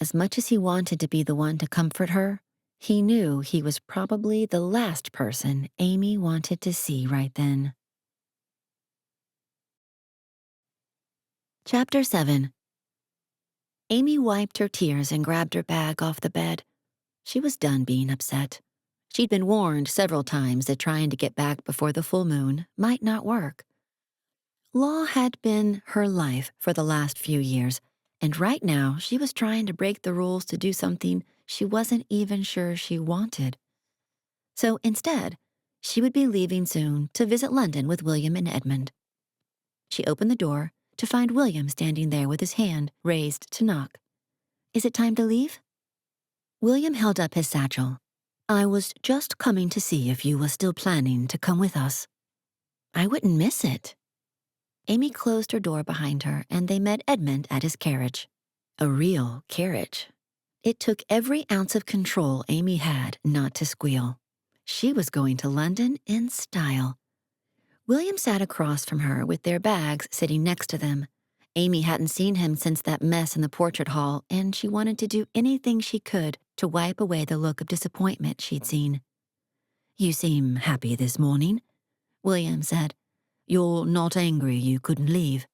As much as he wanted to be the one to comfort her, he knew he was probably the last person Amy wanted to see right then. Chapter 7. Amy wiped her tears and grabbed her bag off the bed. She was done being upset. She'd been warned several times that trying to get back before the full moon might not work. Law had been her life for the last few years, and right now she was trying to break the rules to do something she wasn't even sure she wanted. So instead, she would be leaving soon to visit London with William and Edmund. She opened the door to find William standing there with his hand raised to knock. Is it time to leave? William held up his satchel. I was just coming to see if you were still planning to come with us. I wouldn't miss it. Amy closed her door behind her, and they met Edmund at his carriage. A real carriage. It took every ounce of control Amy had not to squeal. She was going to London in style. William sat across from her with their bags sitting next to them. Amy hadn't seen him since that mess in the portrait hall, and she wanted to do anything she could to wipe away the look of disappointment she'd seen. You seem happy this morning, William said. You're not angry you couldn't leave.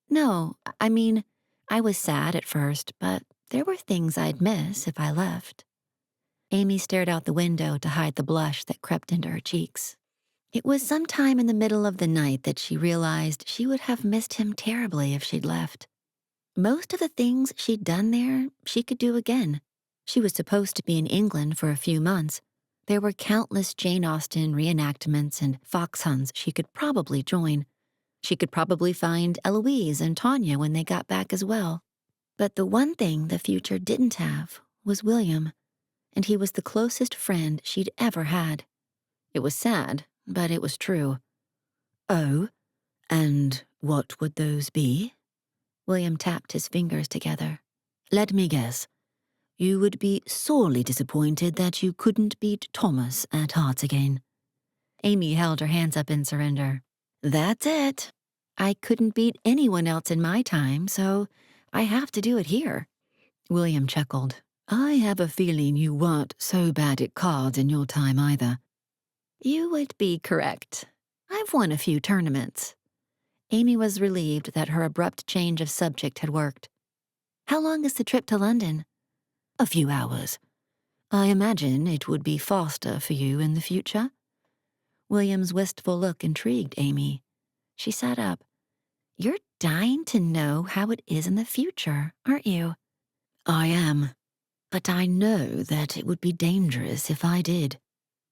No, I mean, I was sad at first, but there were things I'd miss if I left. Amy stared out the window to hide the blush that crept into her cheeks. It was sometime in the middle of the night that she realized she would have missed him terribly if she'd left. Most of the things she'd done there, she could do again. She was supposed to be in England for a few months. There were countless Jane Austen reenactments and fox hunts she could probably join. She could probably find Eloise and Tanya when they got back as well. But the one thing the future didn't have was William, and he was the closest friend she'd ever had. It was sad, but it was true. Oh, and what would those be? William tapped his fingers together. Let me guess. You would be sorely disappointed that you couldn't beat Thomas at hearts again. Amy held her hands up in surrender. That's it. I couldn't beat anyone else in my time, so I have to do it here. William chuckled. I have a feeling you weren't so bad at cards in your time either. You would be correct. I've won a few tournaments. Amy was relieved that her abrupt change of subject had worked. How long is the trip to London? A few hours. I imagine it would be faster for you in the future. William's wistful look intrigued Amy. She sat up. You're dying to know how it is in the future, aren't you? I am. but I know that it would be dangerous if I did.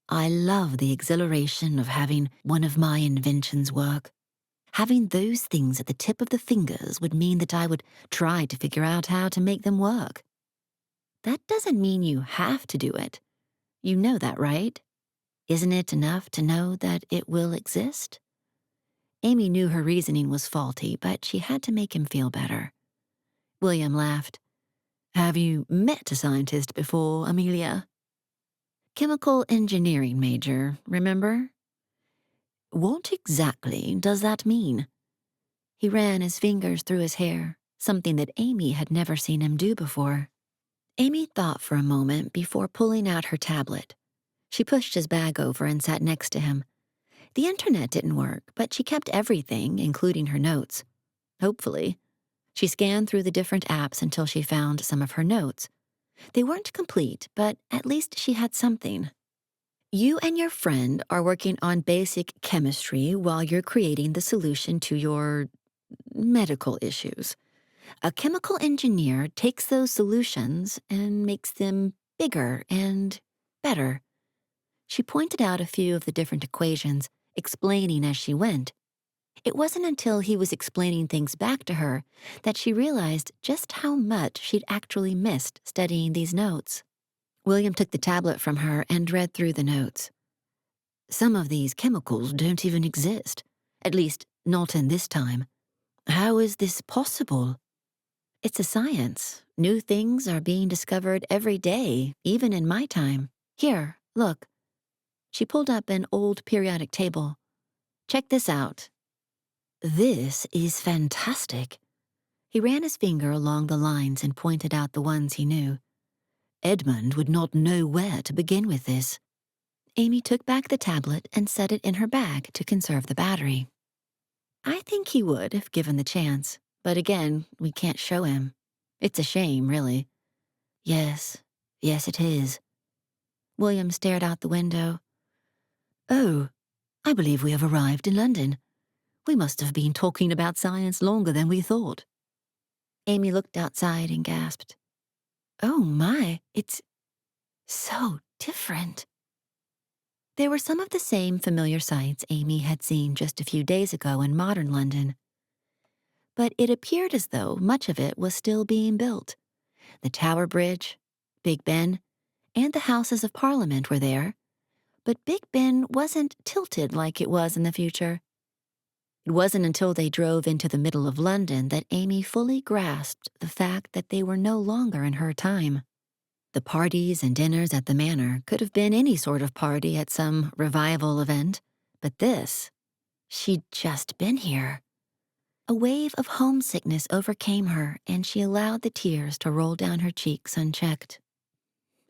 I love the exhilaration of having one of my inventions work. Having those things at the tip of the fingers would mean that I would try to figure out how to make them work. That doesn't mean you have to do it. You know that, right? Isn't it enough to know that it will exist? Amy knew her reasoning was faulty, but she had to make him feel better. William laughed. Have you met a scientist before, Amelia? Chemical engineering major, remember? What exactly does that mean? He ran his fingers through his hair, something that Amy had never seen him do before. Amy thought for a moment before pulling out her tablet. She pushed his bag over and sat next to him. The internet didn't work, but she kept everything, including her notes. Hopefully. She scanned through the different apps until she found some of her notes. They weren't complete, but at least she had something. You and your friend are working on basic chemistry while you're creating the solution to your medical issues. A chemical engineer takes those solutions and makes them bigger and better. She pointed out a few of the different equations, explaining as she went. It wasn't until he was explaining things back to her that she realized just how much she'd actually missed studying these notes. William took the tablet from her and read through the notes. Some of these chemicals don't even exist, at least not in this time. How is this possible? It's a science. New things are being discovered every day, even in my time. Here, look. She pulled up an old periodic table. Check this out. This is fantastic. He ran his finger along the lines and pointed out the ones he knew. Edmund would not know where to begin with this. Amy took back the tablet and set it in her bag to conserve the battery. I think he would if given the chance, but again, we can't show him. It's a shame, really. Yes, it is. William stared out the window. Oh, I believe we have arrived in London. We must have been talking about science longer than we thought. Amy looked outside and gasped. Oh my, it's so different. There were some of the same familiar sights Amy had seen just a few days ago in modern London. But it appeared as though much of it was still being built. The Tower Bridge, Big Ben, and the Houses of Parliament were there. But Big Ben wasn't tilted like it was in the future. It wasn't until they drove into the middle of London that Amy fully grasped the fact that they were no longer in her time. The parties and dinners at the manor could have been any sort of party at some revival event, but this, she'd just been here. A wave of homesickness overcame her, and she allowed the tears to roll down her cheeks unchecked.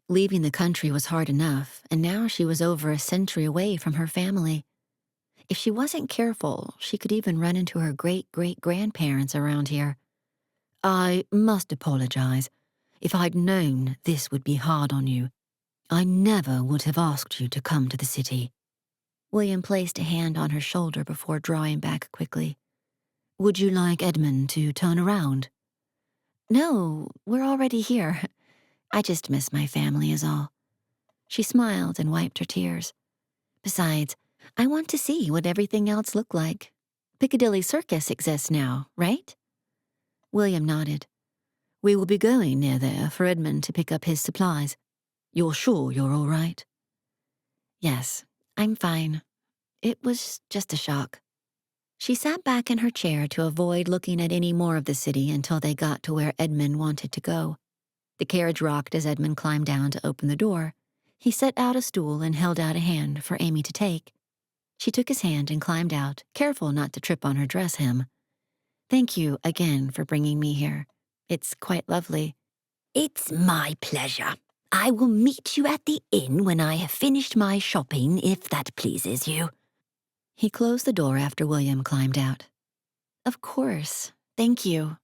Leaving the country was hard enough, and now she was over a century away from her family. If she wasn't careful, she could even run into her great-great-grandparents around here. I must apologize. If I'd known this would be hard on you, I never would have asked you to come to the city. William placed a hand on her shoulder before drawing back quickly. Would you like Edmund to turn around? No, we're already here. I just miss my family is all. She smiled and wiped her tears. Besides, I want to see what everything else looked like. Piccadilly Circus exists now, right? William nodded. We will be going near there for Edmund to pick up his supplies. You're sure you're all right? Yes, I'm fine. It was just a shock. She sat back in her chair to avoid looking at any more of the city until they got to where Edmund wanted to go. The carriage rocked as Edmund climbed down to open the door. He set out a stool and held out a hand for Amy to take. She took his hand and climbed out, careful not to trip on her dress hem. Thank you again for bringing me here. It's quite lovely. It's my pleasure. I will meet you at the inn when I have finished my shopping, if that pleases you. He closed the door after William climbed out. Of course. Thank you.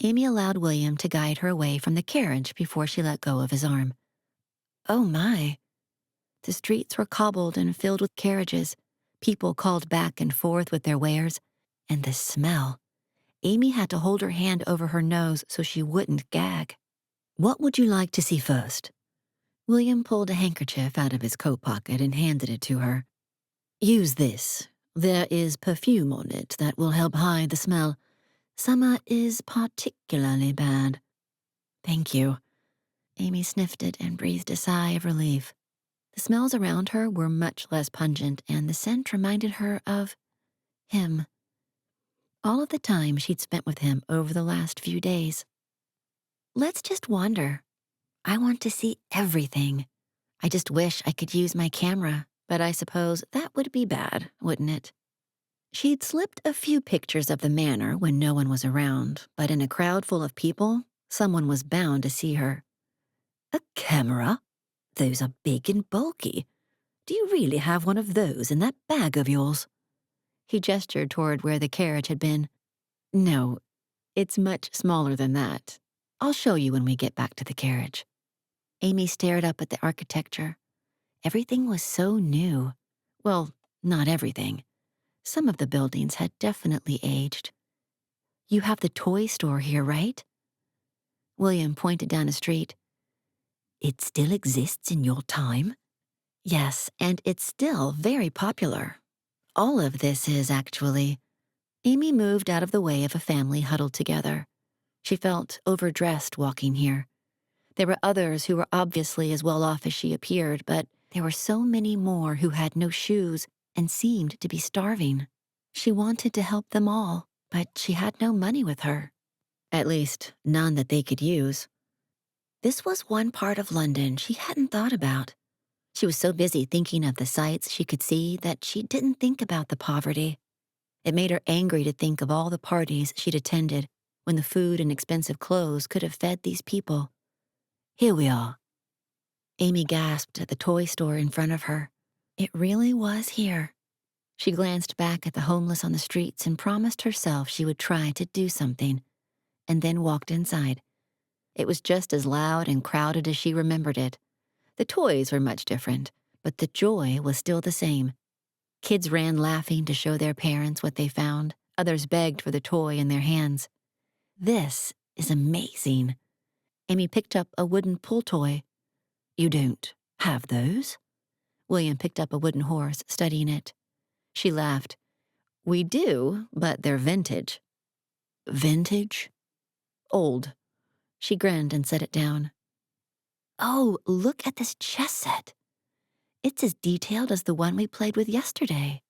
Amy allowed William to guide her away from the carriage before she let go of his arm. Oh my. The streets were cobbled and filled with carriages. People called back and forth with their wares. And the smell. Amy had to hold her hand over her nose so she wouldn't gag. What would you like to see first? William pulled a handkerchief out of his coat pocket and handed it to her. Use this. There is perfume on it that will help hide the smell. Summer is particularly bad. Thank you. Amy sniffed it and breathed a sigh of relief. The smells around her were much less pungent, and the scent reminded her of him. All of the time she'd spent with him over the last few days. Let's just wander. I want to see everything. I just wish I could use my camera, but I suppose that would be bad, wouldn't it? She'd slipped a few pictures of the manor when no one was around, but in a crowd full of people, someone was bound to see her. A camera? Those are big and bulky. Do you really have one of those in that bag of yours? He gestured toward where the carriage had been. No, it's much smaller than that. I'll show you when we get back to the carriage. Amy stared up at the architecture. Everything was so new. Well, not everything. Some of the buildings had definitely aged. You have the toy store here, right? William pointed down a street. It still exists in your time? Yes, and it's still very popular. All of this is, actually. Amy moved out of the way of a family huddled together. She felt overdressed walking here. There were others who were obviously as well off as she appeared, but there were so many more who had no shoes and seemed to be starving. She wanted to help them all, but she had no money with her. At least, none that they could use. This was one part of London she hadn't thought about. She was so busy thinking of the sights she could see that she didn't think about the poverty. It made her angry to think of all the parties she'd attended when the food and expensive clothes could have fed these people. Here we are. Amy gasped at the toy store in front of her. It really was here. She glanced back at the homeless on the streets and promised herself she would try to do something, and then walked inside. It was just as loud and crowded as she remembered it. The toys were much different, but the joy was still the same. Kids ran laughing to show their parents what they found. Others begged for the toy in their hands. This is amazing. Amy picked up a wooden pull toy. You don't have those? William picked up a wooden horse, studying it. She laughed. We do, but they're vintage. Vintage? Old. She grinned and set it down. Oh, look at this chess set. It's as detailed as the one we played with yesterday.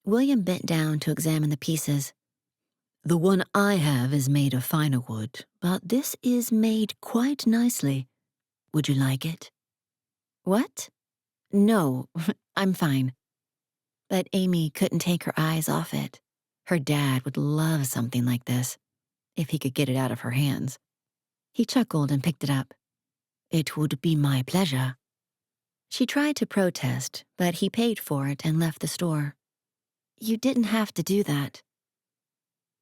William bent down to examine the pieces. The one I have is made of finer wood, but this is made quite nicely. Would you like it? What? No, I'm fine. But Amy couldn't take her eyes off it. Her dad would love something like this, if he could get it out of her hands. He chuckled and picked it up. It would be my pleasure. She tried to protest, but he paid for it and left the store. You didn't have to do that.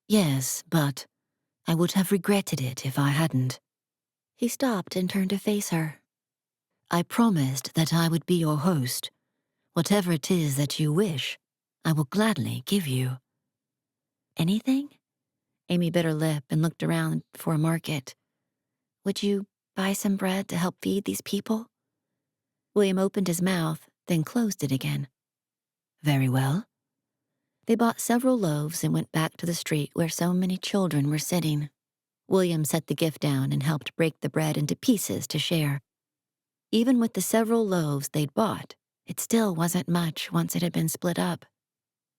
Yes, but I would have regretted it if I hadn't. He stopped and turned to face her. I promised that I would be your host. Whatever it is that you wish, I will gladly give you. Anything? Amy bit her lip and looked around for a market. Would you buy some bread to help feed these people? William opened his mouth, then closed it again. Very well. They bought several loaves and went back to the street where so many children were sitting. William set the gift down and helped break the bread into pieces to share. Even with the several loaves they'd bought, it still wasn't much once it had been split up.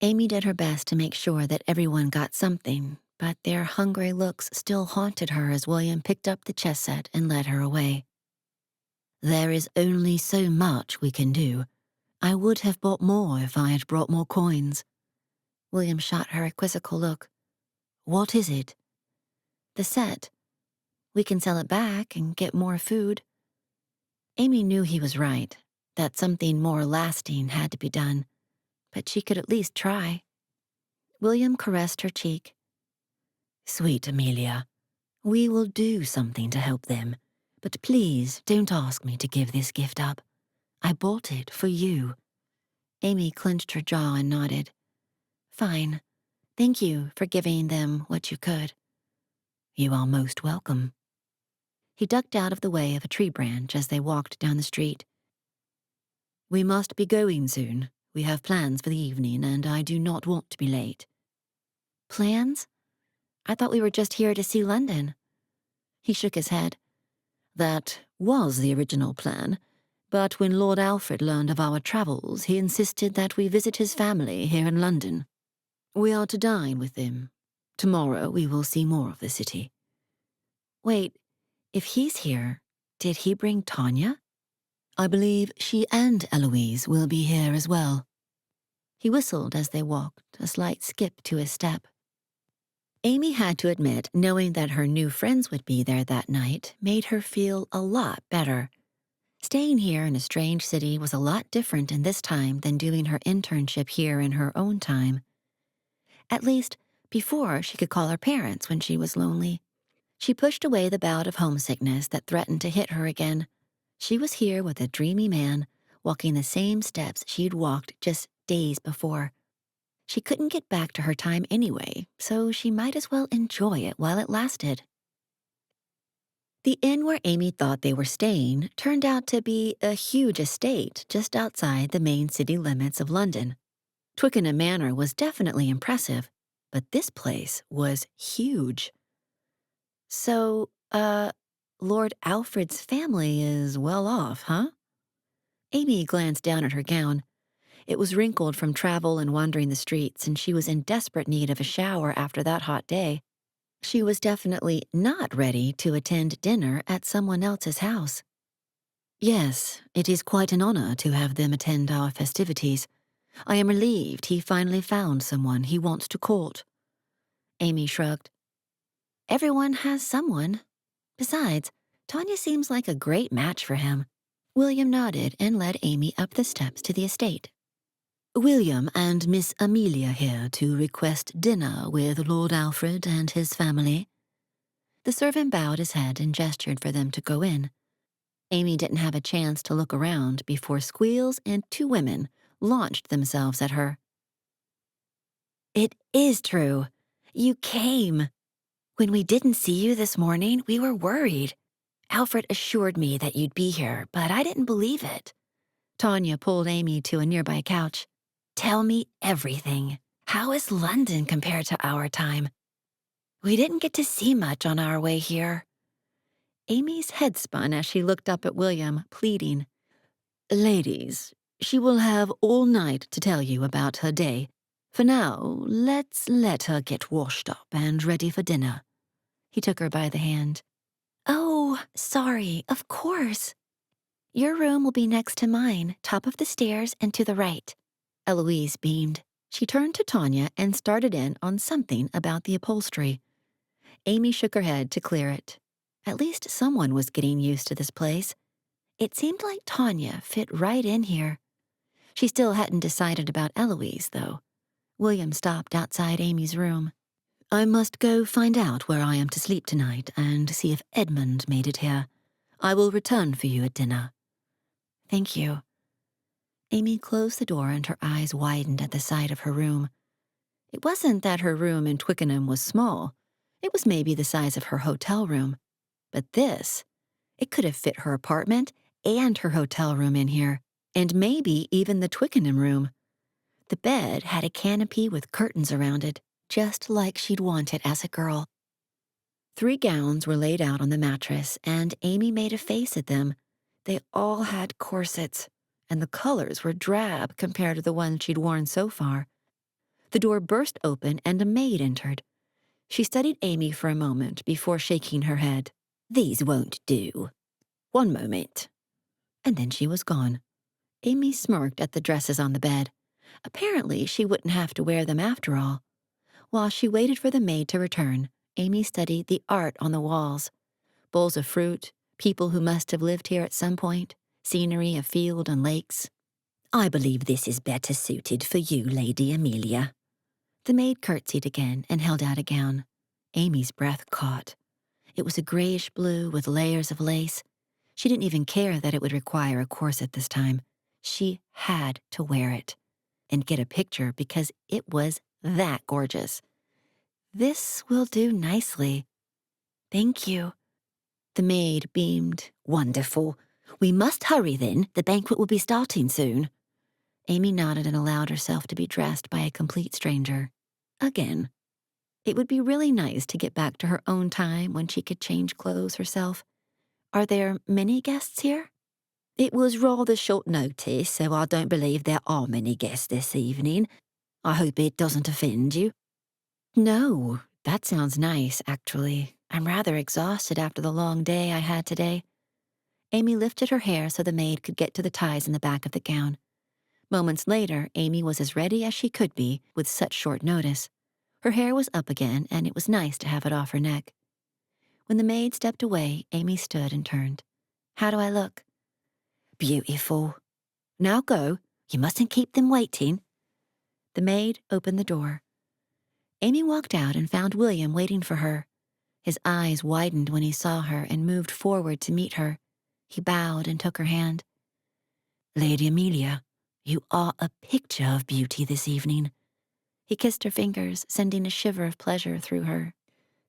Amy did her best to make sure that everyone got something, but their hungry looks still haunted her as William picked up the chess set and led her away. There is only so much we can do. I would have bought more if I had brought more coins. William shot her a quizzical look. What is it? The set. We can sell it back and get more food. Amy knew he was right, that something more lasting had to be done, but she could at least try. William caressed her cheek. Sweet Amelia, we will do something to help them, but please don't ask me to give this gift up. I bought it for you. Amy clenched her jaw and nodded. Fine. Thank you for giving them what you could. You are most welcome. He ducked out of the way of a tree branch as they walked down the street. "We must be going soon. We have plans for the evening, and I do not want to be late." Plans? I thought we were just here to see London. He shook his head. "That was the original plan, but when Lord Alfred learned of our travels, he insisted that we visit his family here in London. We are to dine with them. Tomorrow we will see more of the city." Wait, if he's here, did he bring Tanya? "I believe she and Eloise will be here as well." He whistled as they walked, a slight skip to his step. Amy had to admit knowing that her new friends would be there that night made her feel a lot better. Staying here in a strange city was a lot different in this time than doing her internship here in her own time. At least, before she could call her parents when she was lonely. She pushed away the bout of homesickness that threatened to hit her again. She was here with a dreamy man, walking the same steps she'd walked just days before. She couldn't get back to her time anyway, so she might as well enjoy it while it lasted. The inn where Amy thought they were staying turned out to be a huge estate just outside the main city limits of London. Twickenham Manor was definitely impressive, but this place was huge. So, Lord Alfred's family is well off, huh? Amy glanced down at her gown. It was wrinkled from travel and wandering the streets, and she was in desperate need of a shower after that hot day. She was definitely not ready to attend dinner at someone else's house. "Yes, it is quite an honor to have them attend our festivities. I am relieved he finally found someone he wants to court." Amy shrugged. Everyone has someone. Besides, Tanya seems like a great match for him. William nodded and led Amy up the steps to the estate. "William and Miss Amelia here to request dinner with Lord Alfred and his family." The servant bowed his head and gestured for them to go in. Amy didn't have a chance to look around before squeals and two women launched themselves at her. It is true. You came. When we didn't see you this morning, we were worried. Alfred assured me that you'd be here, but I didn't believe it. Tanya pulled Amy to a nearby couch. Tell me everything. How is London compared to our time? We didn't get to see much on our way here. Amy's head spun as she looked up at William, pleading. "Ladies, she will have all night to tell you about her day. For now, let's let her get washed up and ready for dinner." He took her by the hand. Oh, sorry, of course. Your room will be next to mine, top of the stairs and to the right. Eloise beamed. She turned to Tanya and started in on something about the upholstery. Amy shook her head to clear it. At least someone was getting used to this place. It seemed like Tanya fit right in here. She still hadn't decided about Eloise, though. William stopped outside Amy's room. "I must go find out where I am to sleep tonight and see if Edmund made it here. I will return for you at dinner." Thank you. Amy closed the door and her eyes widened at the sight of her room. It wasn't that her room in Twickenham was small. It was maybe the size of her hotel room. But this, it could have fit her apartment and her hotel room in here, and maybe even the Twickenham room. The bed had a canopy with curtains around it, just like she'd wanted as a girl. 3 gowns were laid out on the mattress, and Amy made a face at them. They all had corsets, and the colors were drab compared to the ones she'd worn so far. The door burst open and a maid entered. She studied Amy for a moment before shaking her head. "These won't do. One moment." And then she was gone. Amy smirked at the dresses on the bed. Apparently, she wouldn't have to wear them after all. While she waited for the maid to return, Amy studied the art on the walls. Bowls of fruit, people who must have lived here at some point, scenery of field and lakes. "I believe this is better suited for you, Lady Amelia." The maid curtsied again and held out a gown. Amy's breath caught. It was a grayish blue with layers of lace. She didn't even care that it would require a corset this time. She had to wear it and get a picture because it was that gorgeous. This will do nicely. Thank you. The maid beamed. Wonderful. We must hurry then. The banquet will be starting soon. Amy nodded and allowed herself to be dressed by a complete stranger. Again. It would be really nice to get back to her own time when she could change clothes herself. Are there many guests here? It was rather short notice, so I don't believe there are many guests this evening. I hope it doesn't offend you. No, that sounds nice, actually. I'm rather exhausted after the long day I had today. Amy lifted her hair so the maid could get to the ties in the back of the gown. Moments later, Amy was as ready as she could be with such short notice. Her hair was up again, and it was nice to have it off her neck. When the maid stepped away, Amy stood and turned. How do I look? Beautiful. Now go. You mustn't keep them waiting. The maid opened the door. Amy walked out and found William waiting for her. His eyes widened when he saw her and moved forward to meet her. He bowed and took her hand. Lady Amelia, you are a picture of beauty this evening. He kissed her fingers, sending a shiver of pleasure through her.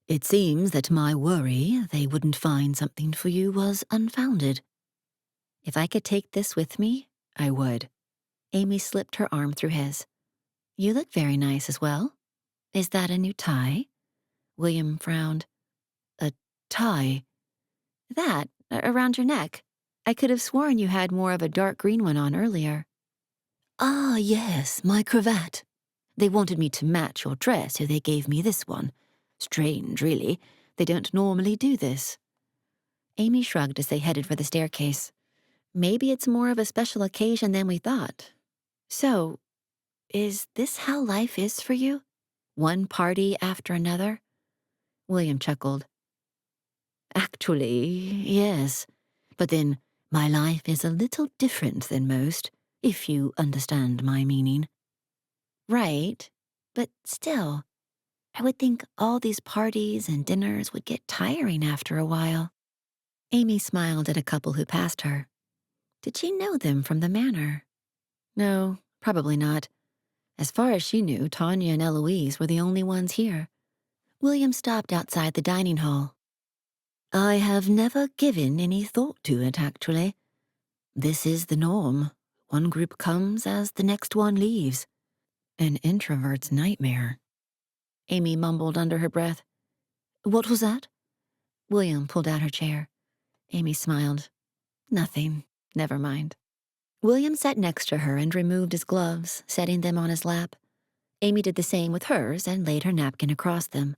It seems that my worry they wouldn't find something for you was unfounded. If I could take this with me, I would. Amy slipped her arm through his. You look very nice as well. Is that a new tie? William frowned. A tie? That, around your neck. I could have sworn you had more of a dark green one on earlier. Ah, yes, my cravat. They wanted me to match your dress, so they gave me this one. Strange, really. They don't normally do this. Amy shrugged as they headed for the staircase. Maybe it's more of a special occasion than we thought. So, is this how life is for you? One party after another? William chuckled. Actually, yes. But then, my life is a little different than most, if you understand my meaning. Right, but still, I would think all these parties and dinners would get tiring after a while. Amy smiled at a couple who passed her. Did she know them from the manor? No, probably not. As far as she knew, Tanya and Eloise were the only ones here. William stopped outside the dining hall. I have never given any thought to it, actually. This is the norm. One group comes as the next one leaves. An introvert's nightmare. Amy mumbled under her breath. What was that? William pulled out her chair. Amy smiled. Nothing. Never mind. William sat next to her and removed his gloves, setting them on his lap. Amy did the same with hers and laid her napkin across them.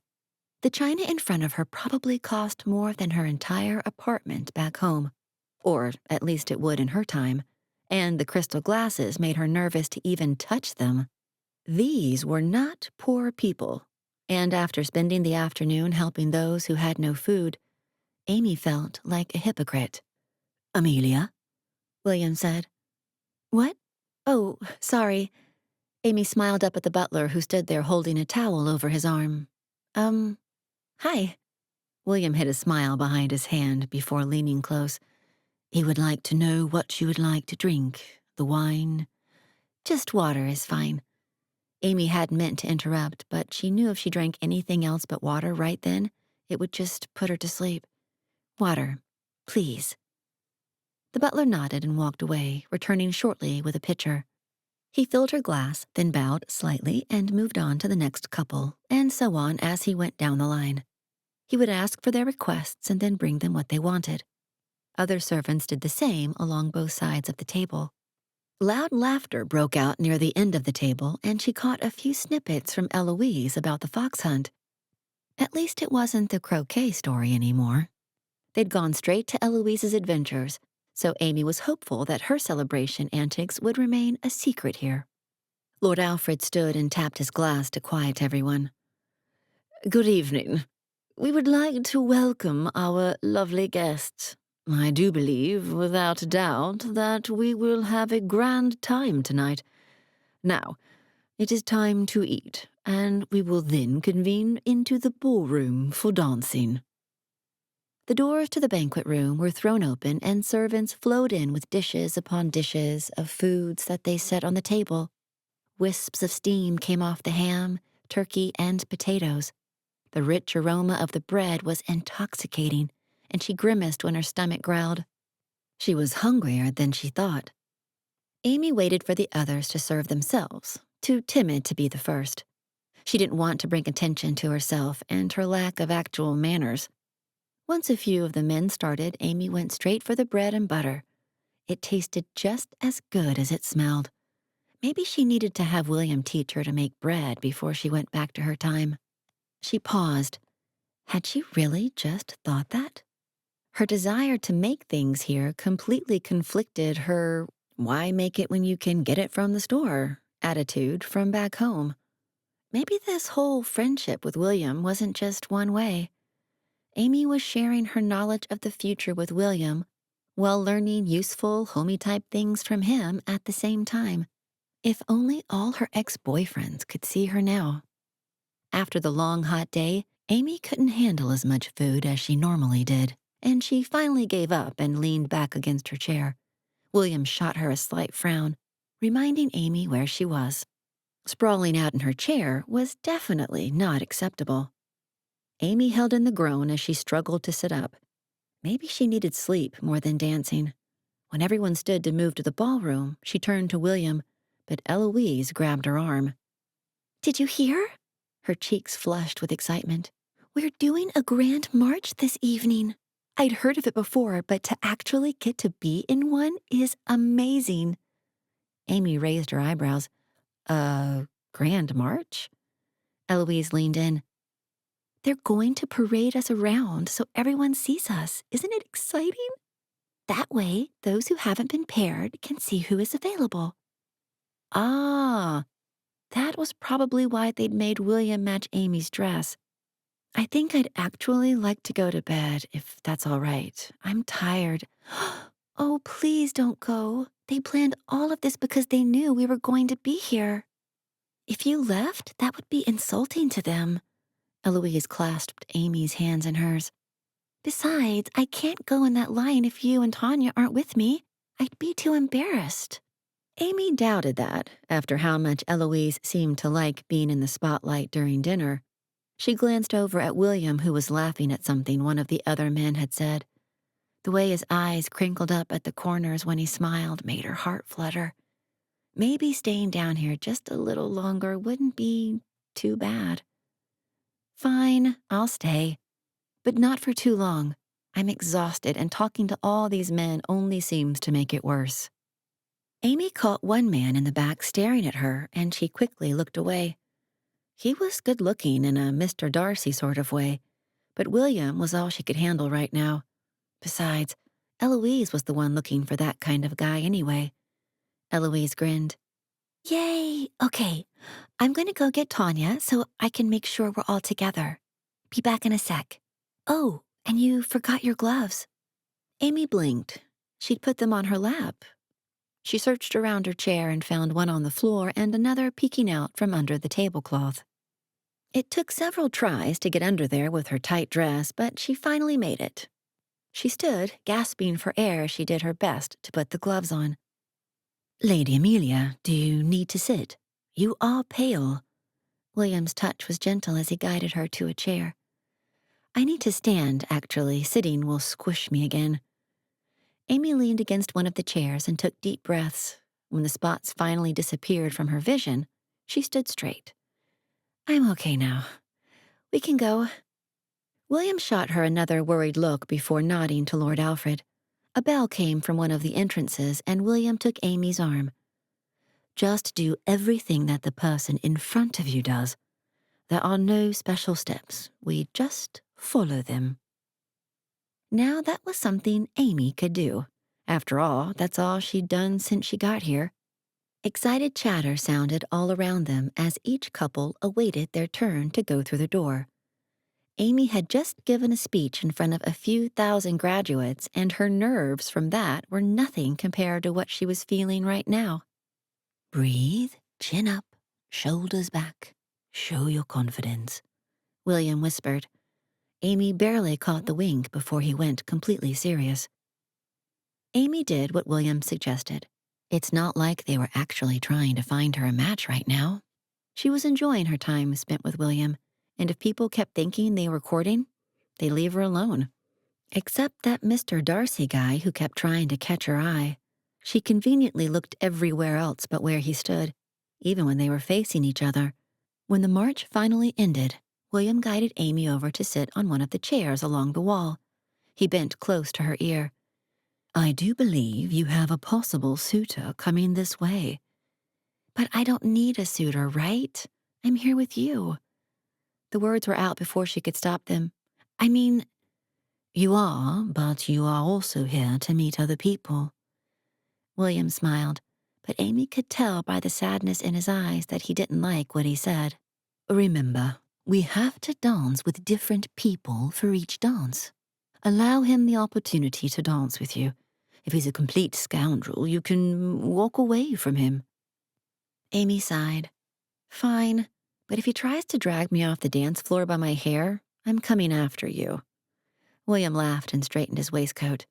The china in front of her probably cost more than her entire apartment back home. Or at least it would in her time. And the crystal glasses made her nervous to even touch them. These were not poor people. And after spending the afternoon helping those who had no food, Amy felt like a hypocrite. Amelia? William said. What? Oh, sorry. Amy smiled up at the butler who stood there holding a towel over his arm. Hi. William hid a smile behind his hand before leaning close. He would like to know what you would like to drink. The wine? Just water is fine. Amy hadn't meant to interrupt, but she knew if she drank anything else but water right then, it would just put her to sleep. Water, please. The butler nodded and walked away, returning shortly with a pitcher. He filled her glass, then bowed slightly and moved on to the next couple, and so on as he went down the line. He would ask for their requests and then bring them what they wanted. Other servants did the same along both sides of the table. Loud laughter broke out near the end of the table, and she caught a few snippets from Eloise about the fox hunt. At least it wasn't the croquet story anymore. They'd gone straight to Eloise's adventures, so Amy was hopeful that her celebration antics would remain a secret here. Lord Alfred stood and tapped his glass to quiet everyone. Good evening. We would like to welcome our lovely guests. I do believe, without doubt, that we will have a grand time tonight. Now, it is time to eat, and we will then convene into the ballroom for dancing. The doors to the banquet room were thrown open, and servants flowed in with dishes upon dishes of foods that they set on the table. Wisps of steam came off the ham, turkey, and potatoes. The rich aroma of the bread was intoxicating, and she grimaced when her stomach growled. She was hungrier than she thought. Amy waited for the others to serve themselves, too timid to be the first. She didn't want to bring attention to herself and her lack of actual manners. Once a few of the men started, Amy went straight for the bread and butter. It tasted just as good as it smelled. Maybe she needed to have William teach her to make bread before she went back to her time. She paused. Had she really just thought that? Her desire to make things here completely conflicted her "why make it when you can get it from the store" attitude from back home. Maybe this whole friendship with William wasn't just one way. Amy was sharing her knowledge of the future with William while learning useful, homey-type things from him at the same time. If only all her ex-boyfriends could see her now. After the long, hot day, Amy couldn't handle as much food as she normally did, and she finally gave up and leaned back against her chair. William shot her a slight frown, reminding Amy where she was. Sprawling out in her chair was definitely not acceptable. Amy held in the groan as she struggled to sit up. Maybe she needed sleep more than dancing. When everyone stood to move to the ballroom, she turned to William, but Eloise grabbed her arm. "Did you hear?" Her cheeks flushed with excitement. "We're doing a grand march this evening. I'd heard of it before, but to actually get to be in one is amazing." Amy raised her eyebrows. Grand march?" Eloise leaned in. "They're going to parade us around so everyone sees us. Isn't it exciting? That way, those who haven't been paired can see who is available." Ah, that was probably why they'd made William match Amy's dress. "I think I'd actually like to go to bed, if that's all right. I'm tired." "Oh, please don't go. They planned all of this because they knew we were going to be here. If you left, that would be insulting to them." Eloise clasped Amy's hands in hers. "Besides, I can't go in that line if you and Tanya aren't with me. I'd be too embarrassed." Amy doubted that, after how much Eloise seemed to like being in the spotlight during dinner. She glanced over at William, who was laughing at something one of the other men had said. The way his eyes crinkled up at the corners when he smiled made her heart flutter. Maybe staying down here just a little longer wouldn't be too bad. "Fine, I'll stay. But not for too long. I'm exhausted, and talking to all these men only seems to make it worse." Amy caught one man in the back staring at her, and she quickly looked away. He was good-looking in a Mr. Darcy sort of way, but William was all she could handle right now. Besides, Eloise was the one looking for that kind of guy anyway. Eloise grinned. "Yay! Okay, I'm going to go get Tanya so I can make sure we're all together. Be back in a sec. Oh, and you forgot your gloves." Amy blinked. She'd put them on her lap. She searched around her chair and found one on the floor and another peeking out from under the tablecloth. It took several tries to get under there with her tight dress, but she finally made it. She stood, gasping for air as she did her best to put the gloves on. "Lady Amelia, do you need to sit? You are pale." William's touch was gentle as he guided her to a chair. "I need to stand, actually. Sitting will squish me again." Amy leaned against one of the chairs and took deep breaths. When the spots finally disappeared from her vision, she stood straight. "I'm okay now. We can go." William shot her another worried look before nodding to Lord Alfred. A bell came from one of the entrances, and William took Amy's arm. "Just do everything that the person in front of you does. There are no special steps. We just follow them." Now that was something Amy could do. After all, that's all she'd done since she got here. Excited chatter sounded all around them as each couple awaited their turn to go through the door. Amy had just given a speech in front of a few thousand graduates, and her nerves from that were nothing compared to what she was feeling right now. "Breathe, chin up, shoulders back. Show your confidence," William whispered. Amy barely caught the wink before he went completely serious. Amy did what William suggested. It's not like they were actually trying to find her a match right now. She was enjoying her time spent with William, and if people kept thinking they were courting, they'd leave her alone. Except that Mr. Darcy guy who kept trying to catch her eye. She conveniently looked everywhere else but where he stood, even when they were facing each other. When the march finally ended, William guided Amy over to sit on one of the chairs along the wall. He bent close to her ear. "I do believe you have a possible suitor coming this way." "But I don't need a suitor, right? I'm here with you." The words were out before she could stop them. "I mean—" "You are, but you are also here to meet other people." William smiled, but Amy could tell by the sadness in his eyes that he didn't like what he said. "Remember, we have to dance with different people for each dance. Allow him the opportunity to dance with you. If he's a complete scoundrel, you can walk away from him." Amy sighed. "Fine, but if he tries to drag me off the dance floor by my hair, I'm coming after you." William laughed and straightened his waistcoat.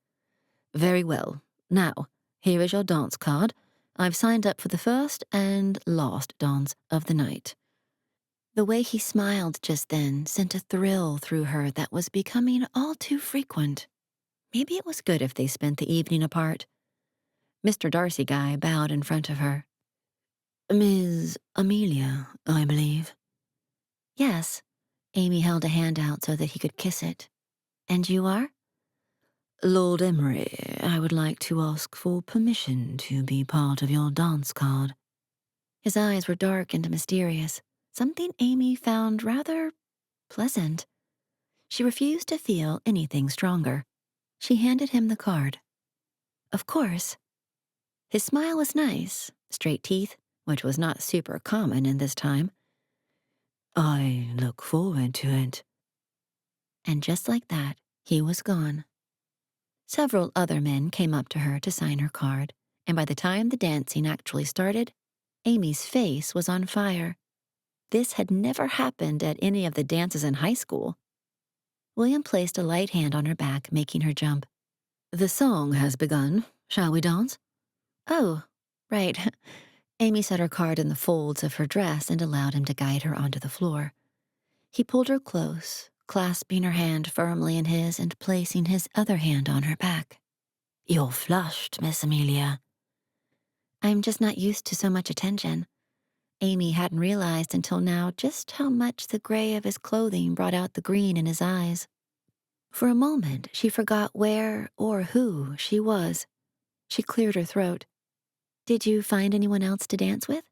"Very well. Now, here is your dance card. I've signed up for the first and last dance of the night." The way he smiled just then sent a thrill through her that was becoming all too frequent. Maybe it was good if they spent the evening apart. Mr. Darcy guy bowed in front of her. "Ms. Amelia, I believe." "Yes." Amy held a hand out so that he could kiss it. "And you are?" "Lord Emery, I would like to ask for permission to be part of your dance card." His eyes were dark and mysterious, something Amy found rather pleasant. She refused to feel anything stronger. She handed him the card. "Of course." His smile was nice, straight teeth, which was not super common in this time. "I look forward to it." And just like that, he was gone. Several other men came up to her to sign her card, and by the time the dancing actually started, Amy's face was on fire. This had never happened at any of the dances in high school. William placed a light hand on her back, making her jump. "The song has begun. Shall we dance?" "Oh, right." Amy set her card in the folds of her dress and allowed him to guide her onto the floor. He pulled her close, clasping her hand firmly in his and placing his other hand on her back. "You're flushed, Miss Amelia." "I'm just not used to so much attention." Amy hadn't realized until now just how much the gray of his clothing brought out the green in his eyes. For a moment, she forgot where or who she was. She cleared her throat. "Did you find anyone else to dance with?"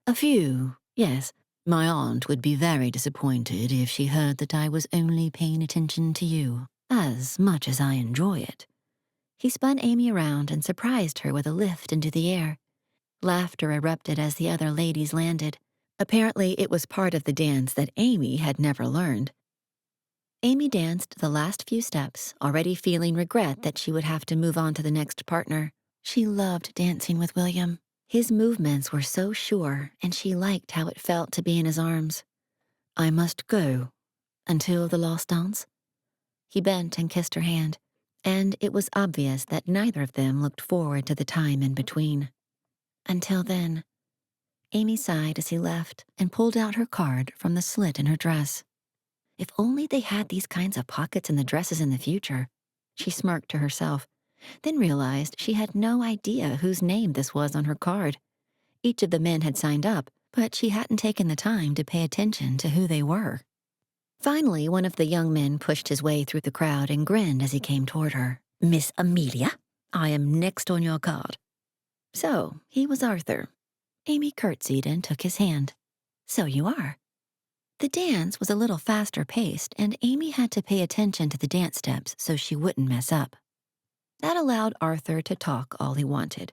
"A few, yes. My aunt would be very disappointed if she heard that I was only paying attention to you, as much as I enjoy it." He spun Amy around and surprised her with a lift into the air. Laughter erupted as the other ladies landed. Apparently, it was part of the dance that Amy had never learned. Amy danced the last few steps, already feeling regret that she would have to move on to the next partner. She loved dancing with William. His movements were so sure, and she liked how it felt to be in his arms. "I must go. Until the last dance?" He bent and kissed her hand, and it was obvious that neither of them looked forward to the time in between. "Until then." Amy sighed as he left and pulled out her card from the slit in her dress. If only they had these kinds of pockets in the dresses in the future. She smirked to herself, then realized she had no idea whose name this was on her card. Each of the men had signed up, but she hadn't taken the time to pay attention to who they were. Finally, one of the young men pushed his way through the crowd and grinned as he came toward her. "Miss Amelia, I am next on your card." So, he was Arthur. Amy curtsied and took his hand. "So you are." The dance was a little faster paced, and Amy had to pay attention to the dance steps so she wouldn't mess up. That allowed Arthur to talk all he wanted,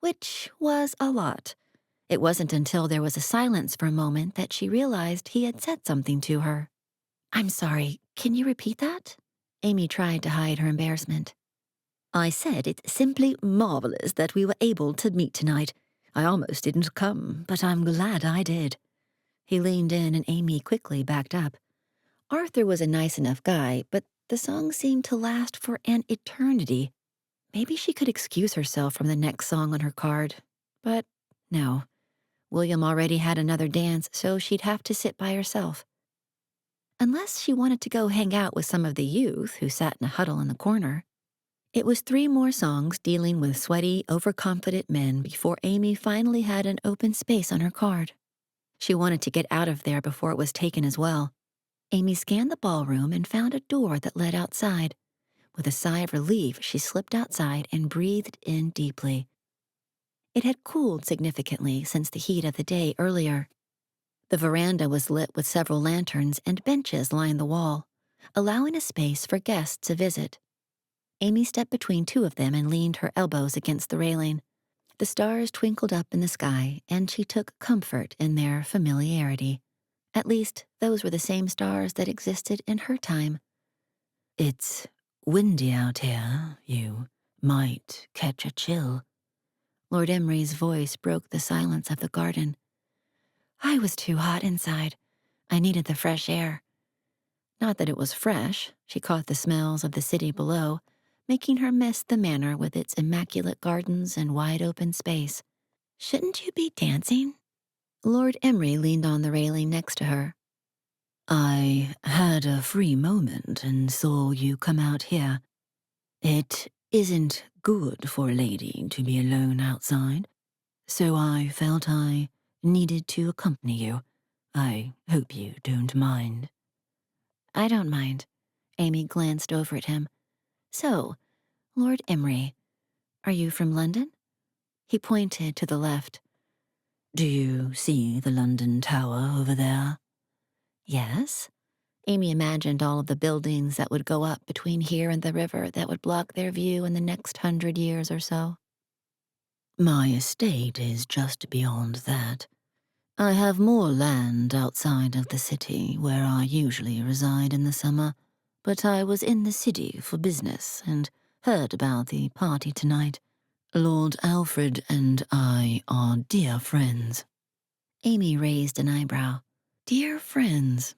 which was a lot. It wasn't until there was a silence for a moment that she realized he had said something to her. "I'm sorry, can you repeat that?" Amy tried to hide her embarrassment. "I said it's simply marvelous that we were able to meet tonight. I almost didn't come, but I'm glad I did." He leaned in and Amy quickly backed up. Arthur was a nice enough guy, but the song seemed to last for an eternity. Maybe she could excuse herself from the next song on her card. But no. William already had another dance, so she'd have to sit by herself. unless she wanted to go hang out with some of the youth who sat in a huddle in the corner. It was 3 more songs dealing with sweaty, overconfident men before Amy finally had an open space on her card. She wanted to get out of there before it was taken as well. Amy scanned the ballroom and found a door that led outside. With a sigh of relief, she slipped outside and breathed in deeply. It had cooled significantly since the heat of the day earlier. The veranda was lit with several lanterns and benches lined the wall, allowing a space for guests to visit. Amy stepped between 2 of them and leaned her elbows against the railing. The stars twinkled up in the sky, and she took comfort in their familiarity. At least, those were the same stars that existed in her time. "It's windy out here. You might catch a chill." Lord Emery's voice broke the silence of the garden. "I was too hot inside. I needed the fresh air." Not that it was fresh. She caught the smells of the city below, making her miss the manor with its immaculate gardens and wide-open space. "Shouldn't you be dancing?" Lord Emery leaned on the railing next to her. "I had a free moment and saw you come out here. It isn't good for a lady to be alone outside, so I felt I needed to accompany you. I hope you don't mind." "I don't mind." Amy glanced over at him. "So, Lord Emery, are you from London?" He pointed to the left. "Do you see the London Tower over there?" "Yes." Amy imagined all of the buildings that would go up between here and the river that would block their view in the next 100 years or so. "My estate is just beyond that. I have more land outside of the city where I usually reside in the summer, but I was in the city for business and heard about the party tonight. Lord Alfred and I are dear friends." Amy raised an eyebrow. "Dear friends?"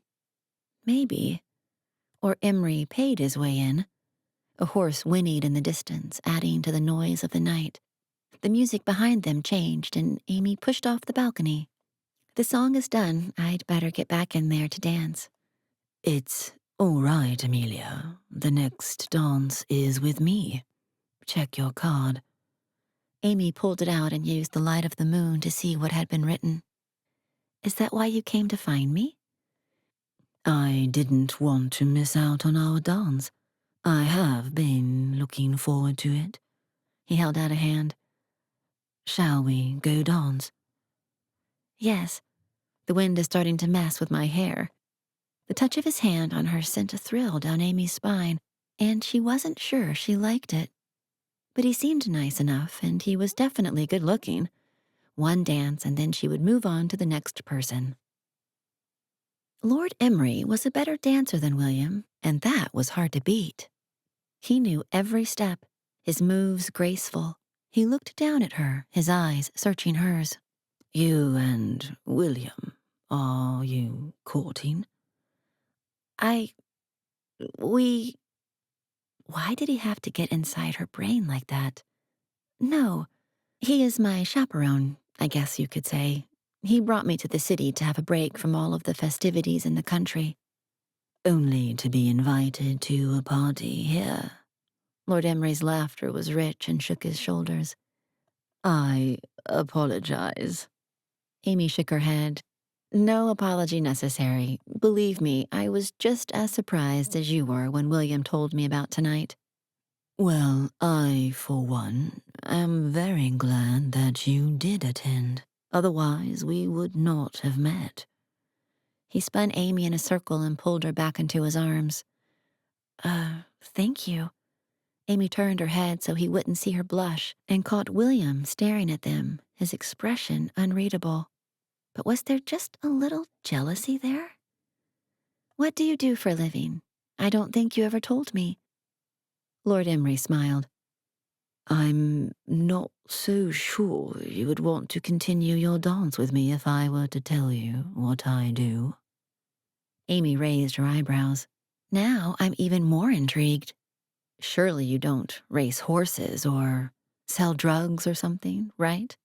Maybe. Or Emery paid his way in. A horse whinnied in the distance, adding to the noise of the night. The music behind them changed, and Amy pushed off the balcony. "The song is done. I'd better get back in there to dance." "It's all right, Amelia. The next dance is with me. Check your card." Amy pulled it out and used the light of the moon to see what had been written. "Is that why you came to find me?" "I didn't want to miss out on our dance. I have been looking forward to it." He held out a hand. "Shall we go dance?" "Yes. The wind is starting to mess with my hair." The touch of his hand on her sent a thrill down Amy's spine, and she wasn't sure she liked it. But he seemed nice enough, and he was definitely good-looking. One dance, and then she would move on to the next person. Lord Emery was a better dancer than William, and that was hard to beat. He knew every step, his moves graceful. He looked down at her, his eyes searching hers. "You and William, are you courting?" I... we... Why did he have to get inside her brain like that? "No. He is my chaperone, I guess you could say. He brought me to the city to have a break from all of the festivities in the country." "Only to be invited to a party here?" Lord Emery's laughter was rich and shook his shoulders. "I apologize." Amy shook her head. "No apology necessary. Believe me, I was just as surprised as you were when William told me about tonight." "Well, I, for one, am very glad that you did attend. Otherwise, we would not have met." He spun Amy in a circle and pulled her back into his arms. Thank you." Amy turned her head so he wouldn't see her blush and caught William staring at them, his expression unreadable. But was there just a little jealousy there? "What do you do for a living? I don't think you ever told me." Lord Emery smiled. "I'm not so sure you would want to continue your dance with me if I were to tell you what I do." Amy raised her eyebrows. "Now I'm even more intrigued. Surely you don't race horses or sell drugs or something, right?"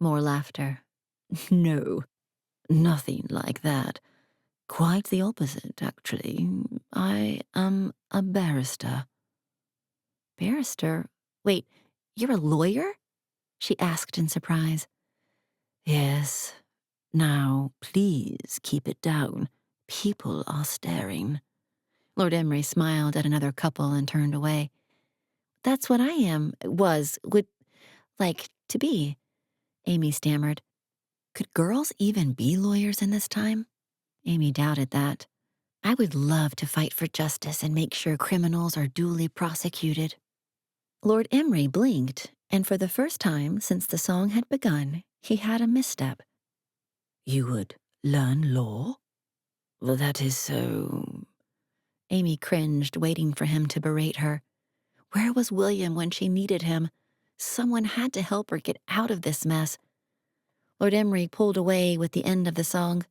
More laughter. "No, nothing like that. Quite the opposite, actually. I am a barrister. Barrister? Wait, you're a lawyer? She asked in surprise. Yes. Now, please keep it down. People are staring. Lord Emery smiled at another couple and turned away. That's what I would like to be, Amy stammered. Could girls even be lawyers in this time? Amy doubted that. I would love to fight for justice and make sure criminals are duly prosecuted. Lord Emery blinked, and for the first time since the song had begun, he had a misstep. You would learn law? Well, that is so... Amy cringed, waiting for him to berate her. Where was William when she needed him? Someone had to help her get out of this mess. Lord Emery pulled away with the end of the song.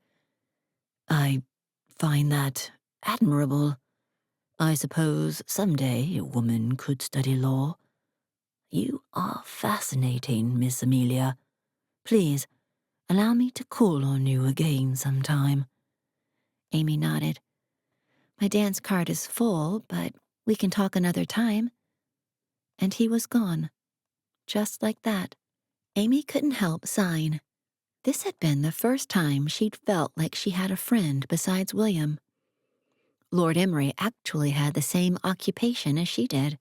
I find that admirable. I suppose someday a woman could study law. You are fascinating, Miss Amelia. Please, allow me to call on you again sometime. Amy nodded. My dance card is full, but we can talk another time. And he was gone. Just like that. Amy couldn't help sighing. This had been the first time she'd felt like she had a friend besides William. Lord Emery actually had the same occupation as she did.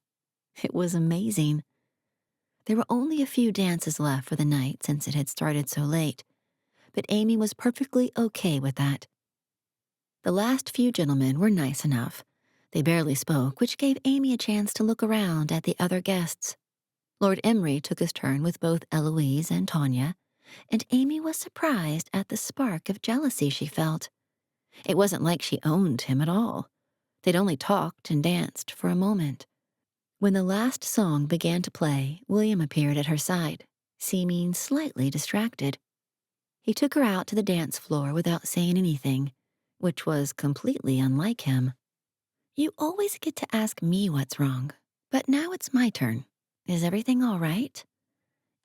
It was amazing. There were only a few dances left for the night since it had started so late, but Amy was perfectly okay with that. The last few gentlemen were nice enough. They barely spoke, which gave Amy a chance to look around at the other guests. Lord Emery took his turn with both Eloise and Tanya, and Amy was surprised at the spark of jealousy she felt. It wasn't like she owned him at all. They'd only talked and danced for a moment. When the last song began to play, William appeared at her side, seeming slightly distracted. He took her out to the dance floor without saying anything, which was completely unlike him. You always get to ask me what's wrong, but now it's my turn. Is everything all right?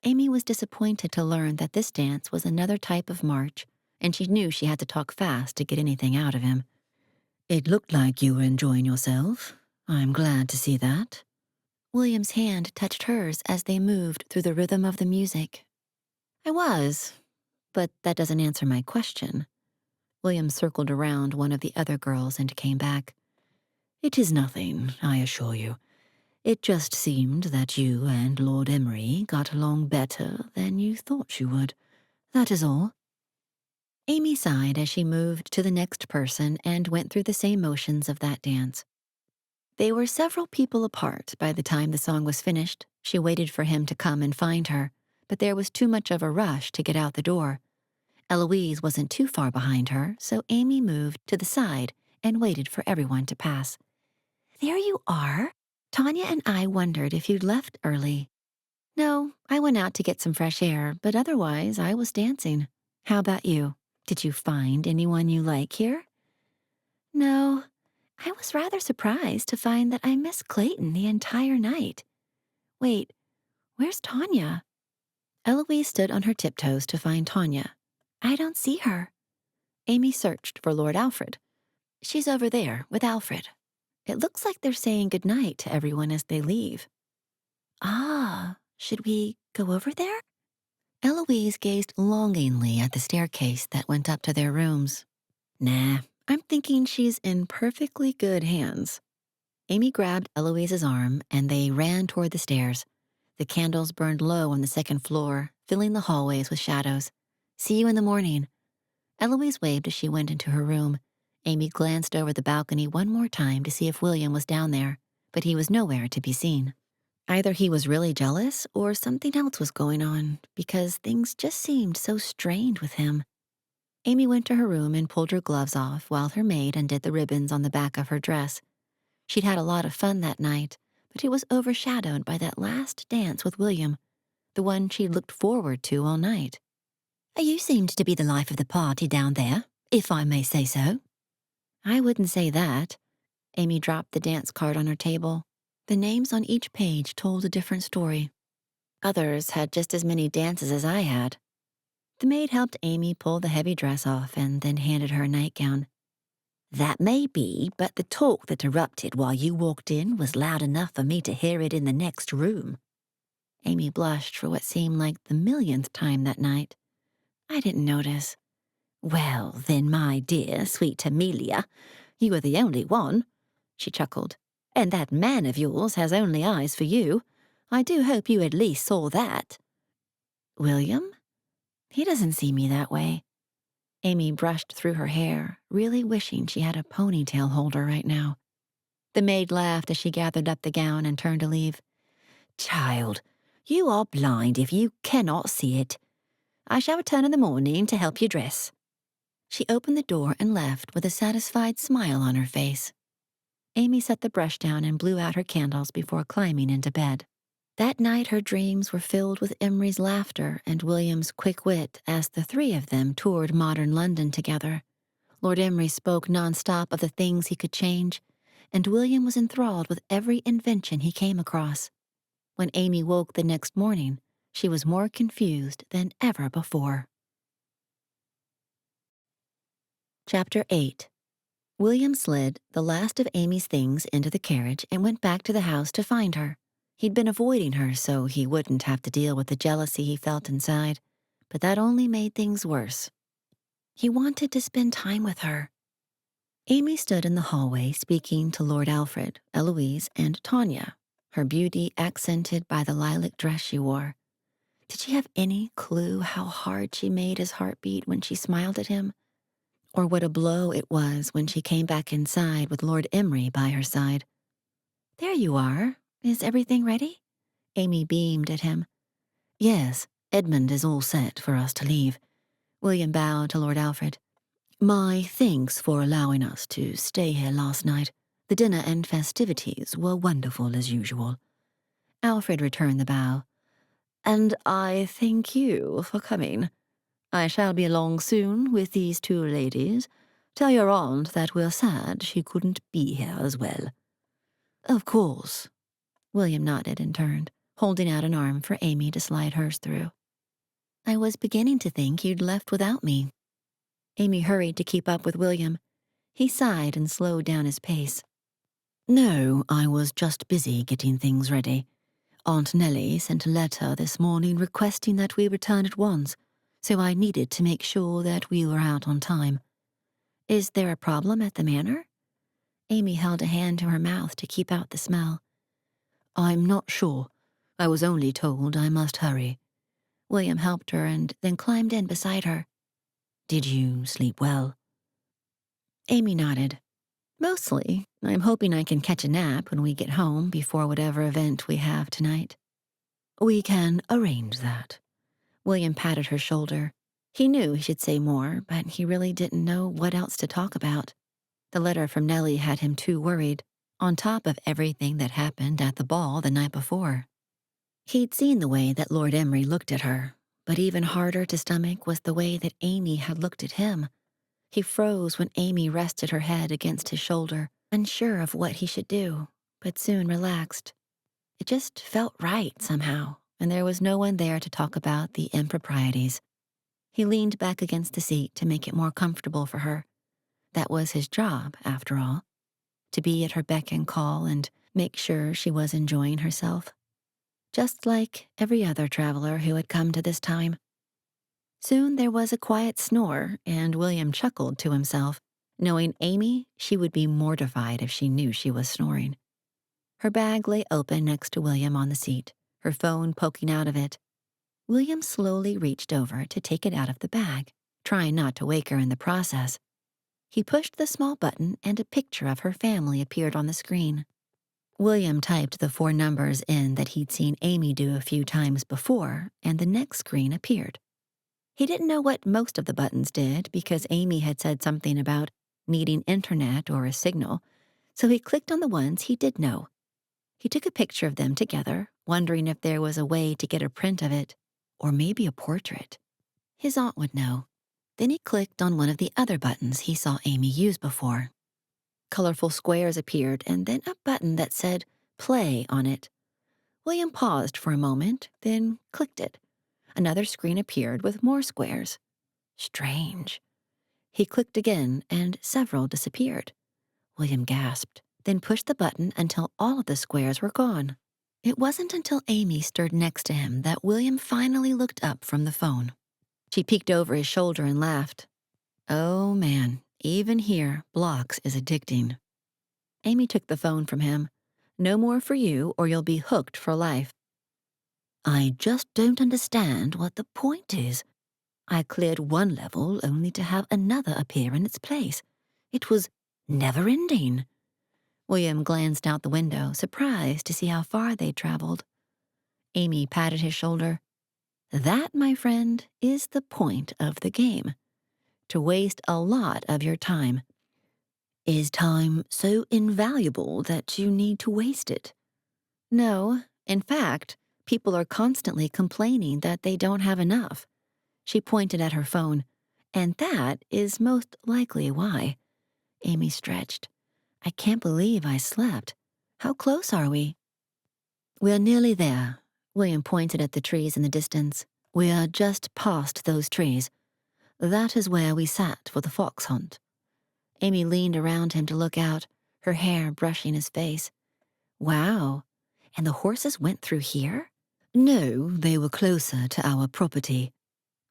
Amy was disappointed to learn that this dance was another type of march, and she knew she had to talk fast to get anything out of him. It looked like you were enjoying yourself. I'm glad to see that. William's hand touched hers as they moved through the rhythm of the music. I was, but that doesn't answer my question. William circled around one of the other girls and came back. It is nothing, I assure you. It just seemed that you and Lord Emery got along better than you thought you would. That is all. Amy sighed as she moved to the next person and went through the same motions of that dance. They were several people apart by the time the song was finished. She waited for him to come and find her, but there was too much of a rush to get out the door. Eloise wasn't too far behind her, so Amy moved to the side and waited for everyone to pass. There you are. Tanya and I wondered if you'd left early. No, I went out to get some fresh air, but otherwise I was dancing. How about you? Did you find anyone you like here? No, I was rather surprised to find that I missed Clayton the entire night. Wait, where's Tanya? Eloise stood on her tiptoes to find Tanya. I don't see her. Amy searched for Lord Alfred. She's over there with Alfred. It looks like they're saying goodnight to everyone as they leave. Ah, should we go over there? Eloise gazed longingly at the staircase that went up to their rooms. Nah, I'm thinking she's in perfectly good hands. Amy grabbed Eloise's arm and they ran toward the stairs. The candles burned low on the second floor, filling the hallways with shadows. See you in the morning. Eloise waved as she went into her room. Amy glanced over the balcony one more time to see if William was down there, but he was nowhere to be seen. Either he was really jealous or something else was going on, because things just seemed so strained with him. Amy went to her room and pulled her gloves off while her maid undid the ribbons on the back of her dress. She'd had a lot of fun that night, but it was overshadowed by that last dance with William, the one she'd looked forward to all night. You seemed to be the life of the party down there, if I may say so. I wouldn't say that. Amy dropped the dance card on her table. The names on each page told a different story. Others had just as many dances as I had. The maid helped Amy pull the heavy dress off and then handed her a nightgown. That may be, but the talk that erupted while you walked in was loud enough for me to hear it in the next room. Amy blushed for what seemed like the millionth time that night. I didn't notice. Well, then, my dear, sweet Amelia, you are the only one, she chuckled. And that man of yours has only eyes for you. I do hope you at least saw that. William? He doesn't see me that way. Amy brushed through her hair, really wishing she had a ponytail holder right now. The maid laughed as she gathered up the gown and turned to leave. Child, you are blind if you cannot see it. I shall return in the morning to help you dress. She opened the door and left with a satisfied smile on her face. Amy set the brush down and blew out her candles before climbing into bed. That night her dreams were filled with Emery's laughter and William's quick wit as the three of them toured modern London together. Lord Emery spoke nonstop of the things he could change, and William was enthralled with every invention he came across. When Amy woke the next morning, she was more confused than ever before. Chapter 8. William slid the last of Amy's things into the carriage and went back to the house to find her. He'd been avoiding her so he wouldn't have to deal with the jealousy he felt inside, but that only made things worse. He wanted to spend time with her. Amy stood in the hallway speaking to Lord Alfred, Eloise, and Tanya, her beauty accented by the lilac dress she wore. Did she have any clue how hard she made his heart beat when she smiled at him? Or what a blow it was when she came back inside with Lord Emery by her side? There you are. Is everything ready? Amy beamed at him. Yes, Edmund is all set for us to leave. William bowed to Lord Alfred. My thanks for allowing us to stay here last night. The dinner and festivities were wonderful as usual. Alfred returned the bow. And I thank you for coming. I shall be along soon with these two ladies. Tell your aunt that we're sad she couldn't be here as well. Of course. William nodded and turned, holding out an arm for Amy to slide hers through. I was beginning to think you'd left without me. Amy hurried to keep up with William. He sighed and slowed down his pace. No, I was just busy getting things ready. Aunt Nellie sent a letter this morning requesting that we return at once, so I needed to make sure that we were out on time. Is there a problem at the manor? Amy held a hand to her mouth to keep out the smell. I'm not sure. I was only told I must hurry. William helped her and then climbed in beside her. Did you sleep well? Amy nodded. Mostly. I'm hoping I can catch a nap when we get home before whatever event we have tonight. We can arrange that. William patted her shoulder. He knew he should say more, but he really didn't know what else to talk about. The letter from Nellie had him too worried, on top of everything that happened at the ball the night before. He'd seen the way that Lord Emery looked at her, but even harder to stomach was the way that Amy had looked at him. He froze when Amy rested her head against his shoulder, unsure of what he should do, but soon relaxed. It just felt right somehow, and there was no one there to talk about the improprieties. He leaned back against the seat to make it more comfortable for her. That was his job, after all, to be at her beck and call and make sure she was enjoying herself. Just like every other traveler who had come to this time. Soon there was a quiet snore, and William chuckled to himself, knowing Amy, she would be mortified if she knew she was snoring. Her bag lay open next to William on the seat, her phone poking out of it. William slowly reached over to take it out of the bag, trying not to wake her in the process. He pushed the small button and a picture of her family appeared on the screen. William typed the 4 numbers in that he'd seen Amy do a few times before, and the next screen appeared. He didn't know what most of the buttons did because Amy had said something about needing internet or a signal, so he clicked on the ones he did know. He took a picture of them together, wondering if there was a way to get a print of it, or maybe a portrait. His aunt would know. Then he clicked on one of the other buttons he saw Amy use before. Colorful squares appeared, and then a button that said "Play" on it. William paused for a moment, then clicked it. Another screen appeared with more squares. Strange. He clicked again, and several disappeared. William gasped, then pushed the button until all of the squares were gone. It wasn't until Amy stirred next to him that William finally looked up from the phone. She peeked over his shoulder and laughed. Oh man, even here, blocks is addicting. Amy took the phone from him. No more for you, or you'll be hooked for life. I just don't understand what the point is. I cleared one level only to have another appear in its place. It was never-ending. William glanced out the window, surprised to see how far they'd traveled. Amy patted his shoulder. That, my friend, is the point of the game. To waste a lot of your time. Is time so invaluable that you need to waste it? No, in fact, people are constantly complaining that they don't have enough. She pointed at her phone. And that is most likely why. Amy stretched. I can't believe I slept. How close are we? We're nearly there. William pointed at the trees in the distance. We are just past those trees. That is where we sat for the fox hunt. Amy leaned around him to look out, her hair brushing his face. Wow. And the horses went through here? No, they were closer to our property.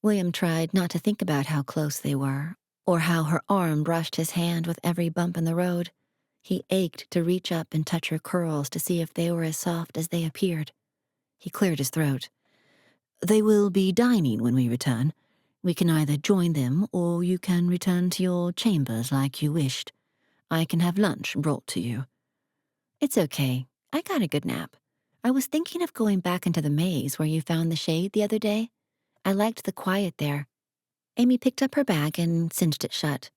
William tried not to think about how close they were, or how her arm brushed his hand with every bump in the road. He ached to reach up and touch her curls to see if they were as soft as they appeared. He cleared his throat. They will be dining when we return. We can either join them, or you can return to your chambers like you wished. I can have lunch brought to you. It's okay. I got a good nap. I was thinking of going back into the maze where you found the shade the other day. I liked the quiet there. Amy picked up her bag and cinched it shut.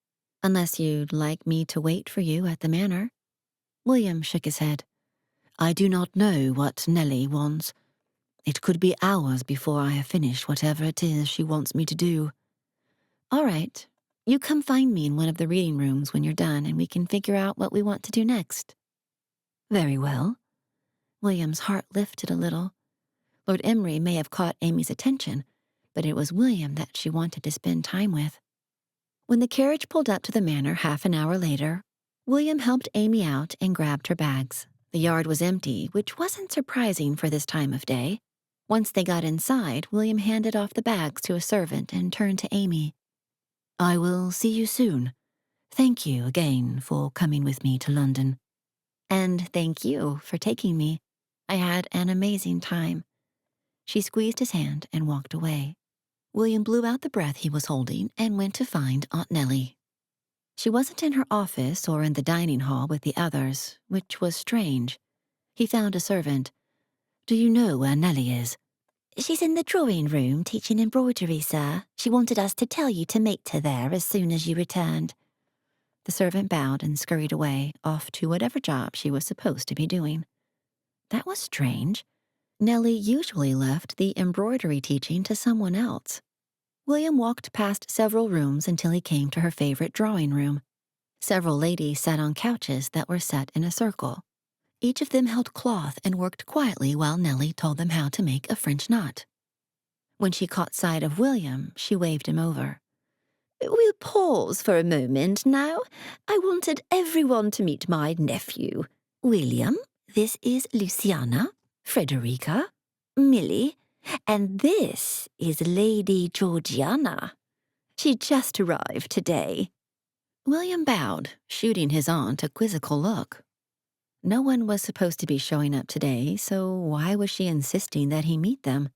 Unless you'd like me to wait for you at the manor. William shook his head. I do not know what Nellie wants. It could be hours before I have finished whatever it is she wants me to do. All right. You come find me in one of the reading rooms when you're done, and we can figure out what we want to do next. Very well. William's heart lifted a little. Lord Emery may have caught Amy's attention, but it was William that she wanted to spend time with. When the carriage pulled up to the manor half an hour later, William helped Amy out and grabbed her bags. The yard was empty, which wasn't surprising for this time of day. Once they got inside, William handed off the bags to a servant and turned to Amy. I will see you soon. Thank you again for coming with me to London. And thank you for taking me. I had an amazing time. She squeezed his hand and walked away. William blew out the breath he was holding and went to find Aunt Nellie. She wasn't in her office or in the dining hall with the others, which was strange. He found a servant. Do you know where Nellie is? She's in the drawing room teaching embroidery, sir. She wanted us to tell you to meet her there as soon as you returned. The servant bowed and scurried away, off to whatever job she was supposed to be doing. That was strange. Nellie usually left the embroidery teaching to someone else. William walked past several rooms until he came to her favorite drawing room. Several ladies sat on couches that were set in a circle. Each of them held cloth and worked quietly while Nellie told them how to make a French knot. When she caught sight of William, she waved him over. We'll pause for a moment now. I wanted everyone to meet my nephew. William, this is Luciana, Frederica, Millie, and this is Lady Georgiana. She just arrived today. William bowed, shooting his aunt a quizzical look. No one was supposed to be showing up today, so why was she insisting that he meet them?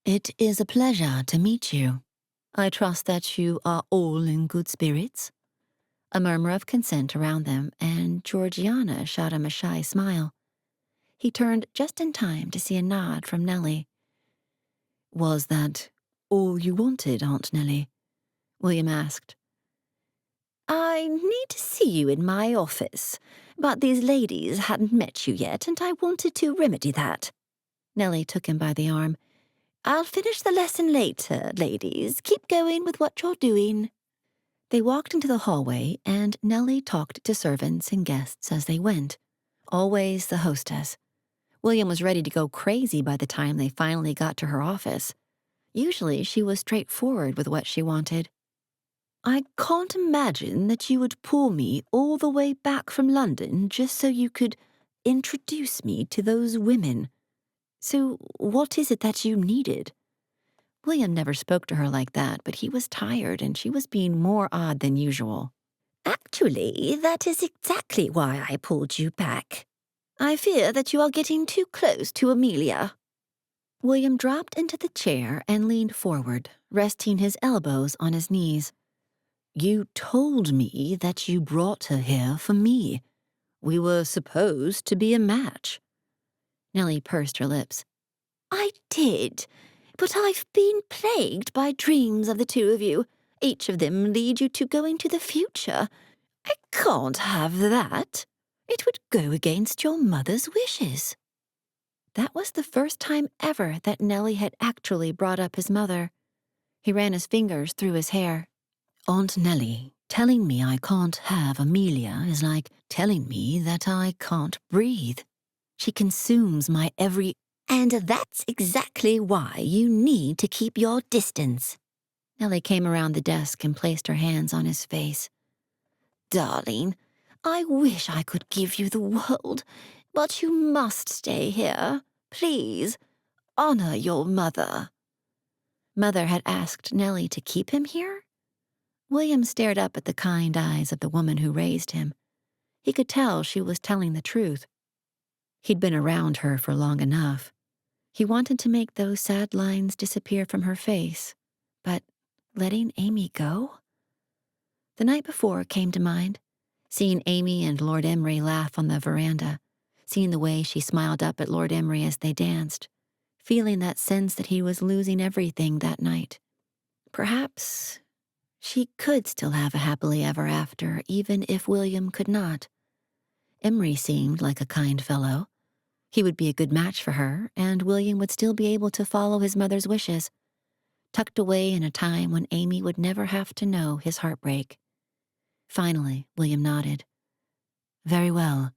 It is a pleasure to meet you. I trust that you are all in good spirits. A murmur of consent around them, and Georgiana shot him a shy smile. He turned just in time to see a nod from Nellie. Was that all you wanted, Aunt Nellie? William asked. I need to see you in my office, but these ladies hadn't met you yet, and I wanted to remedy that. Nellie took him by the arm. I'll finish the lesson later, ladies. Keep going with what you're doing. They walked into the hallway, and Nellie talked to servants and guests as they went. Always the hostess. William was ready to go crazy by the time they finally got to her office. Usually she was straightforward with what she wanted. I can't imagine that you would pull me all the way back from London just so you could introduce me to those women. So what is it that you needed? William never spoke to her like that, but he was tired and she was being more odd than usual. Actually, that is exactly why I pulled you back. I fear that you are getting too close to Amelia. William dropped into the chair and leaned forward, resting his elbows on his knees. You told me that you brought her here for me. We were supposed to be a match. Nellie pursed her lips. I did, but I've been plagued by dreams of the two of you. Each of them lead you to go into the future. I can't have that. It would go against your mother's wishes. That was the first time ever that Nellie had actually brought up his mother. He ran his fingers through his hair. Aunt Nellie, telling me I can't have Amelia is like telling me that I can't breathe. She consumes my every... And that's exactly why you need to keep your distance. Nellie came around the desk and placed her hands on his face. Darling, I wish I could give you the world, but you must stay here. Please, honor your mother. Mother had asked Nellie to keep him here? William stared up at the kind eyes of the woman who raised him. He could tell she was telling the truth. He'd been around her for long enough. He wanted to make those sad lines disappear from her face, but letting Amy go? The night before came to mind, seeing Amy and Lord Emery laugh on the veranda, seeing the way she smiled up at Lord Emery as they danced, feeling that sense that he was losing everything that night. Perhaps she could still have a happily ever after, even if William could not. Emery seemed like a kind fellow. He would be a good match for her, and William would still be able to follow his mother's wishes, tucked away in a time when Amy would never have to know his heartbreak. Finally, William nodded. Very well.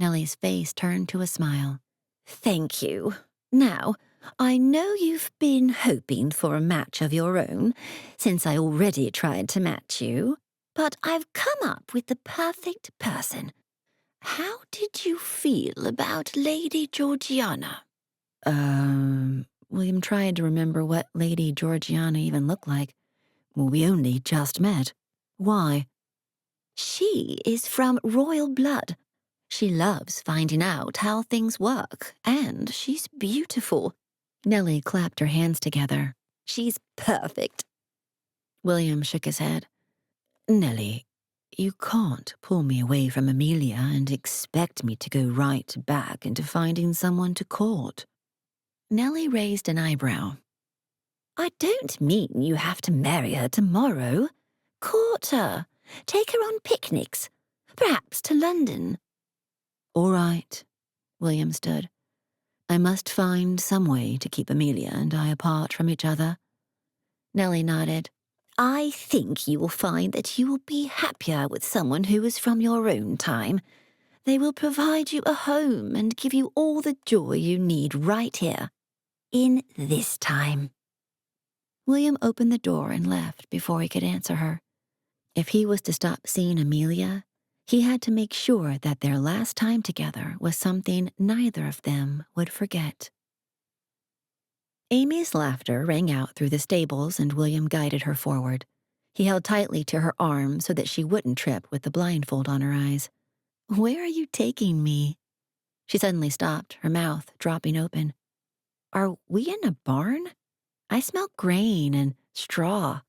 Nellie's face turned to a smile. Thank you. Now, I know you've been hoping for a match of your own, since I already tried to match you, but I've come up with the perfect person. How did you feel about Lady Georgiana? William tried to remember what Lady Georgiana even looked like. Well, we only just met. Why? She is from royal blood. She loves finding out how things work, and she's beautiful. Nellie clapped her hands together. She's perfect. William shook his head. Nellie, you can't pull me away from Amelia and expect me to go right back into finding someone to court. Nellie raised an eyebrow. I don't mean you have to marry her tomorrow. Court her. Take her on picnics. Perhaps to London. All right, William stood. I must find some way to keep Amelia and I apart from each other. Nellie nodded. I think you will find that you will be happier with someone who is from your own time. They will provide you a home and give you all the joy you need right here, in this time. William opened the door and left before he could answer her. If he was to stop seeing Amelia, he had to make sure that their last time together was something neither of them would forget. Amy's laughter rang out through the stables and William guided her forward. He held tightly to her arm so that she wouldn't trip with the blindfold on her eyes. Where are you taking me? She suddenly stopped, her mouth dropping open. Are we in a barn? I smell grain and straw.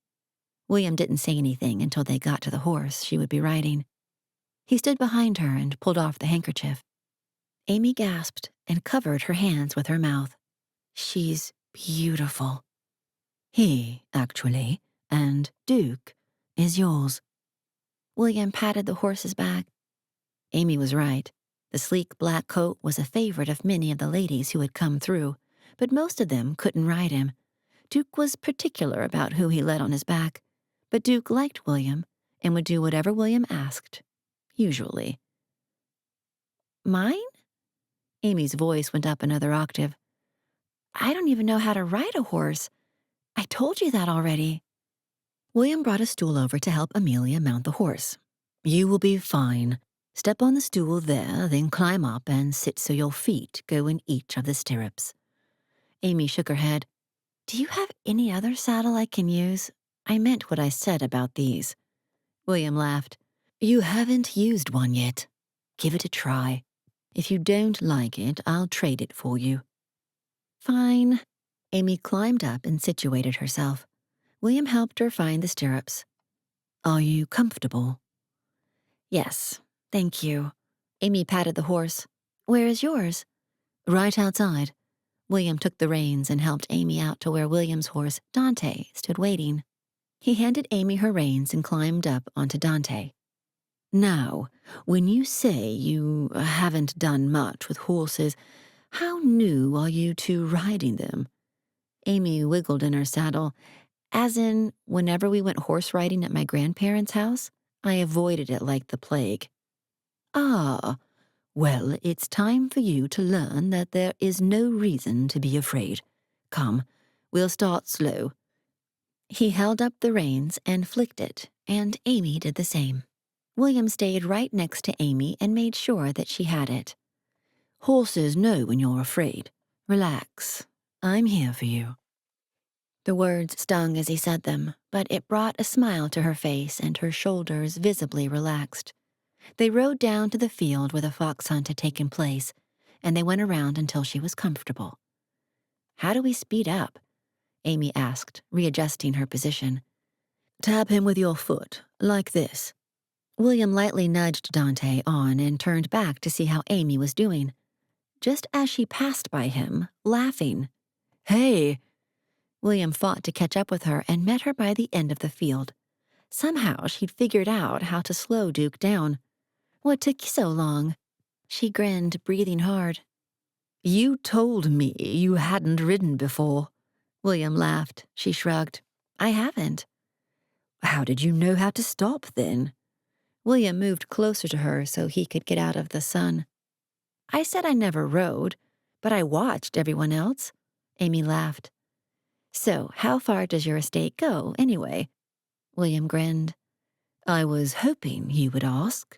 William didn't say anything until they got to the horse she would be riding. He stood behind her and pulled off the handkerchief. Amy gasped and covered her hands with her mouth. She's beautiful. He, actually, and Duke, is yours. William patted the horse's back. Amy was right. The sleek black coat was a favorite of many of the ladies who had come through, but most of them couldn't ride him. Duke was particular about who he led on his back, but Duke liked William and would do whatever William asked, usually. Mine? Amy's voice went up another octave. I don't even know how to ride a horse. I told you that already. William brought a stool over to help Amelia mount the horse. You will be fine. Step on the stool there, then climb up and sit so your feet go in each of the stirrups. Amy shook her head. Do you have any other saddle I can use? I meant what I said about these. William laughed. You haven't used one yet. Give it a try. If you don't like it, I'll trade it for you. Fine. Amy climbed up and situated herself. William helped her find the stirrups. Are you comfortable? Yes, thank you. Amy patted the horse. Where is yours? Right outside. William took the reins and helped Amy out to where William's horse, Dante, stood waiting. He handed Amy her reins and climbed up onto Dante. Now, when you say you haven't done much with horses, how new are you to riding them? Amy wiggled in her saddle. As in, whenever we went horse riding at my grandparents' house, I avoided it like the plague. Ah, well, it's time for you to learn that there is no reason to be afraid. Come, we'll start slow. He held up the reins and flicked it, and Amy did the same. William stayed right next to Amy and made sure that she had it. Horses know when you're afraid. Relax. I'm here for you. The words stung as he said them, but it brought a smile to her face and her shoulders visibly relaxed. They rode down to the field where the fox hunt had taken place, and they went around until she was comfortable. How do we speed up? Amy asked, readjusting her position. Tap him with your foot, like this. William lightly nudged Dante on and turned back to see how Amy was doing, just as she passed by him, laughing. Hey! William fought to catch up with her and met her by the end of the field. Somehow she'd figured out how to slow Duke down. What took you so long? She grinned, breathing hard. You told me you hadn't ridden before. William laughed. She shrugged. I haven't. How did you know how to stop, then? William moved closer to her so he could get out of the sun. I said I never rode, but I watched everyone else. Amy laughed. So, how far does your estate go, anyway? William grinned. I was hoping you would ask.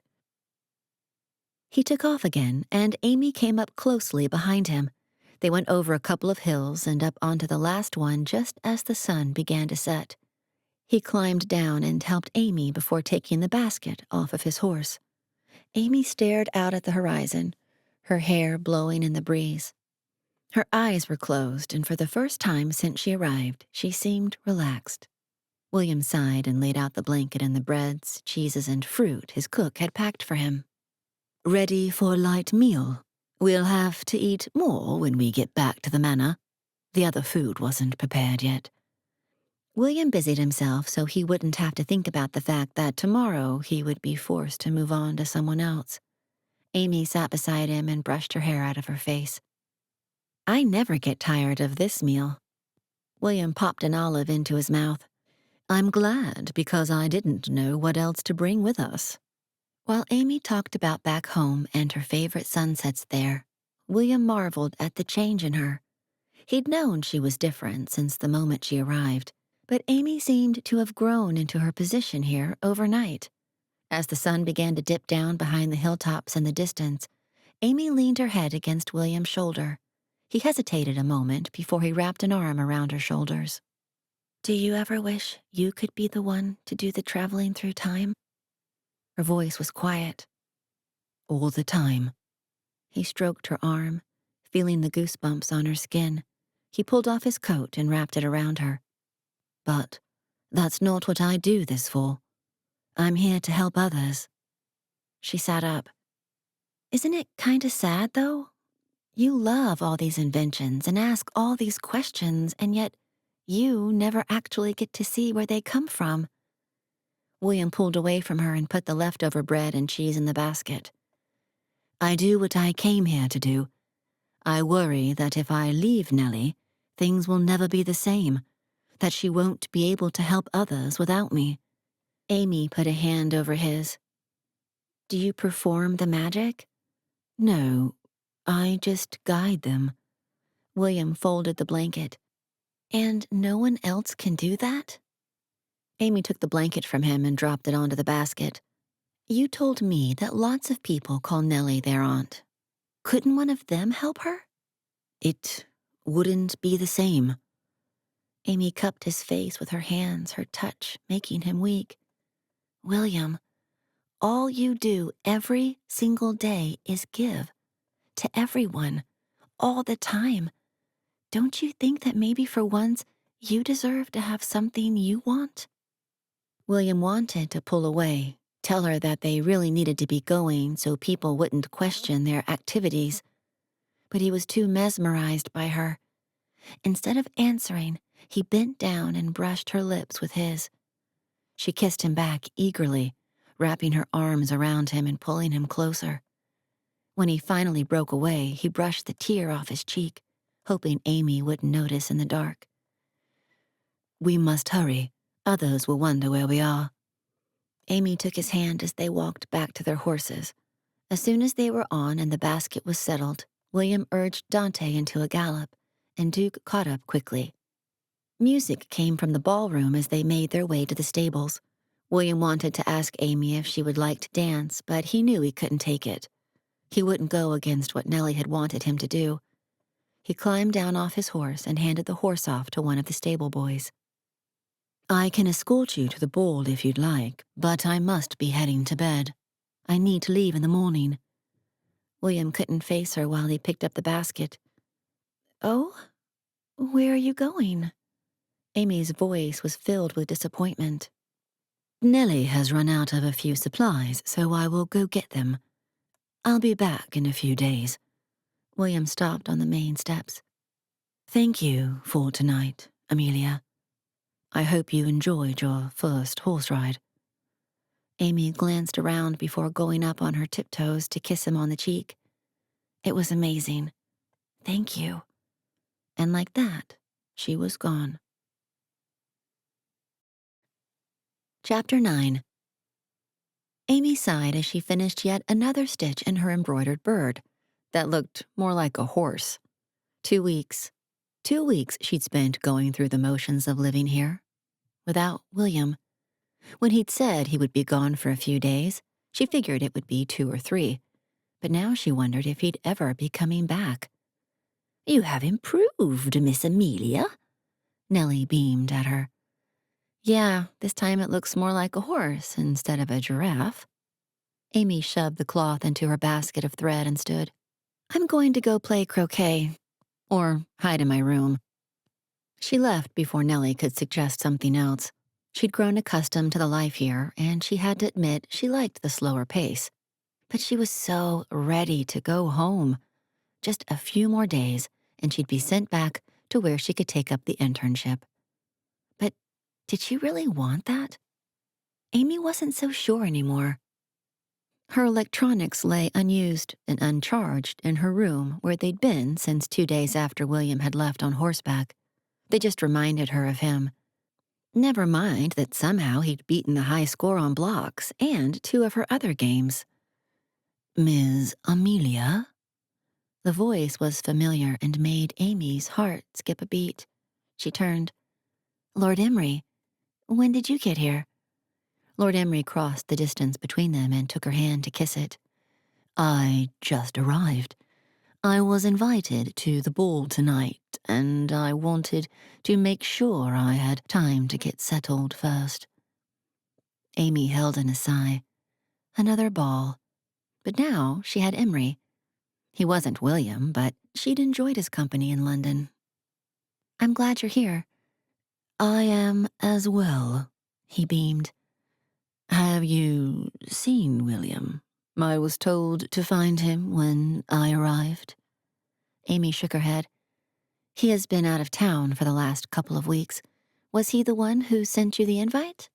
He took off again, and Amy came up closely behind him. They went over a couple of hills and up onto the last one just as the sun began to set. He climbed down and helped Amy before taking the basket off of his horse. Amy stared out at the horizon, her hair blowing in the breeze. Her eyes were closed, and for the first time since she arrived, she seemed relaxed. William sighed and laid out the blanket and the breads, cheeses, and fruit his cook had packed for him. Ready for a light meal? We'll have to eat more when we get back to the manor. The other food wasn't prepared yet. William busied himself so he wouldn't have to think about the fact that tomorrow he would be forced to move on to someone else. Amy sat beside him and brushed her hair out of her face. I never get tired of this meal. William popped an olive into his mouth. I'm glad, because I didn't know what else to bring with us. While Amy talked about back home and her favorite sunsets there, William marveled at the change in her. He'd known she was different since the moment she arrived, but Amy seemed to have grown into her position here overnight. As the sun began to dip down behind the hilltops in the distance, Amy leaned her head against William's shoulder. He hesitated a moment before he wrapped an arm around her shoulders. Do you ever wish you could be the one to do the traveling through time? Her voice was quiet. All the time. He stroked her arm, feeling the goosebumps on her skin. He pulled off his coat and wrapped it around her. But that's not what I do this for. I'm here to help others. She sat up. Isn't it kinda sad, though? You love all these inventions and ask all these questions, and yet you never actually get to see where they come from. William pulled away from her and put the leftover bread and cheese in the basket. I do what I came here to do. I worry that if I leave Nellie, things will never be the same, that she won't be able to help others without me. Amy put a hand over his. Do you perform the magic? No, I just guide them. William folded the blanket. And no one else can do that? Amy took the blanket from him and dropped it onto the basket. You told me that lots of people call Nellie their aunt. Couldn't one of them help her? It wouldn't be the same. Amy cupped his face with her hands, her touch making him weak. William, all you do every single day is give. To everyone. All the time. Don't you think that maybe for once you deserve to have something you want? William wanted to pull away, tell her that they really needed to be going so people wouldn't question their activities. But he was too mesmerized by her. Instead of answering, he bent down and brushed her lips with his. She kissed him back eagerly, wrapping her arms around him and pulling him closer. When he finally broke away, he brushed the tear off his cheek, hoping Amy wouldn't notice in the dark. We must hurry. Others will wonder where we are. Amy took his hand as they walked back to their horses. As soon as they were on and the basket was settled, William urged Dante into a gallop, and Duke caught up quickly. Music came from the ballroom as they made their way to the stables. William wanted to ask Amy if she would like to dance, but he knew he couldn't take it. He wouldn't go against what Nellie had wanted him to do. He climbed down off his horse and handed the horse off to one of the stable boys. I can escort you to the ball if you'd like, but I must be heading to bed. I need to leave in the morning. William couldn't face her while he picked up the basket. Oh? Where are you going? Amy's voice was filled with disappointment. Nellie has run out of a few supplies, so I will go get them. I'll be back in a few days. William stopped on the main steps. Thank you for tonight, Amelia. I hope you enjoyed your first horse ride. Amy glanced around before going up on her tiptoes to kiss him on the cheek. It was amazing. Thank you. And like that, she was gone. Chapter 9. Amy sighed as she finished yet another stitch in her embroidered bird that looked more like a horse. 2 weeks. 2 weeks she'd spent going through the motions of living here. Without William. When he'd said he would be gone for a few days, she figured it would be 2 or 3. But now she wondered if he'd ever be coming back. You have improved, Miss Amelia. Nellie beamed at her. Yeah, this time it looks more like a horse instead of a giraffe. Amy shoved the cloth into her basket of thread and stood. I'm going to go play croquet. Or hide in my room. She left before Nellie could suggest something else. She'd grown accustomed to the life here, and she had to admit she liked the slower pace. But she was so ready to go home. Just a few more days, and she'd be sent back to where she could take up the internship. But did she really want that? Amy wasn't so sure anymore. Her electronics lay unused and uncharged in her room where they'd been since 2 days after William had left on horseback. They just reminded her of him. Never mind that somehow he'd beaten the high score on blocks and 2 of her other games. Ms. Amelia? The voice was familiar and made Amy's heart skip a beat. She turned. Lord Emery, when did you get here? Lord Emery crossed the distance between them and took her hand to kiss it. I just arrived. I was invited to the ball tonight, and I wanted to make sure I had time to get settled first. Amy held in a sigh. Another ball. But now she had Emery. He wasn't William, but she'd enjoyed his company in London. I'm glad you're here. I am as well, he beamed. Have you seen William? I was told to find him when I arrived. Amy shook her head. He has been out of town for the last couple of weeks. Was he the one who sent you the invite?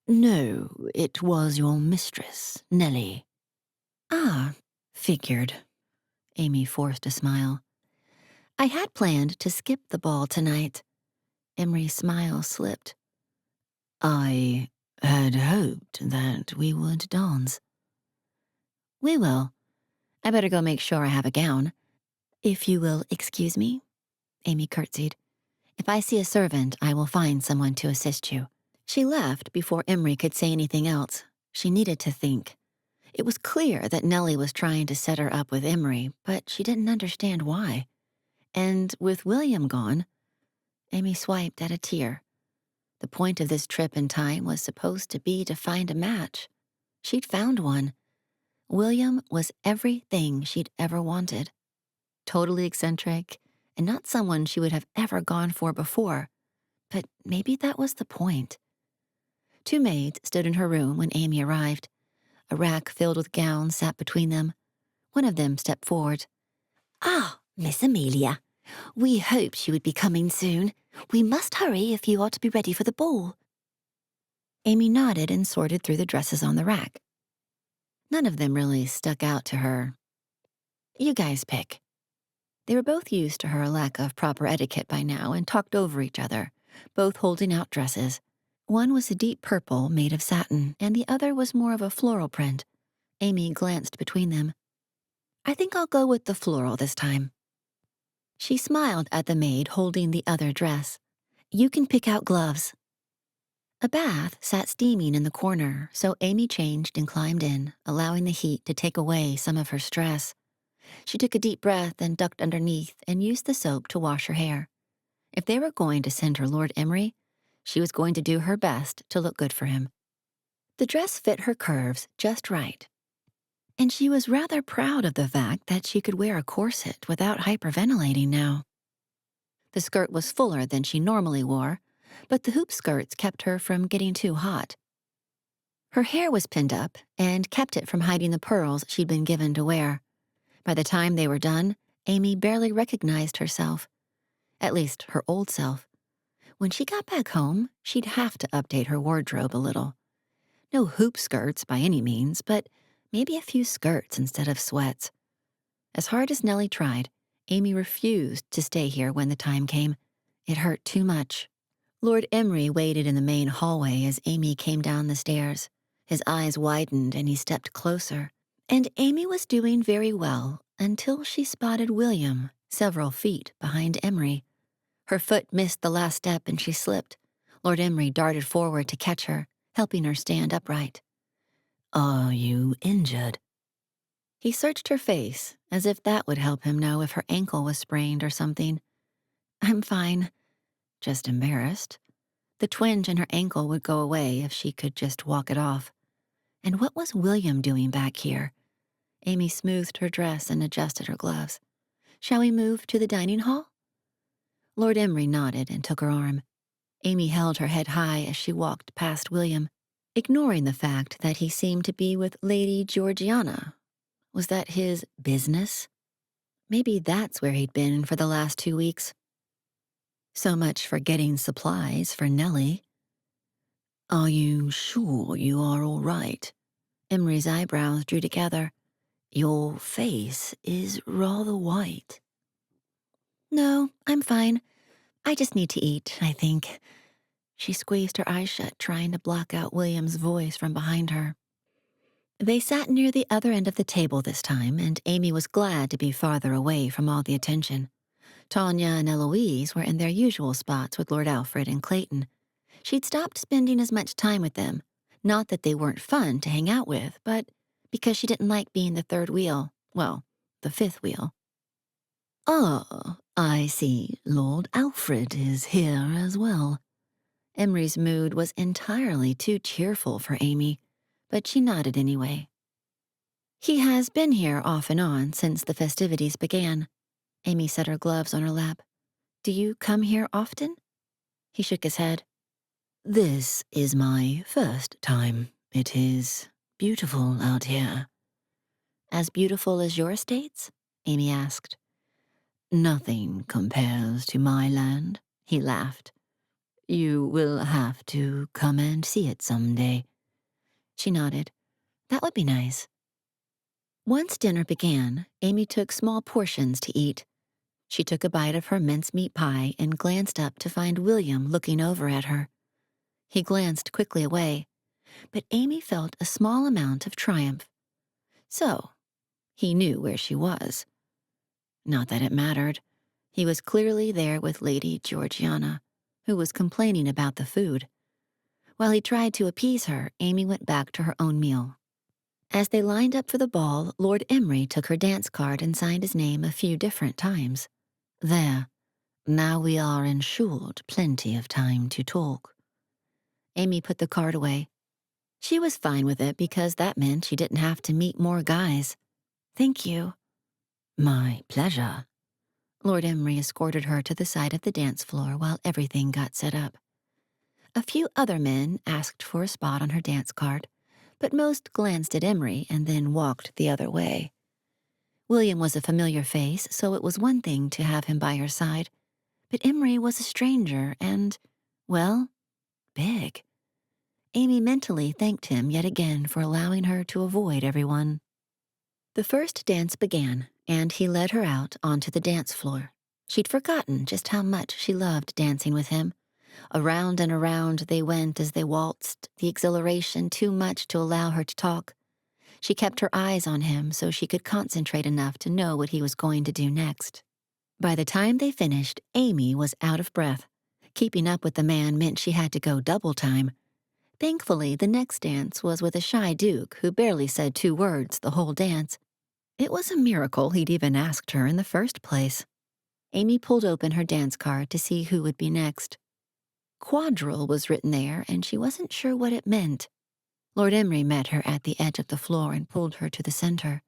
No, it was your mistress, Nellie. Ah, figured. Amy forced a smile. I had planned to skip the ball tonight. Emery's smile slipped. I had hoped that we would dance. We will. I better go make sure I have a gown. If you will excuse me, Amy curtsied. If I see a servant, I will find someone to assist you. She left before Emery could say anything else. She needed to think. It was clear that Nellie was trying to set her up with Emery, but she didn't understand why. And with William gone, Amy swiped at a tear. The point of this trip in time was supposed to be to find a match. She'd found one. William was everything she'd ever wanted. Totally eccentric, and not someone she would have ever gone for before. But maybe that was the point. Two maids stood in her room when Amy arrived. A rack filled with gowns sat between them. One of them stepped forward. "Ah, Miss Amelia. We hoped you would be coming soon. We must hurry if you are to be ready for the ball." Amy nodded and sorted through the dresses on the rack. None of them really stuck out to her. "You guys pick." They were both used to her lack of proper etiquette by now and talked over each other, both holding out dresses. One was a deep purple made of satin, and the other was more of a floral print. Amy glanced between them. "I think I'll go with the floral this time." She smiled at the maid holding the other dress. "You can pick out gloves." A bath sat steaming in the corner, so Amy changed and climbed in, allowing the heat to take away some of her stress. She took a deep breath and ducked underneath and used the soap to wash her hair. If they were going to send her Lord Emery, she was going to do her best to look good for him. The dress fit her curves just right, and she was rather proud of the fact that she could wear a corset without hyperventilating now. The skirt was fuller than she normally wore, but the hoop skirts kept her from getting too hot. Her hair was pinned up and kept it from hiding the pearls she'd been given to wear. By the time they were done, Amy barely recognized herself. At least, her old self. When she got back home, she'd have to update her wardrobe a little. No hoop skirts by any means, but maybe a few skirts instead of sweats. As hard as Nellie tried, Amy refused to stay here when the time came. It hurt too much. Lord Emery waited in the main hallway as Amy came down the stairs. His eyes widened and he stepped closer. And Amy was doing very well until she spotted William several feet behind Emery. Her foot missed the last step and she slipped. Lord Emery darted forward to catch her, helping her stand upright. "Are you injured?" He searched her face, as if that would help him know if her ankle was sprained or something. "I'm fine. Just embarrassed." The twinge in her ankle would go away if she could just walk it off. And what was William doing back here? Amy smoothed her dress and adjusted her gloves. "Shall we move to the dining hall?" Lord Emery nodded and took her arm. Amy held her head high as she walked past William, ignoring the fact that he seemed to be with Lady Georgiana. Was that his business? Maybe that's where he'd been for the last 2 weeks. So much for getting supplies for Nellie. "Are you sure you are all right?" Emery's eyebrows drew together. "Your face is rather white." "No, I'm fine. I just need to eat, I think." She squeezed her eyes shut, trying to block out William's voice from behind her. They sat near the other end of the table this time, and Amy was glad to be farther away from all the attention. Tanya and Eloise were in their usual spots with Lord Alfred and Clayton. She'd stopped spending as much time with them, not that they weren't fun to hang out with, but because she didn't like being the third wheel, well, the fifth wheel. "Ah, I see Lord Alfred is here as well." Emery's mood was entirely too cheerful for Amy, but she nodded anyway. "He has been here off and on since the festivities began." Amy set her gloves on her lap. "Do you come here often?" He shook his head. "This is my first time. It is beautiful out here." "As beautiful as your estates?" Amy asked. "Nothing compares to my land," he laughed. "You will have to come and see it someday." She nodded. "That would be nice." Once dinner began, Amy took small portions to eat. She took a bite of her mincemeat pie and glanced up to find William looking over at her. He glanced quickly away, but Amy felt a small amount of triumph. So, he knew where she was. Not that it mattered. He was clearly there with Lady Georgiana, who was complaining about the food. While he tried to appease her, Amy went back to her own meal. As they lined up for the ball, Lord Emery took her dance card and signed his name a few different times. There. Now we are ensured plenty of time to talk. Amy put the card away. She was fine with it because that meant she didn't have to meet more guys. Thank you. My pleasure. Lord Emery escorted her to the side of the dance floor while everything got set up. A few other men asked for a spot on her dance card, but most glanced at Emery and then walked the other way. William was a familiar face, so it was one thing to have him by her side, but Emery was a stranger and, well, big. Amy mentally thanked him yet again for allowing her to avoid everyone. The first dance began, and he led her out onto the dance floor. She'd forgotten just how much she loved dancing with him. Around and around they went as they waltzed, the exhilaration too much to allow her to talk. She kept her eyes on him so she could concentrate enough to know what he was going to do next. By the time they finished, Amy was out of breath. Keeping up with the man meant she had to go double time. Thankfully, the next dance was with a shy duke who barely said 2 words the whole dance. It was a miracle he'd even asked her in the first place. Amy pulled open her dance card to see who would be next. Quadrille was written there, and she wasn't sure what it meant. Lord Emery met her at the edge of the floor and pulled her to the center.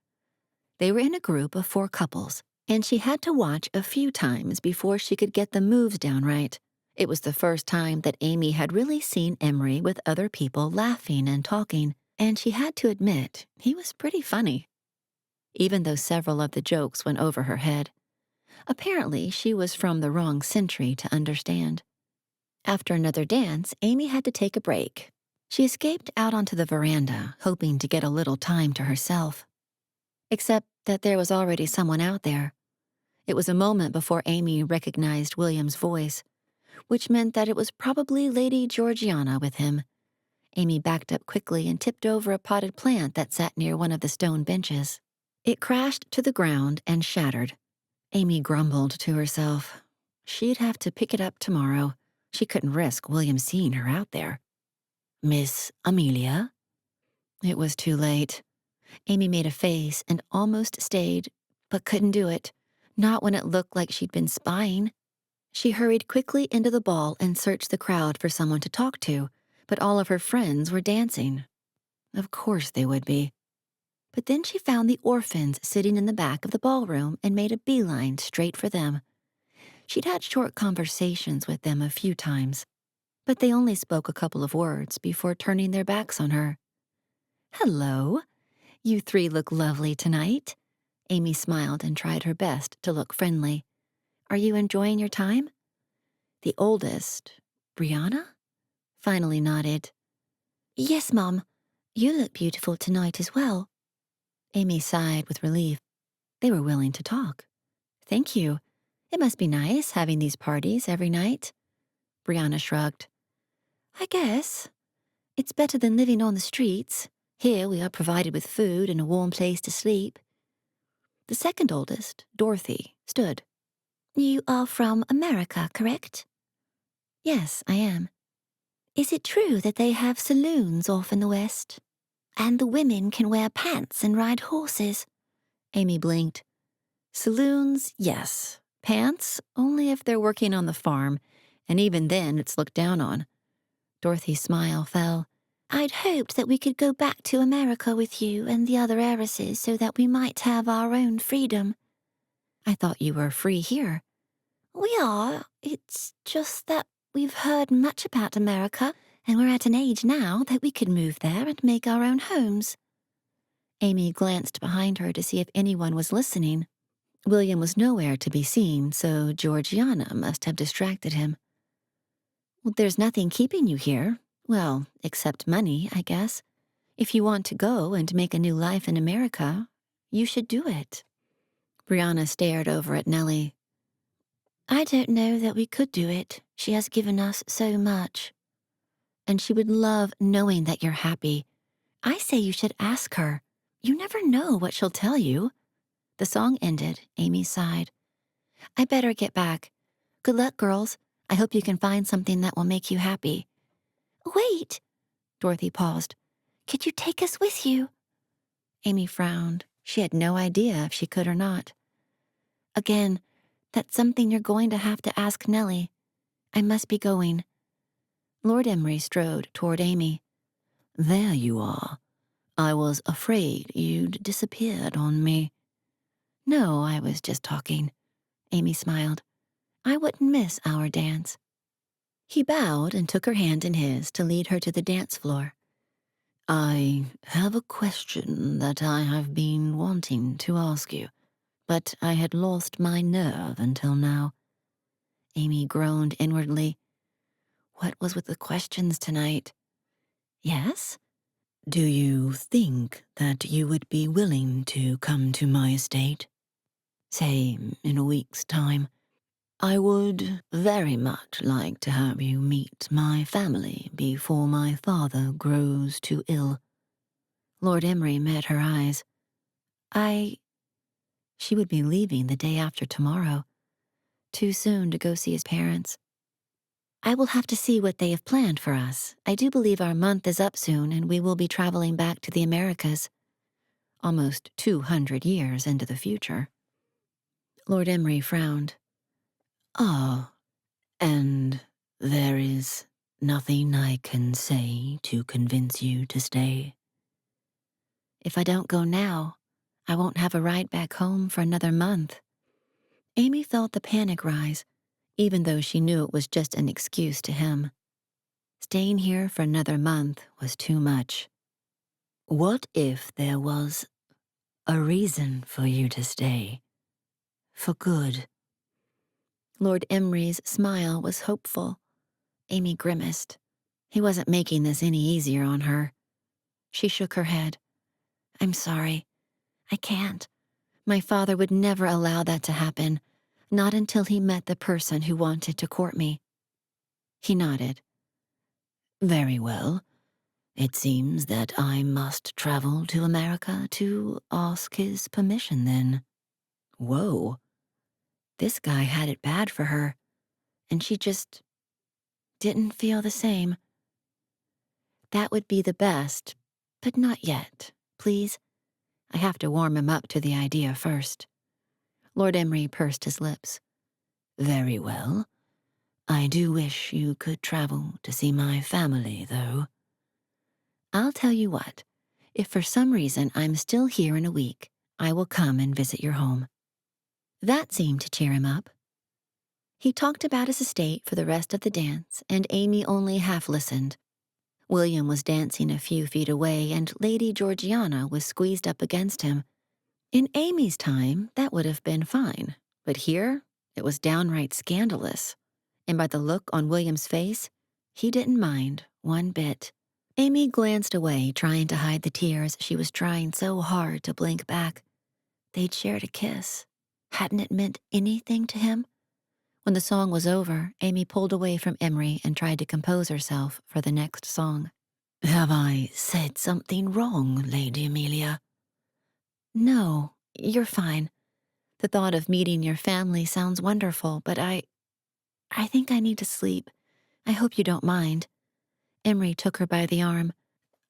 They were in a group of 4 couples, and she had to watch a few times before she could get the moves down right. It was the first time that Amy had really seen Emery with other people laughing and talking, and she had to admit he was pretty funny, even though several of the jokes went over her head. Apparently, she was from the wrong century to understand. After another dance, Amy had to take a break. She escaped out onto the veranda, hoping to get a little time to herself. Except that there was already someone out there. It was a moment before Amy recognized William's voice, which meant that it was probably Lady Georgiana with him. Amy backed up quickly and tipped over a potted plant that sat near one of the stone benches. It crashed to the ground and shattered. Amy grumbled to herself. She'd have to pick it up tomorrow. She couldn't risk William seeing her out there. Miss Amelia? It was too late. Amy made a face and almost stayed, but couldn't do it. Not when it looked like she'd been spying. She hurried quickly into the ball and searched the crowd for someone to talk to, but all of her friends were dancing. Of course they would be. But then she found the orphans sitting in the back of the ballroom and made a beeline straight for them. She'd had short conversations with them a few times, but they only spoke a couple of words before turning their backs on her. Hello. You 3 look lovely tonight. Amy smiled and tried her best to look friendly. Are you enjoying your time? The oldest, Brianna, finally nodded. Yes, Mum. You look beautiful tonight as well. Amy sighed with relief. They were willing to talk. Thank you. It must be nice having these parties every night. Brianna shrugged. I guess. It's better than living on the streets. Here we are provided with food and a warm place to sleep. The second oldest, Dorothy, stood. You are from America, correct? Yes, I am. Is it true that they have saloons off in the West? And the women can wear pants and ride horses? Amy blinked. Saloons, yes. Pants, only if they're working on the farm, and even then it's looked down on. Dorothy's smile fell. I'd hoped that we could go back to America with you and the other heiresses so that we might have our own freedom. I thought you were free here. We are. It's just that we've heard much about America, and we're at an age now that we could move there and make our own homes. Amy glanced behind her to see if anyone was listening. William was nowhere to be seen, so Georgiana must have distracted him. Well, there's nothing keeping you here. Well, except money, I guess. If you want to go and make a new life in America, you should do it. Brianna stared over at Nellie. I don't know that we could do it. She has given us so much. And she would love knowing that you're happy. I say you should ask her. You never know what she'll tell you. The song ended. Amy sighed. I better get back. Good luck, girls. I hope you can find something that will make you happy. Wait, Dorothy paused. Could you take us with you? Amy frowned. She had no idea if she could or not. Again, that's something you're going to have to ask Nellie. I must be going. Lord Emery strode toward Amy. There you are. I was afraid you'd disappeared on me. No, I was just talking. Amy smiled. I wouldn't miss our dance. He bowed and took her hand in his to lead her to the dance floor. I have a question that I have been wanting to ask you, but I had lost my nerve until now. Amy groaned inwardly. What was with the questions tonight? Yes? Do you think that you would be willing to come to my estate? Say, in a week's time. I would very much like to have you meet my family before my father grows too ill. Lord Emery met her eyes. She would be leaving the day after tomorrow. Too soon to go see his parents. I will have to see what they have planned for us. I do believe our month is up soon and we will be traveling back to the Americas. Almost 200 years into the future. Lord Emery frowned. Ah, and there is nothing I can say to convince you to stay. If I don't go now, I won't have a ride back home for another month. Amy felt the panic rise, even though she knew it was just an excuse to him. Staying here for another month was too much. What if there was a reason for you to stay? For good? Lord Emery's smile was hopeful. Amy grimaced. He wasn't making this any easier on her. She shook her head. I'm sorry. I can't. My father would never allow that to happen, not until he met the person who wanted to court me. He nodded. Very well. It seems that I must travel to America to ask his permission then. Whoa. This guy had it bad for her, and she just didn't feel the same. That would be the best, but not yet, please. I have to warm him up to the idea first. Lord Emery pursed his lips. Very well. I do wish you could travel to see my family, though. I'll tell you what. If for some reason I'm still here in a week, I will come and visit your home. That seemed to cheer him up. He talked about his estate for the rest of the dance, and Amy only half listened. William was dancing a few feet away, and Lady Georgiana was squeezed up against him. In Amy's time, that would have been fine, but here, it was downright scandalous. And by the look on William's face, he didn't mind one bit. Amy glanced away, trying to hide the tears she was trying so hard to blink back. They'd shared a kiss. Hadn't it meant anything to him? When the song was over, Amy pulled away from Emery and tried to compose herself for the next song. Have I said something wrong, Lady Amelia? No, you're fine. The thought of meeting your family sounds wonderful, but I think I need to sleep. I hope you don't mind. Emery took her by the arm.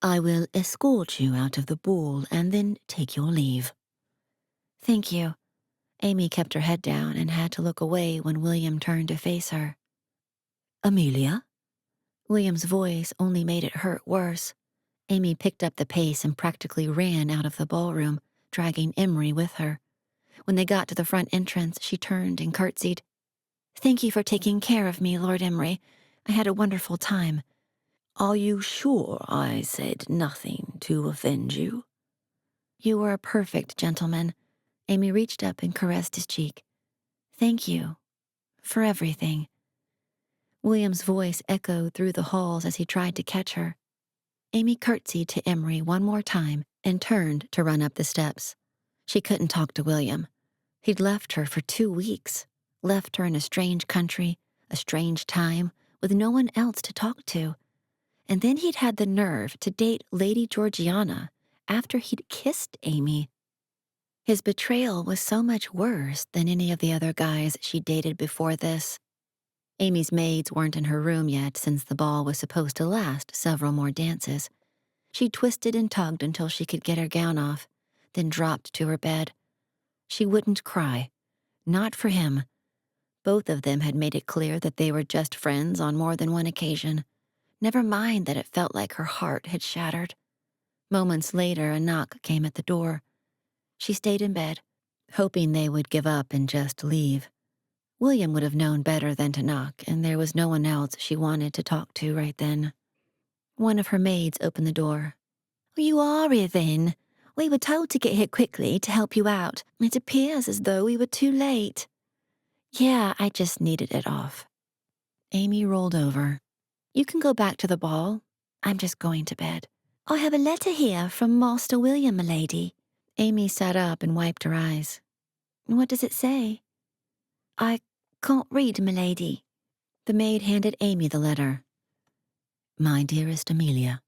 I will escort you out of the ball and then take your leave. Thank you. Amy kept her head down and had to look away when William turned to face her. Amelia? William's voice only made it hurt worse. Amy picked up the pace and practically ran out of the ballroom, dragging Emery with her. When they got to the front entrance, she turned and curtsied. Thank you for taking care of me, Lord Emery. I had a wonderful time. Are you sure I said nothing to offend you? You were a perfect gentleman. Amy reached up and caressed his cheek. Thank you. For everything. William's voice echoed through the halls as he tried to catch her. Amy curtsied to Emery one more time and turned to run up the steps. She couldn't talk to William. He'd left her for 2 weeks, left her in a strange country, a strange time, with no one else to talk to. And then he'd had the nerve to date Lady Georgiana after he'd kissed Amy. His betrayal was so much worse than any of the other guys she dated before this. Amy's maids weren't in her room yet since the ball was supposed to last several more dances. She twisted and tugged until she could get her gown off, then dropped to her bed. She wouldn't cry. Not for him. Both of them had made it clear that they were just friends on more than one occasion. Never mind that it felt like her heart had shattered. Moments later, a knock came at the door. She stayed in bed, hoping they would give up and just leave. William would have known better than to knock, and there was no one else she wanted to talk to right then. One of her maids opened the door. You are here then. We were told to get here quickly to help you out. It appears as though we were too late. Yeah, I just needed it off. Amy rolled over. You can go back to the ball. I'm just going to bed. I have a letter here from Master William, milady. Amy sat up and wiped her eyes. What does it say? I can't read, milady. The maid handed Amy the letter. My dearest Amelia,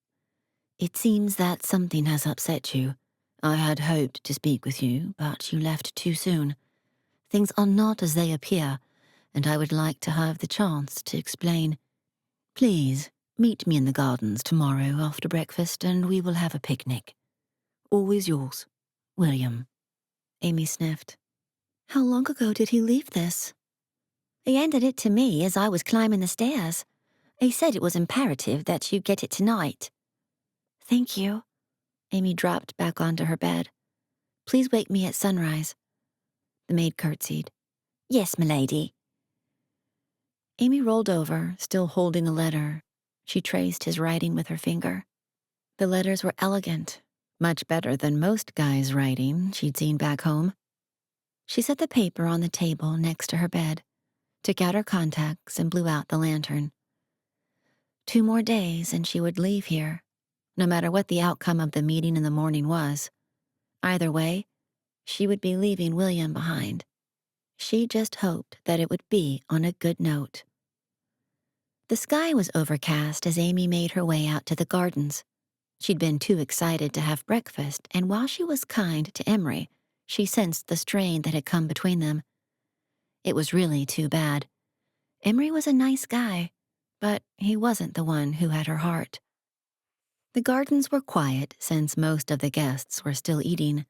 it seems that something has upset you. I had hoped to speak with you, but you left too soon. Things are not as they appear, and I would like to have the chance to explain. Please, meet me in the gardens tomorrow after breakfast, and we will have a picnic. Always yours, William. Amy sniffed. How long ago did he leave this? He handed it to me as I was climbing the stairs. He said it was imperative that you get it tonight. Thank you. Amy dropped back onto her bed. Please wake me at sunrise. The maid curtsied. Yes, milady. Amy rolled over, still holding the letter. She traced his writing with her finger. The letters were elegant, much better than most guys' writing she'd seen back home. She set the paper on the table next to her bed, took out her contacts, and blew out the lantern. 2 more days and she would leave here, no matter what the outcome of the meeting in the morning was. Either way, she would be leaving William behind. She just hoped that it would be on a good note. The sky was overcast as Amy made her way out to the gardens. She'd been too excited to have breakfast, and while she was kind to Emery, she sensed the strain that had come between them. It was really too bad. Emery was a nice guy, but he wasn't the one who had her heart. The gardens were quiet since most of the guests were still eating.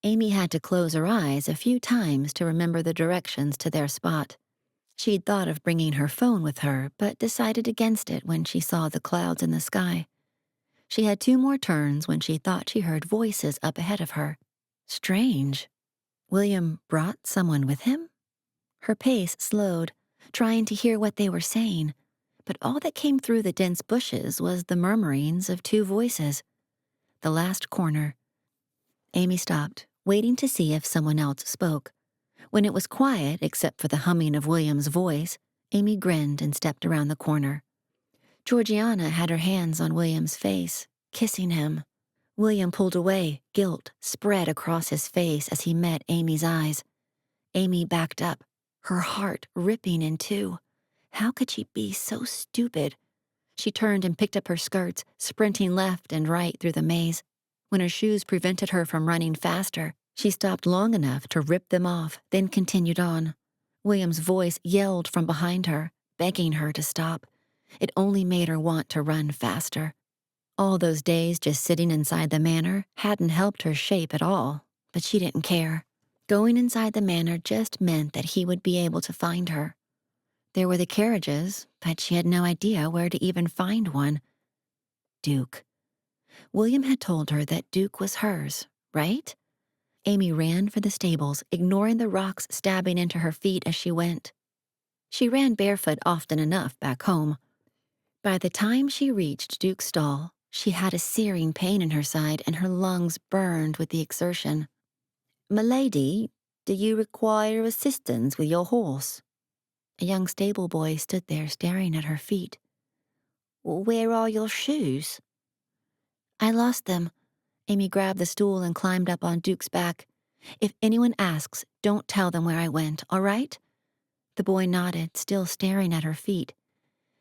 Amy had to close her eyes a few times to remember the directions to their spot. She'd thought of bringing her phone with her, but decided against it when she saw the clouds in the sky. She had 2 more turns when she thought she heard voices up ahead of her. Strange. William brought someone with him? Her pace slowed, trying to hear what they were saying, but all that came through the dense bushes was the murmurings of 2 voices. The last corner. Amy stopped, waiting to see if someone else spoke. When it was quiet, except for the humming of William's voice, Amy grinned and stepped around the corner. Georgiana had her hands on William's face, kissing him. William pulled away, guilt spread across his face as he met Amy's eyes. Amy backed up, her heart ripping in 2. How could she be so stupid? She turned and picked up her skirts, sprinting left and right through the maze. When her shoes prevented her from running faster, she stopped long enough to rip them off, then continued on. William's voice yelled from behind her, begging her to stop. It only made her want to run faster. All those days just sitting inside the manor hadn't helped her shape at all, but she didn't care. Going inside the manor just meant that he would be able to find her. There were the carriages, but she had no idea where to even find one. Duke. William had told her that Duke was hers, right? Amy ran for the stables, ignoring the rocks stabbing into her feet as she went. She ran barefoot often enough back home. By the time she reached Duke's stall, she had a searing pain in her side and her lungs burned with the exertion. "Milady, do you require assistance with your horse?" A young stable boy stood there staring at her feet. "Where are your shoes?" "I lost them." Amy grabbed the stool and climbed up on Duke's back. "If anyone asks, don't tell them where I went, all right?" The boy nodded, still staring at her feet.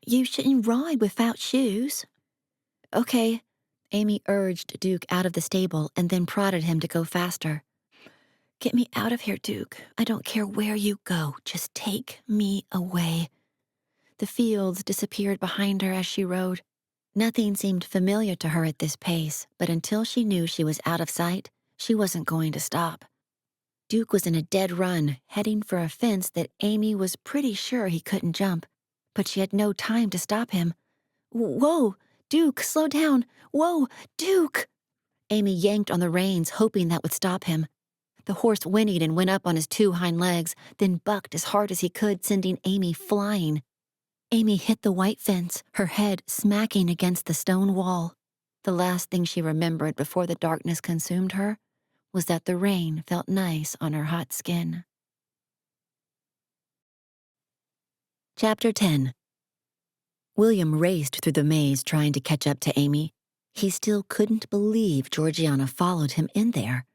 "You shouldn't ride without shoes." "Okay." Amy urged Duke out of the stable and then prodded him to go faster. "Get me out of here, Duke. I don't care where you go. Just take me away." The fields disappeared behind her as she rode. Nothing seemed familiar to her at this pace, but until she knew she was out of sight, she wasn't going to stop. Duke was in a dead run, heading for a fence that Amy was pretty sure he couldn't jump, but she had no time to stop him. Whoa, Duke, slow down. Whoa, Duke! Amy yanked on the reins, hoping that would stop him. The horse whinnied and went up on his two hind legs, then bucked as hard as he could, sending Amy flying. Amy hit the white fence, her head smacking against the stone wall. The last thing she remembered before the darkness consumed her was that the rain felt nice on her hot skin. Chapter 10. William raced through the maze trying to catch up to Amy. He still couldn't believe Georgiana followed him in there.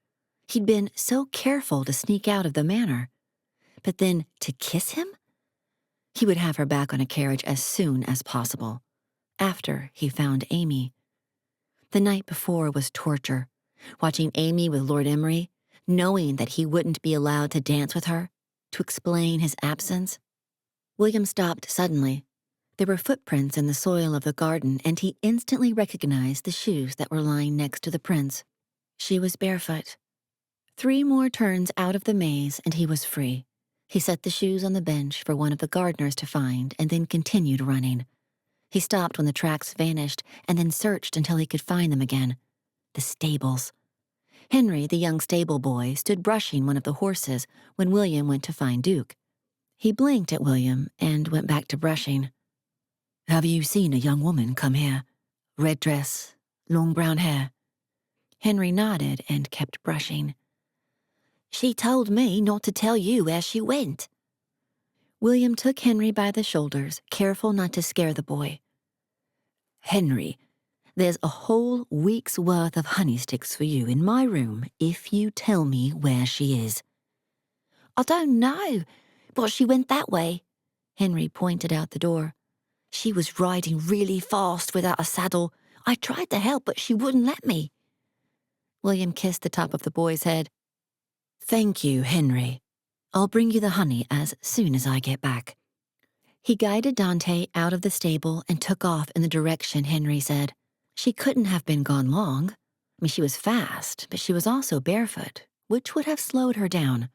He'd been so careful to sneak out of the manor. But then to kiss him? He would have her back on a carriage as soon as possible, after he found Amy. The night before was torture, watching Amy with Lord Emery, knowing that he wouldn't be allowed to dance with her, to explain his absence. William stopped suddenly. There were footprints in the soil of the garden, and he instantly recognized the shoes that were lying next to the prints. She was barefoot. 3 more turns out of the maze, and he was free. He set the shoes on the bench for one of the gardeners to find, and then continued running. He stopped when the tracks vanished, and then searched until he could find them again. The stables. Henry, the young stable boy, stood brushing one of the horses when William went to find Duke. He blinked at William and went back to brushing. "Have you seen a young woman come here? Red dress, long brown hair?" Henry nodded and kept brushing. "She told me not to tell you where she went." William took Henry by the shoulders, careful not to scare the boy. "Henry, there's a whole week's worth of honey sticks for you in my room if you tell me where she is." "I don't know, but she went that way." Henry pointed out the door. "She was riding really fast without a saddle. I tried to help, but she wouldn't let me." William kissed the top of the boy's head. "Thank you, Henry. I'll bring you the honey as soon as I get back." He guided Dante out of the stable and took off in the direction Henry said. She couldn't have been gone long. She was fast, but she was also barefoot, which would have slowed her down.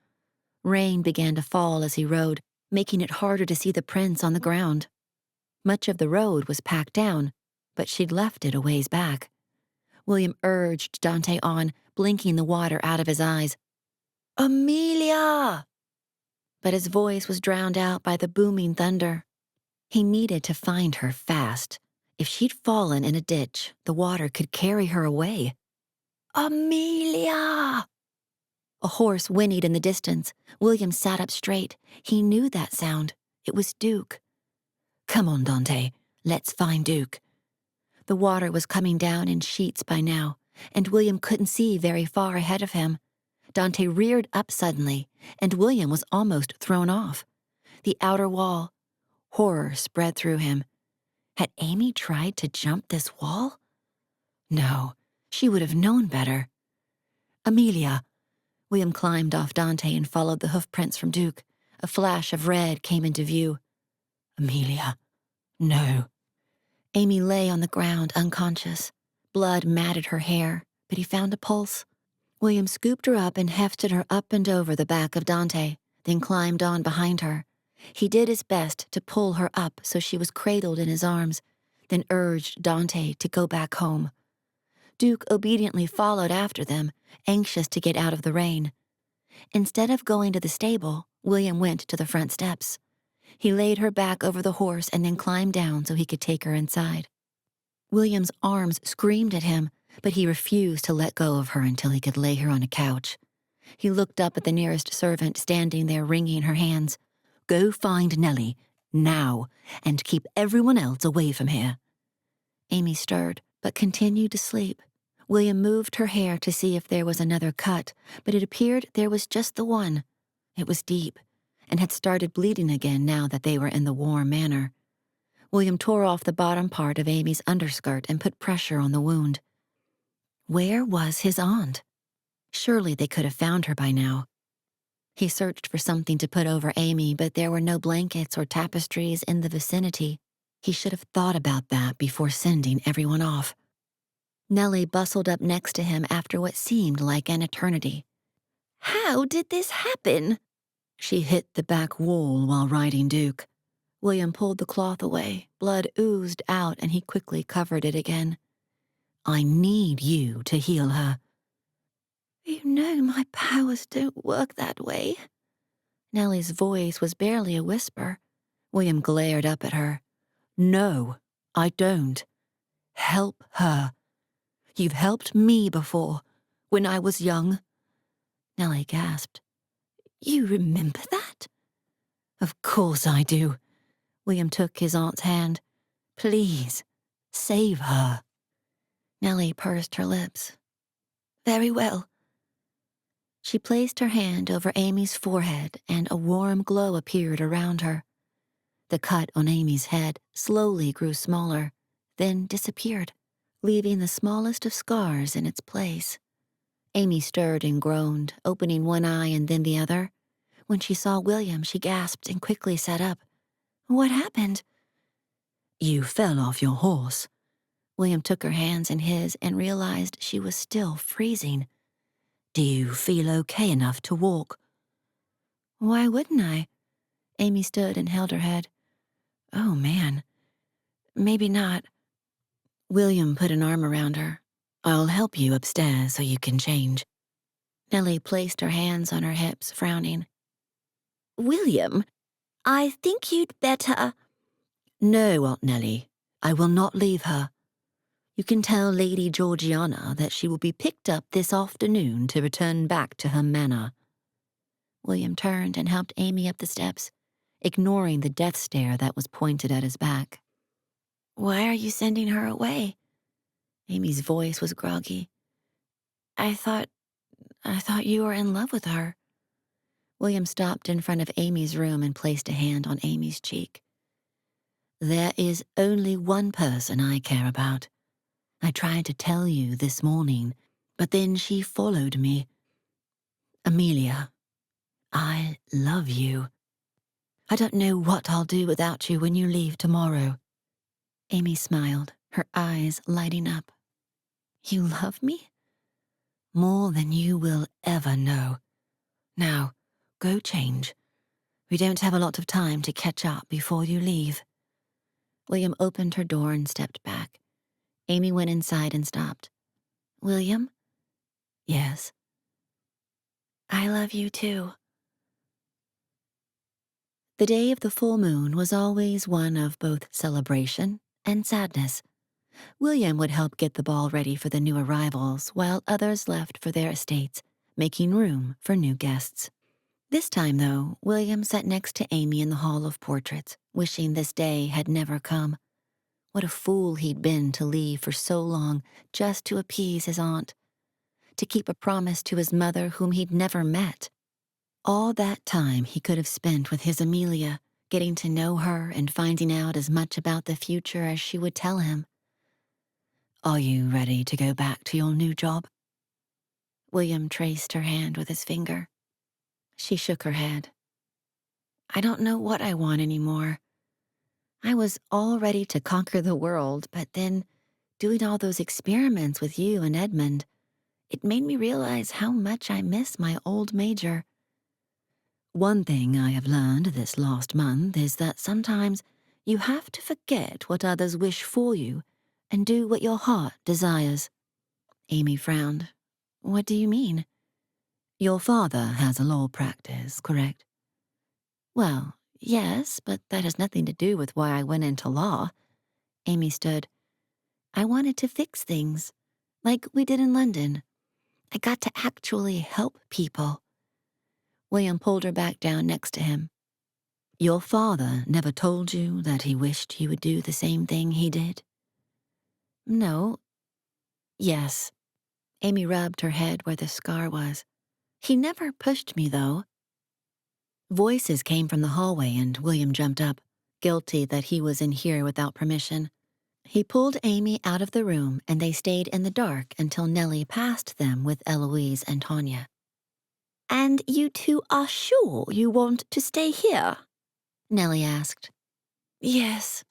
Rain began to fall as he rode, making it harder to see the prints on the ground. Much of the road was packed down, but she'd left it a ways back. William urged Dante on, blinking the water out of his eyes. "Amelia!" But his voice was drowned out by the booming thunder. He needed to find her fast. If she'd fallen in a ditch, the water could carry her away. "Amelia!" A horse whinnied in the distance. William sat up straight. He knew that sound. It was Duke. "Come on, Dante. Let's find Duke." The water was coming down in sheets by now, and William couldn't see very far ahead of him. Dante reared up suddenly, and William was almost thrown off. The outer wall. Horror spread through him. Had Amy tried to jump this wall? No, she would have known better. "Amelia." William climbed off Dante and followed the hoofprints from Duke. A flash of red came into view. "Amelia, no." Amy lay on the ground, unconscious. Blood matted her hair, but he found a pulse. William scooped her up and hefted her up and over the back of Dante, then climbed on behind her. He did his best to pull her up so she was cradled in his arms, then urged Dante to go back home. Duke obediently followed after them, anxious to get out of the rain. Instead of going to the stable, William went to the front steps. He laid her back over the horse and then climbed down so he could take her inside. William's arms screamed at him, but he refused to let go of her until he could lay her on a couch. He looked up at the nearest servant standing there wringing her hands. "Go find Nellie, now, and keep everyone else away from here." Amy stirred, but continued to sleep. William moved her hair to see if there was another cut, but it appeared there was just the one. It was deep, and had started bleeding again now that they were in the warm manor. William tore off the bottom part of Amy's underskirt and put pressure on the wound. Where was his aunt? Surely they could have found her by now. He searched for something to put over Amy, but there were no blankets or tapestries in the vicinity. He should have thought about that before sending everyone off. Nellie bustled up next to him after what seemed like an eternity. How did this happen? She hit the back wall while riding Duke. William pulled the cloth away. Blood oozed out, and he quickly covered it again. I need you to heal her. You know my powers don't work that way. Nellie's voice was barely a whisper. William glared up at her. No, I don't. Help her. You've helped me before, when I was young. Nellie gasped. You remember that? Of course I do. William took his aunt's hand. Please, save her. Nellie pursed her lips. Very well. She placed her hand over Amy's forehead, and a warm glow appeared around her. The cut on Amy's head slowly grew smaller, then disappeared, leaving the smallest of scars in its place. Amy stirred and groaned, opening one eye and then the other. When she saw William, she gasped and quickly sat up. What happened? You fell off your horse. William took her hands in his and realized she was still freezing. Do you feel okay enough to walk? Why wouldn't I? Amy stood and held her head. Oh, man. Maybe not. William put an arm around her. I'll help you upstairs so you can change. Nellie placed her hands on her hips, frowning. William, I think you'd better... No, Aunt Nellie. I will not leave her. You can tell Lady Georgiana that she will be picked up this afternoon to return back to her manor. William turned and helped Amy up the steps, ignoring the death stare that was pointed at his back. Why are you sending her away? Amy's voice was groggy. I thought you were in love with her. William stopped in front of Amy's room and placed a hand on Amy's cheek. There is only one person I care about. I tried to tell you this morning, but then she followed me. Amelia, I love you. I don't know what I'll do without you when you leave tomorrow. Amy smiled, her eyes lighting up. You love me? More than you will ever know. Now, go change. We don't have a lot of time to catch up before you leave. William opened her door and stepped back. Amy went inside and stopped. William? Yes. I love you too. The day of the full moon was always one of both celebration and sadness. William would help get the ball ready for the new arrivals, while others left for their estates, making room for new guests. This time, though, William sat next to Amy in the Hall of Portraits, wishing this day had never come. What a fool he'd been to leave for so long just to appease his aunt, to keep a promise to his mother whom he'd never met. All that time he could have spent with his Amelia, getting to know her and finding out as much about the future as she would tell him. Are you ready to go back to your new job? William traced her hand with his finger. She shook her head. I don't know what I want anymore. I was all ready to conquer the world, but then, doing all those experiments with you and Edmund, it made me realize how much I miss my old major. One thing I have learned this last month is that sometimes you have to forget what others wish for you and do what your heart desires. Amy frowned. What do you mean? Your father has a law practice, correct? Well, yes, but that has nothing to do with why I went into law. Amy stood. I wanted to fix things, like we did in London. I got to actually help people. William pulled her back down next to him. Your father never told you that he wished you would do the same thing he did? No. Yes. Amy rubbed her head where the scar was. He never pushed me, though. Voices came from the hallway, and William jumped up, guilty that he was in here without permission. He pulled Amy out of the room, and they stayed in the dark until Nellie passed them with Eloise and Tanya. And you two are sure you want to stay here? Nellie asked. Yes.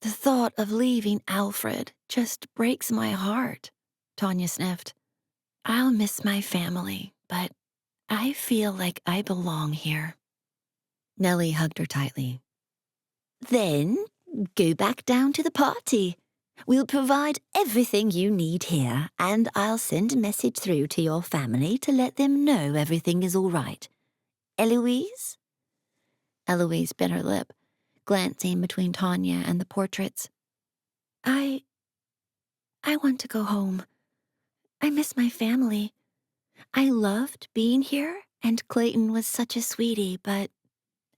The thought of leaving Alfred just breaks my heart, Tanya sniffed. I'll miss my family, but I feel like I belong here. Nellie hugged her tightly. Then go back down to the party. We'll provide everything you need here, and I'll send a message through to your family to let them know everything is all right. Eloise? Eloise bit her lip, glancing between Tanya and the portraits. I want to go home. I miss my family. I loved being here, and Clayton was such a sweetie, but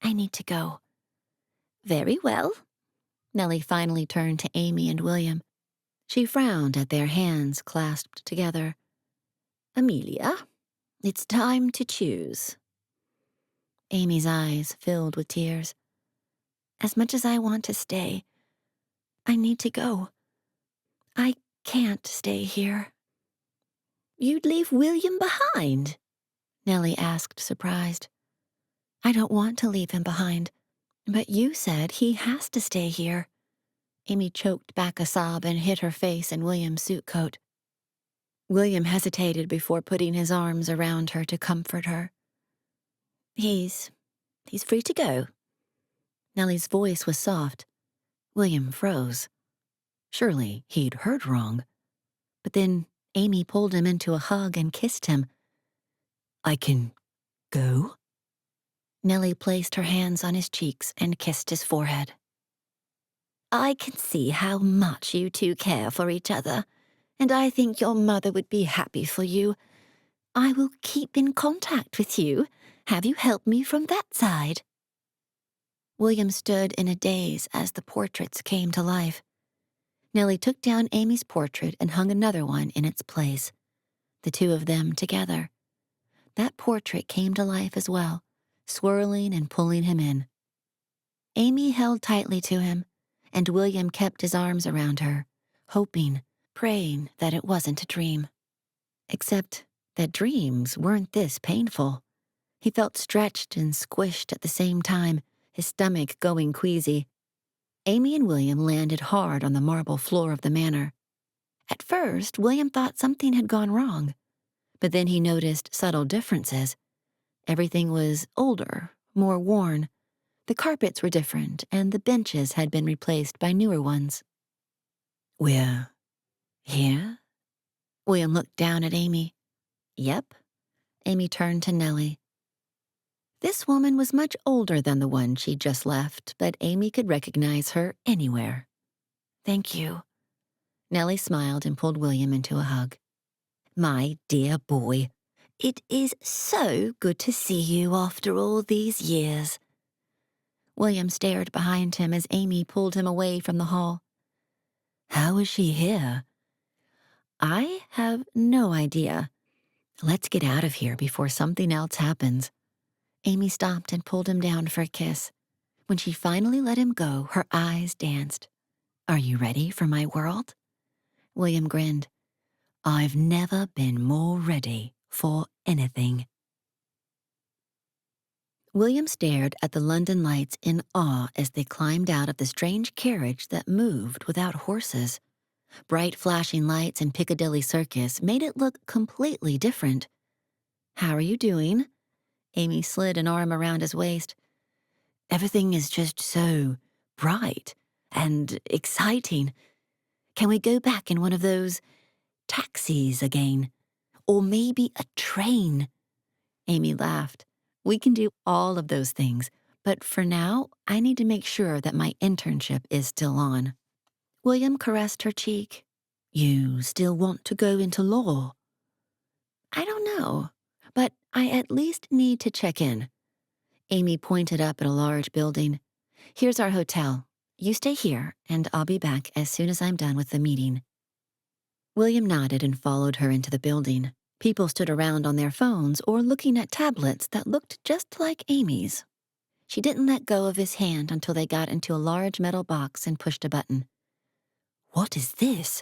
I need to go. Very well. Nellie finally turned to Amy and William. She frowned at their hands clasped together. Amelia, it's time to choose. Amy's eyes filled with tears. As much as I want to stay, I need to go. I can't stay here. You'd leave William behind? Nellie asked, surprised. I don't want to leave him behind, but you said he has to stay here. Amy choked back a sob and hid her face in William's suit coat. William hesitated before putting his arms around her to comfort her. He's free to go. Nellie's voice was soft. William froze. Surely he'd heard wrong. But then Amy pulled him into a hug and kissed him. I can go? Nellie placed her hands on his cheeks and kissed his forehead. I can see how much you two care for each other, and I think your mother would be happy for you. I will keep in contact with you. Have you helped me from that side? William stood in a daze as the portraits came to life. Nellie took down Amy's portrait and hung another one in its place. The two of them together. That portrait came to life as well, swirling and pulling him in. Amy held tightly to him, and William kept his arms around her, hoping, praying that it wasn't a dream. Except that dreams weren't this painful. He felt stretched and squished at the same time, his stomach going queasy. Amy and William landed hard on the marble floor of the manor. At first, William thought something had gone wrong, but then he noticed subtle differences. Everything was older, more worn. The carpets were different, and the benches had been replaced by newer ones. We're here? William looked down at Amy. Yep. Amy turned to Nellie. This woman was much older than the one she'd just left, but Amy could recognize her anywhere. Thank you. Nellie smiled and pulled William into a hug. My dear boy, it is so good to see you after all these years. William stared behind him as Amy pulled him away from the hall. How is she here? I have no idea. Let's get out of here before something else happens. Amy stopped and pulled him down for a kiss. When she finally let him go, her eyes danced. Are you ready for my world? William grinned. I've never been more ready for anything. William stared at the London lights in awe as they climbed out of the strange carriage that moved without horses. Bright flashing lights in Piccadilly Circus made it look completely different. How are you doing? Amy slid an arm around his waist. Everything is just so bright and exciting. Can we go back in one of those taxis again? Or maybe a train? Amy laughed. We can do all of those things, but for now, I need to make sure that my internship is still on. William caressed her cheek. You still want to go into law? I don't know, but I at least need to check in. Amy pointed up at a large building. Here's our hotel. You stay here, and I'll be back as soon as I'm done with the meeting. William nodded and followed her into the building. People stood around on their phones or looking at tablets that looked just like Amy's. She didn't let go of his hand until they got into a large metal box and pushed a button. What is this?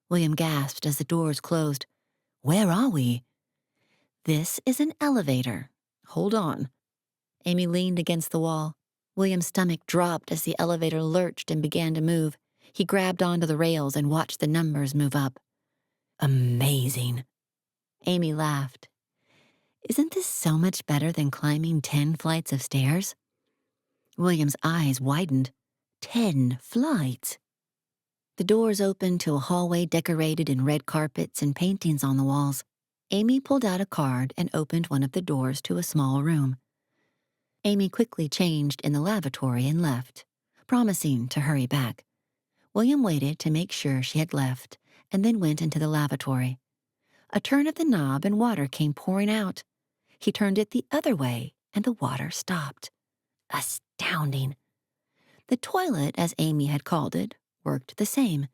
William gasped as the doors closed. Where are we? This is an elevator. Hold on. Amy leaned against the wall. William's stomach dropped as the elevator lurched and began to move. He grabbed onto the rails and watched the numbers move up. Amazing. Amy laughed. Isn't this so much better than climbing 10 flights of stairs? William's eyes widened. 10 flights. The doors opened to a hallway decorated in red carpets and paintings on the walls. Amy pulled out a card and opened one of the doors to a small room. Amy quickly changed in the lavatory and left, promising to hurry back. William waited to make sure she had left and then went into the lavatory. A turn of the knob and water came pouring out. He turned it the other way and the water stopped. Astounding. The toilet, as Amy had called it, worked the same.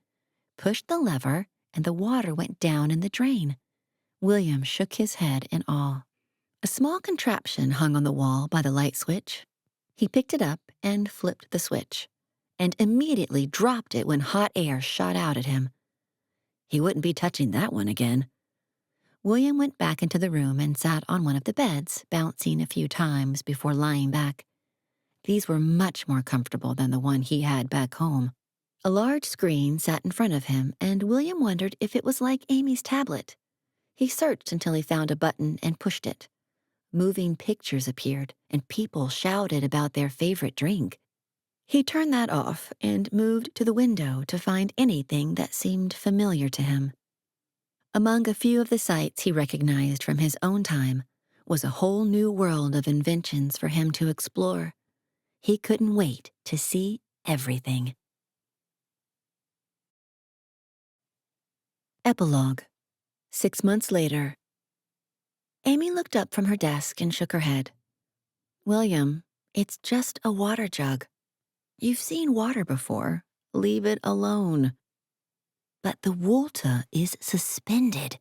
Pushed the lever and the water went down in the drain. William shook his head in awe. A small contraption hung on the wall by the light switch. He picked it up and flipped the switch, and immediately dropped it when hot air shot out at him. He wouldn't be touching that one again. William went back into the room and sat on one of the beds, bouncing a few times before lying back. These were much more comfortable than the one he had back home. A large screen sat in front of him, and William wondered if it was like Amy's tablet. He searched until he found a button and pushed it. Moving pictures appeared, and people shouted about their favorite drink. He turned that off and moved to the window to find anything that seemed familiar to him. Among a few of the sights he recognized from his own time was a whole new world of inventions for him to explore. He couldn't wait to see everything. Epilogue. 6 months later. Amy looked up from her desk and shook her head. William, it's just a water jug. You've seen water before. Leave it alone. But the water is suspended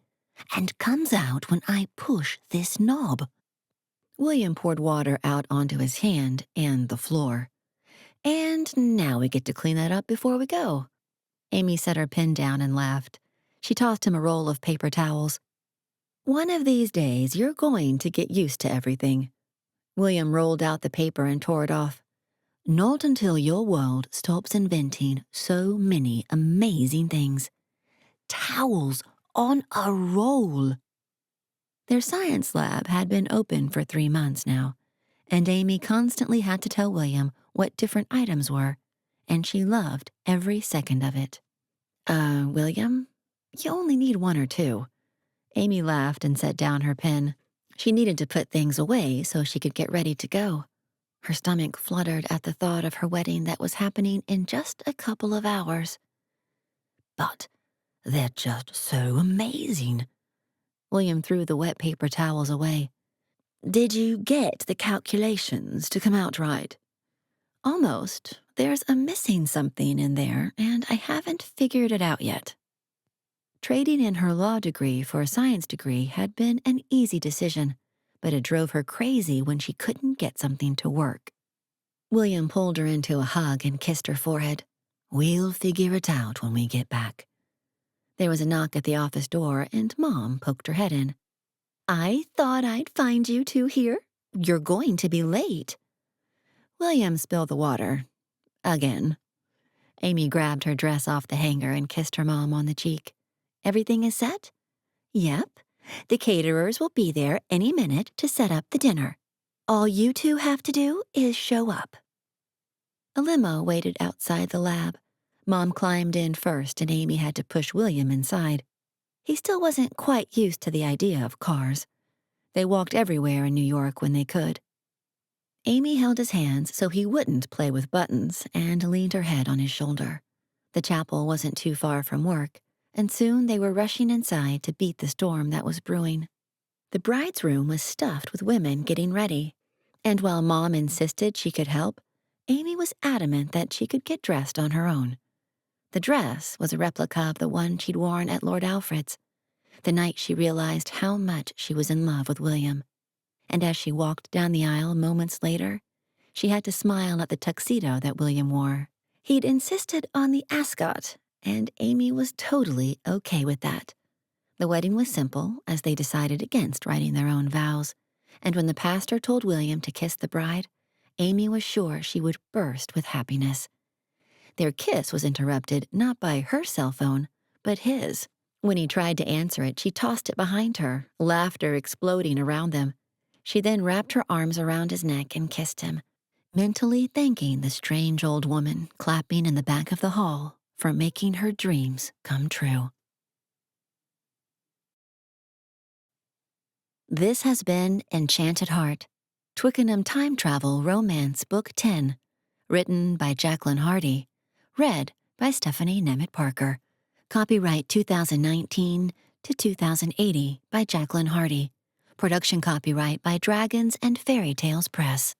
and comes out when I push this knob. William poured water out onto his hand and the floor. And now we get to clean that up before we go. Amy set her pen down and laughed. She tossed him a roll of paper towels. One of these days, you're going to get used to everything. William rolled out the paper and tore it off. Not until your world stops inventing so many amazing things. Towels on a roll. Their science lab had been open for 3 months now, and Amy constantly had to tell William what different items were, and she loved every second of it. William, you only need 1 or 2. Amy laughed and set down her pen. She needed to put things away so she could get ready to go. Her stomach fluttered at the thought of her wedding that was happening in just a couple of hours. But they're just so amazing. William threw the wet paper towels away. Did you get the calculations to come out right? Almost. There's a missing something in there, and I haven't figured it out yet. Trading in her law degree for a science degree had been an easy decision, but it drove her crazy when she couldn't get something to work. William pulled her into a hug and kissed her forehead. We'll figure it out when we get back. There was a knock at the office door, and Mom poked her head in. I thought I'd find you two here. You're going to be late. William spilled the water. Again. Amy grabbed her dress off the hanger and kissed her mom on the cheek. Everything is set? Yep. The caterers will be there any minute to set up the dinner. All you two have to do is show up. A limo waited outside the lab. Mom climbed in first, and Amy had to push William inside. He still wasn't quite used to the idea of cars. They walked everywhere in New York when they could. Amy held his hands so he wouldn't play with buttons and leaned her head on his shoulder. The chapel wasn't too far from work, and soon they were rushing inside to beat the storm that was brewing. The bride's room was stuffed with women getting ready, and while Mom insisted she could help, Amy was adamant that she could get dressed on her own. The dress was a replica of the one she'd worn at Lord Alfred's, the night she realized how much she was in love with William. And as she walked down the aisle moments later, she had to smile at the tuxedo that William wore. He'd insisted on the ascot, and Amy was totally okay with that. The wedding was simple, as they decided against writing their own vows, and when the pastor told William to kiss the bride, Amy was sure she would burst with happiness. Their kiss was interrupted not by her cell phone, but his. When he tried to answer it, she tossed it behind her, laughter exploding around them. She then wrapped her arms around his neck and kissed him, mentally thanking the strange old woman clapping in the back of the hall for making her dreams come true. This has been Enchanted Heart, Twickenham Time Travel Romance Book 10, written by Jacqueline Hardy, read by Stephanie Nemeth Parker. Copyright 2019 to 2080 by Jacqueline Hardy. Production copyright by Dragons and Fairy Tales Press.